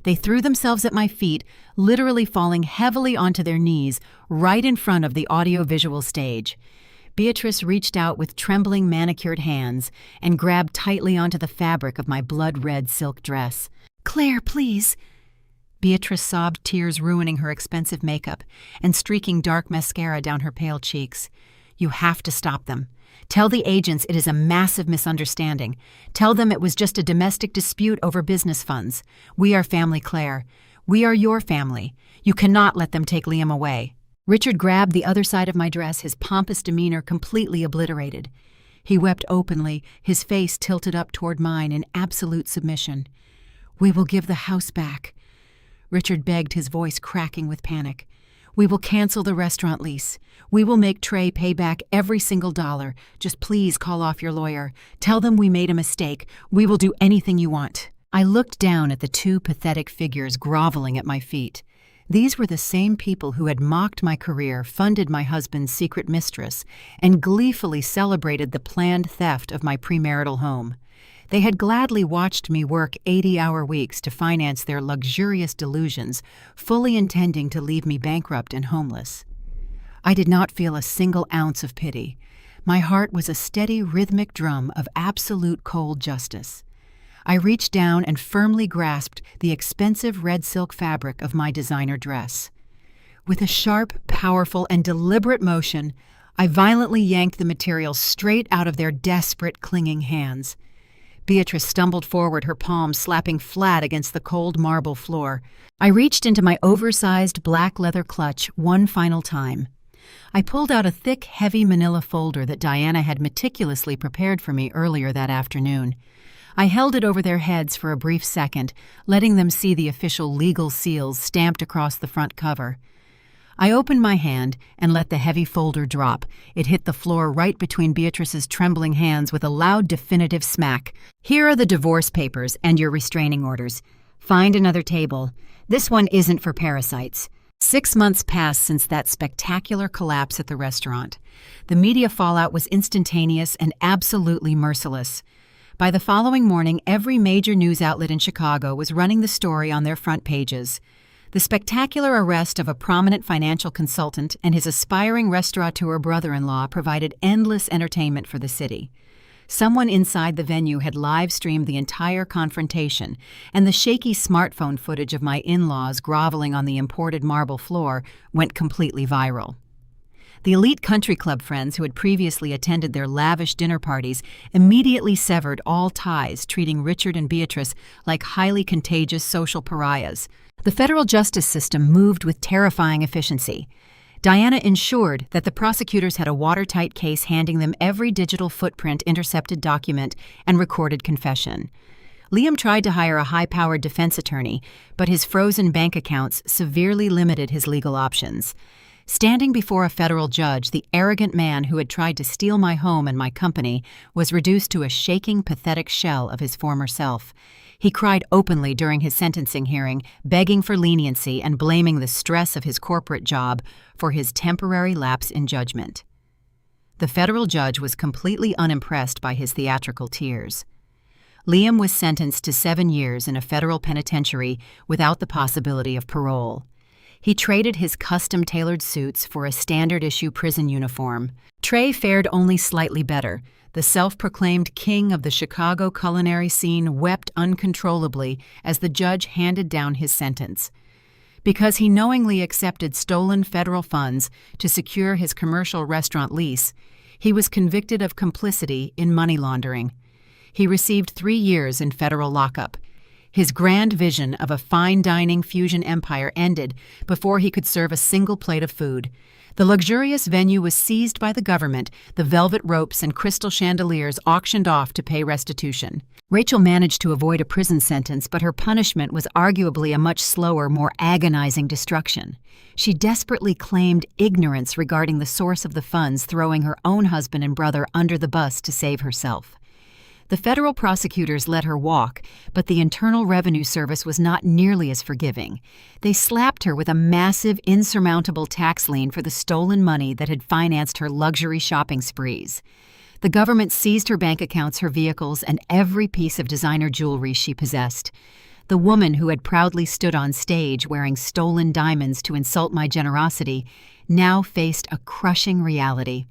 They threw themselves at my feet, literally falling heavily onto their knees, right in front of the audio-visual stage. Beatrice reached out with trembling manicured hands and grabbed tightly onto the fabric of my blood-red silk dress. "Claire, please." Beatrice sobbed, tears ruining her expensive makeup and streaking dark mascara down her pale cheeks. "You have to stop them. Tell the agents it is a massive misunderstanding. Tell them it was just a domestic dispute over business funds. We are family, Claire. We are your family. You cannot let them take Liam away." Richard grabbed the other side of my dress, his pompous demeanor completely obliterated. He wept openly, his face tilted up toward mine in absolute submission. "We will give the house back," Richard begged, his voice cracking with panic. "We will cancel the restaurant lease. We will make Trey pay back every single dollar. Just please call off your lawyer. Tell them we made a mistake. We will do anything you want." I looked down at the two pathetic figures groveling at my feet. These were the same people who had mocked my career, funded my husband's secret mistress, and gleefully celebrated the planned theft of my premarital home. They had gladly watched me work 80-hour weeks to finance their luxurious delusions, fully intending to leave me bankrupt and homeless. I did not feel a single ounce of pity. My heart was a steady, rhythmic drum of absolute cold justice. I reached down and firmly grasped the expensive red silk fabric of my designer dress. With a sharp, powerful, and deliberate motion, I violently yanked the material straight out of their desperate, clinging hands. Beatrice stumbled forward, her palms slapping flat against the cold marble floor. I reached into my oversized black leather clutch one final time. I pulled out a thick, heavy manila folder that Diana had meticulously prepared for me earlier that afternoon. I held it over their heads for a brief second, letting them see the official legal seals stamped across the front cover. I opened my hand and let the heavy folder drop. It hit the floor right between Beatrice's trembling hands with a loud, definitive smack. "Here are the divorce papers and your restraining orders. Find another table. This one isn't for parasites." 6 months passed since that spectacular collapse at the restaurant. The media fallout was instantaneous and absolutely merciless. By the following morning, every major news outlet in Chicago was running the story on their front pages. The spectacular arrest of a prominent financial consultant and his aspiring restaurateur brother-in-law provided endless entertainment for the city. Someone inside the venue had live-streamed the entire confrontation, and the shaky smartphone footage of my in-laws groveling on the imported marble floor went completely viral. The elite country club friends who had previously attended their lavish dinner parties immediately severed all ties, treating Richard and Beatrice like highly contagious social pariahs. The federal justice system moved with terrifying efficiency. Diana ensured that the prosecutors had a watertight case handing them every digital footprint, intercepted document, and recorded confession. Liam tried to hire a high-powered defense attorney, but his frozen bank accounts severely limited his legal options. Standing before a federal judge, the arrogant man who had tried to steal my home and my company was reduced to a shaking, pathetic shell of his former self. He cried openly during his sentencing hearing, begging for leniency and blaming the stress of his corporate job for his temporary lapse in judgment. The federal judge was completely unimpressed by his theatrical tears. Liam was sentenced to 7 years in a federal penitentiary without the possibility of parole. He traded his custom-tailored suits for a standard-issue prison uniform. Trey fared only slightly better. The self-proclaimed king of the Chicago culinary scene wept uncontrollably as the judge handed down his sentence. Because he knowingly accepted stolen federal funds to secure his commercial restaurant lease, he was convicted of complicity in money laundering. He received 3 years in federal lockup. His grand vision of a fine dining fusion empire ended before he could serve a single plate of food. The luxurious venue was seized by the government, the velvet ropes and crystal chandeliers auctioned off to pay restitution. Rachel managed to avoid a prison sentence, but her punishment was arguably a much slower, more agonizing destruction. She desperately claimed ignorance regarding the source of the funds, throwing her own husband and brother under the bus to save herself. The federal prosecutors let her walk, but the Internal Revenue Service was not nearly as forgiving. They slapped her with a massive, insurmountable tax lien for the stolen money that had financed her luxury shopping sprees. The government seized her bank accounts, her vehicles, and every piece of designer jewelry she possessed. The woman who had proudly stood on stage wearing stolen diamonds to insult my generosity now faced a crushing reality.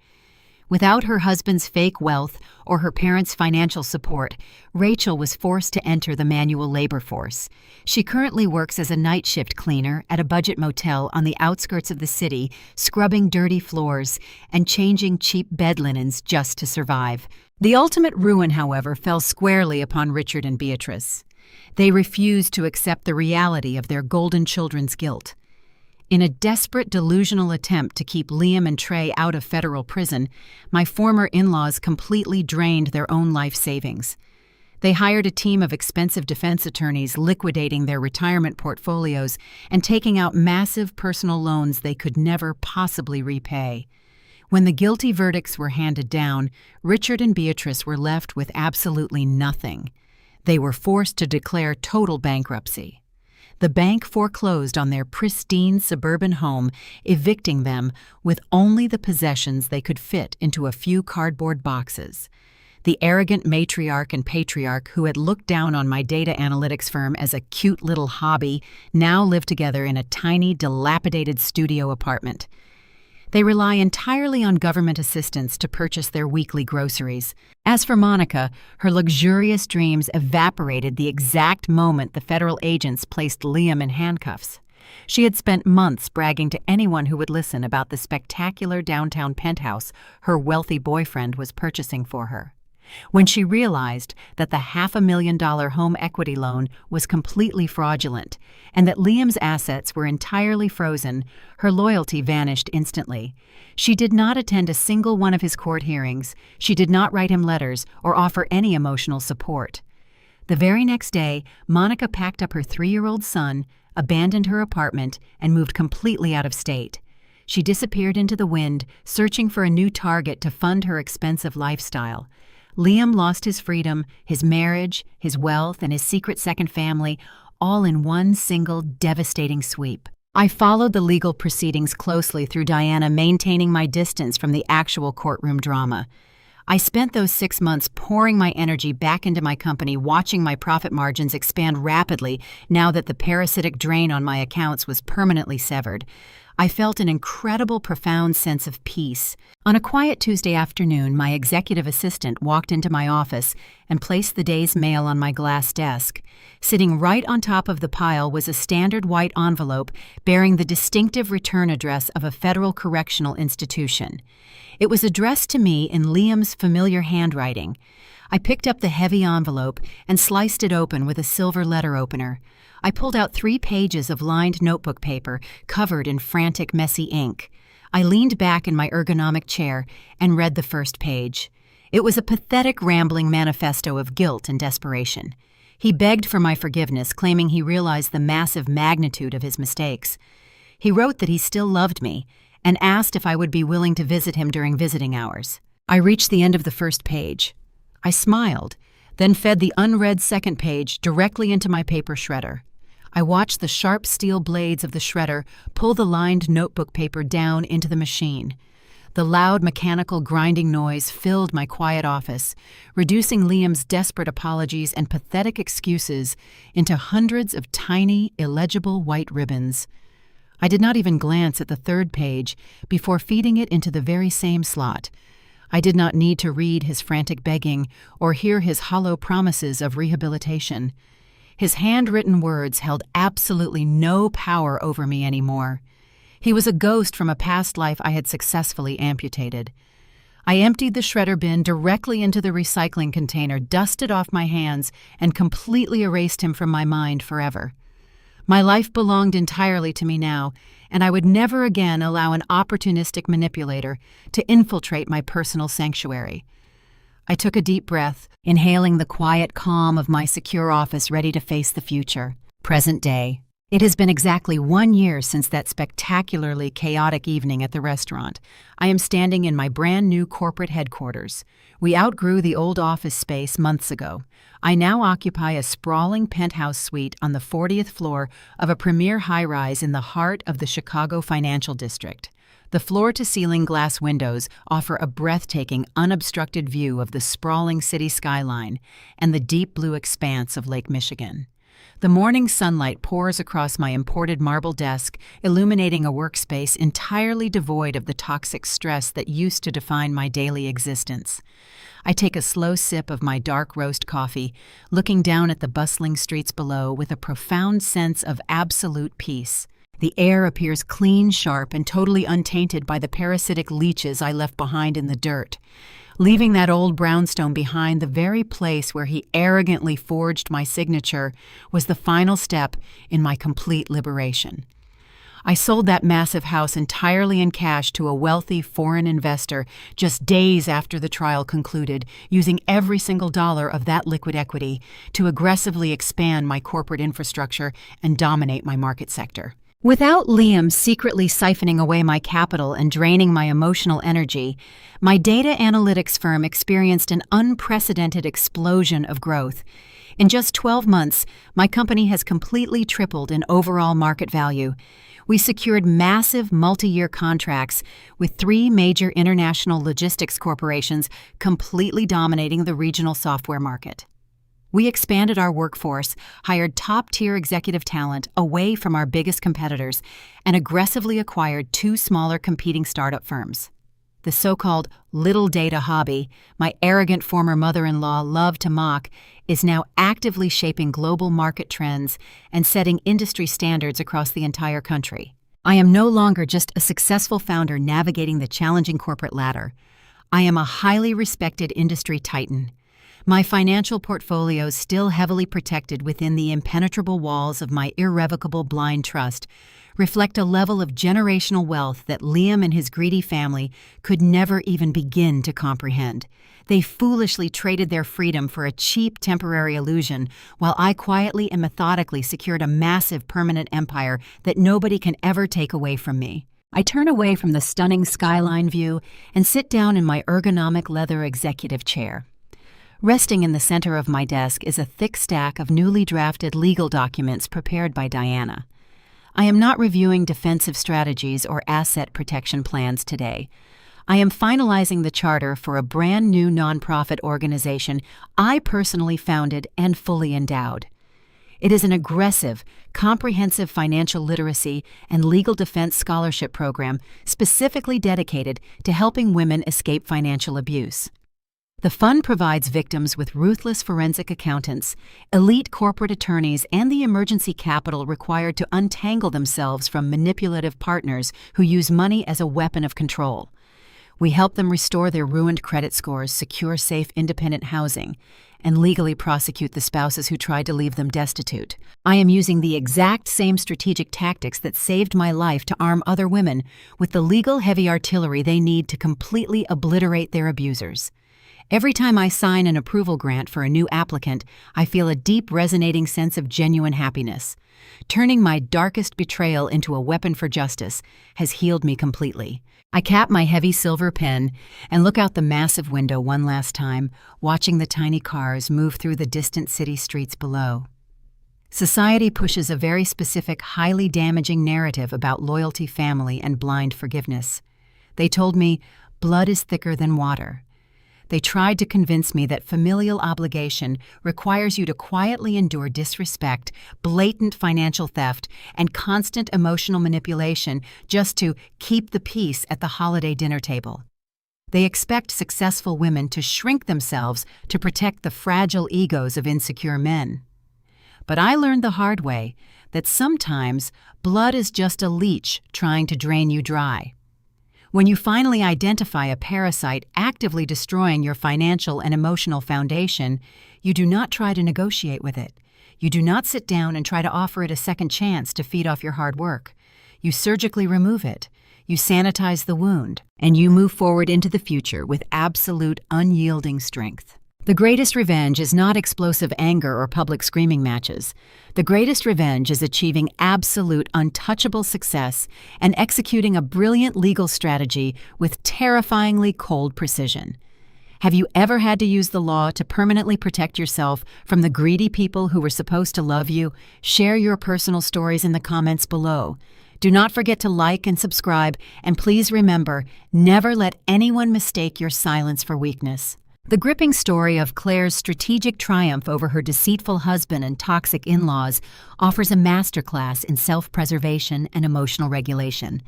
Without her husband's fake wealth or her parents' financial support, Rachel was forced to enter the manual labor force. She currently works as a night shift cleaner at a budget motel on the outskirts of the city, scrubbing dirty floors and changing cheap bed linens just to survive. The ultimate ruin, however, fell squarely upon Richard and Beatrice. They refused to accept the reality of their golden children's guilt. In a desperate, delusional attempt to keep Liam and Trey out of federal prison, my former in-laws completely drained their own life savings. They hired a team of expensive defense attorneys, liquidating their retirement portfolios and taking out massive personal loans they could never possibly repay. When the guilty verdicts were handed down, Richard and Beatrice were left with absolutely nothing. They were forced to declare total bankruptcy. The bank foreclosed on their pristine suburban home, evicting them with only the possessions they could fit into a few cardboard boxes. The arrogant matriarch and patriarch who had looked down on my data analytics firm as a cute little hobby now lived together in a tiny, dilapidated studio apartment. They rely entirely on government assistance to purchase their weekly groceries. As for Monica, her luxurious dreams evaporated the exact moment the federal agents placed Liam in handcuffs. She had spent months bragging to anyone who would listen about the spectacular downtown penthouse her wealthy boyfriend was purchasing for her. When she realized that the $500,000 home equity loan was completely fraudulent and that Liam's assets were entirely frozen, her loyalty vanished instantly. She did not attend a single one of his court hearings. She did not write him letters or offer any emotional support. The very next day, Monica packed up her 3-year-old son, abandoned her apartment, and moved completely out of state. She disappeared into the wind, searching for a new target to fund her expensive lifestyle. Liam lost his freedom, his marriage, his wealth, and his secret second family, all in one single devastating sweep. I followed the legal proceedings closely through Diana, maintaining my distance from the actual courtroom drama. I spent those 6 months pouring my energy back into my company, watching my profit margins expand rapidly now that the parasitic drain on my accounts was permanently severed. I felt an incredible, profound sense of peace. On a quiet Tuesday afternoon, my executive assistant walked into my office and placed the day's mail on my glass desk. Sitting right on top of the pile was a standard white envelope bearing the distinctive return address of a federal correctional institution. It was addressed to me in Liam's familiar handwriting. I picked up the heavy envelope and sliced it open with a silver letter opener. I pulled out 3 pages of lined notebook paper covered in frantic, messy ink. I leaned back in my ergonomic chair and read the first page. It was a pathetic, rambling manifesto of guilt and desperation. He begged for my forgiveness, claiming he realized the massive magnitude of his mistakes. He wrote that he still loved me and asked if I would be willing to visit him during visiting hours. I reached the end of the first page. I smiled, then fed the unread second page directly into my paper shredder. I watched the sharp steel blades of the shredder pull the lined notebook paper down into the machine. The loud mechanical grinding noise filled my quiet office, reducing Liam's desperate apologies and pathetic excuses into hundreds of tiny, illegible white ribbons. I did not even glance at the third page before feeding it into the very same slot. I did not need to read his frantic begging or hear his hollow promises of rehabilitation. His handwritten words held absolutely no power over me anymore. He was a ghost from a past life I had successfully amputated. I emptied the shredder bin directly into the recycling container, dusted off my hands, and completely erased him from my mind forever. My life belonged entirely to me now, and I would never again allow an opportunistic manipulator to infiltrate my personal sanctuary. I took a deep breath, inhaling the quiet calm of my secure office ready to face the future. Present day. It has been exactly 1 year since that spectacularly chaotic evening at the restaurant. I am standing in my brand new corporate headquarters. We outgrew the old office space months ago. I now occupy a sprawling penthouse suite on the 40th floor of a premier high-rise in the heart of the Chicago financial district. The floor-to-ceiling glass windows offer a breathtaking, unobstructed view of the sprawling city skyline and the deep blue expanse of Lake Michigan. The morning sunlight pours across my imported marble desk, illuminating a workspace entirely devoid of the toxic stress that used to define my daily existence. I take a slow sip of my dark roast coffee, looking down at the bustling streets below with a profound sense of absolute peace. The air appears clean, sharp, and totally untainted by the parasitic leeches I left behind in the dirt. Leaving that old brownstone behind, the very place where he arrogantly forged my signature, was the final step in my complete liberation. I sold that massive house entirely in cash to a wealthy foreign investor just days after the trial concluded, using every single dollar of that liquid equity to aggressively expand my corporate infrastructure and dominate my market sector. Without Liam secretly siphoning away my capital and draining my emotional energy, my data analytics firm experienced an unprecedented explosion of growth. In just 12 months, my company has completely tripled in overall market value. We secured massive multi-year contracts with 3 major international logistics corporations completely dominating the regional software market. We expanded our workforce, hired top-tier executive talent away from our biggest competitors, and aggressively acquired 2 smaller competing startup firms. The so-called little data hobby my arrogant former mother-in-law loved to mock is now actively shaping global market trends and setting industry standards across the entire country. I am no longer just a successful founder navigating the challenging corporate ladder. I am a highly respected industry titan. My financial portfolio is still heavily protected within the impenetrable walls of my irrevocable blind trust, reflect a level of generational wealth that Liam and his greedy family could never even begin to comprehend. They foolishly traded their freedom for a cheap temporary illusion, while I quietly and methodically secured a massive permanent empire that nobody can ever take away from me. I turn away from the stunning skyline view and sit down in my ergonomic leather executive chair. Resting in the center of my desk is a thick stack of newly drafted legal documents prepared by Diana. I am not reviewing defensive strategies or asset protection plans today. I am finalizing the charter for a brand new nonprofit organization I personally founded and fully endowed. It is an aggressive, comprehensive financial literacy and legal defense scholarship program specifically dedicated to helping women escape financial abuse. The fund provides victims with ruthless forensic accountants, elite corporate attorneys, and the emergency capital required to untangle themselves from manipulative partners who use money as a weapon of control. We help them restore their ruined credit scores, secure safe, independent housing, and legally prosecute the spouses who tried to leave them destitute. I am using the exact same strategic tactics that saved my life to arm other women with the legal heavy artillery they need to completely obliterate their abusers. Every time I sign an approval grant for a new applicant, I feel a deep resonating sense of genuine happiness. Turning my darkest betrayal into a weapon for justice has healed me completely. I cap my heavy silver pen and look out the massive window one last time, watching the tiny cars move through the distant city streets below. Society pushes a very specific, highly damaging narrative about loyalty, family, and blind forgiveness. They told me, blood is thicker than water. They tried to convince me that familial obligation requires you to quietly endure disrespect, blatant financial theft, and constant emotional manipulation just to keep the peace at the holiday dinner table. They expect successful women to shrink themselves to protect the fragile egos of insecure men. But I learned the hard way that sometimes blood is just a leech trying to drain you dry. When you finally identify a parasite actively destroying your financial and emotional foundation, you do not try to negotiate with it. You do not sit down and try to offer it a second chance to feed off your hard work. You surgically remove it. You sanitize the wound, and you move forward into the future with absolute, unyielding strength. The greatest revenge is not explosive anger or public screaming matches. The greatest revenge is achieving absolute, untouchable success and executing a brilliant legal strategy with terrifyingly cold precision. Have you ever had to use the law to permanently protect yourself from the greedy people who were supposed to love you? Share your personal stories in the comments below. Do not forget to like and subscribe, and please remember, never let anyone mistake your silence for weakness. The gripping story of Claire's strategic triumph over her deceitful husband and toxic in-laws offers a masterclass in self-preservation and emotional regulation.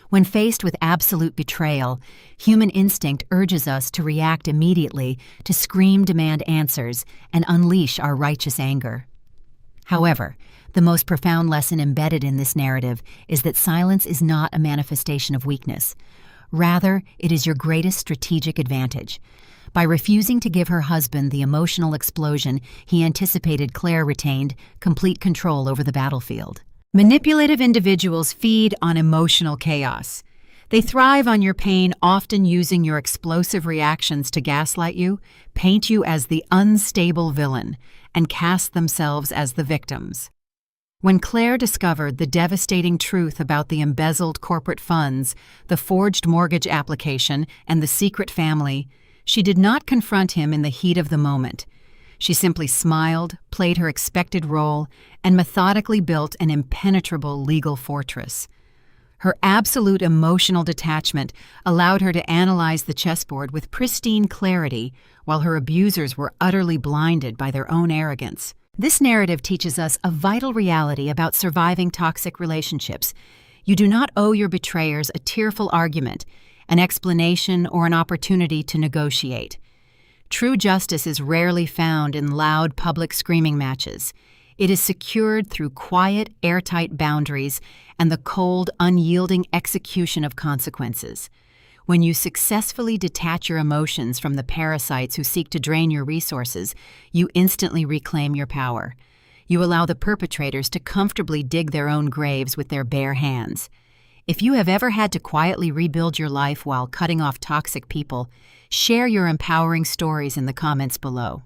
When faced with absolute betrayal, human instinct urges us to react immediately, to scream, demand answers, and unleash our righteous anger. However, the most profound lesson embedded in this narrative is that silence is not a manifestation of weakness. Rather, it is your greatest strategic advantage. By refusing to give her husband the emotional explosion he anticipated, Claire retained complete control over the battlefield. Manipulative individuals feed on emotional chaos. They thrive on your pain, often using your explosive reactions to gaslight you, paint you as the unstable villain, and cast themselves as the victims. When Claire discovered the devastating truth about the embezzled corporate funds, the forged mortgage application, and the secret family, she did not confront him in the heat of the moment. She simply smiled, played her expected role, and methodically built an impenetrable legal fortress. Her absolute emotional detachment allowed her to analyze the chessboard with pristine clarity, while her abusers were utterly blinded by their own arrogance. This narrative teaches us a vital reality about surviving toxic relationships. You do not owe your betrayers a tearful argument, an explanation, or an opportunity to negotiate. True justice is rarely found in loud public screaming matches. It is secured through quiet, airtight boundaries and the cold, unyielding execution of consequences. When you successfully detach your emotions from the parasites who seek to drain your resources, you instantly reclaim your power. You allow the perpetrators to comfortably dig their own graves with their bare hands. If you have ever had to quietly rebuild your life while cutting off toxic people, share your empowering stories in the comments below.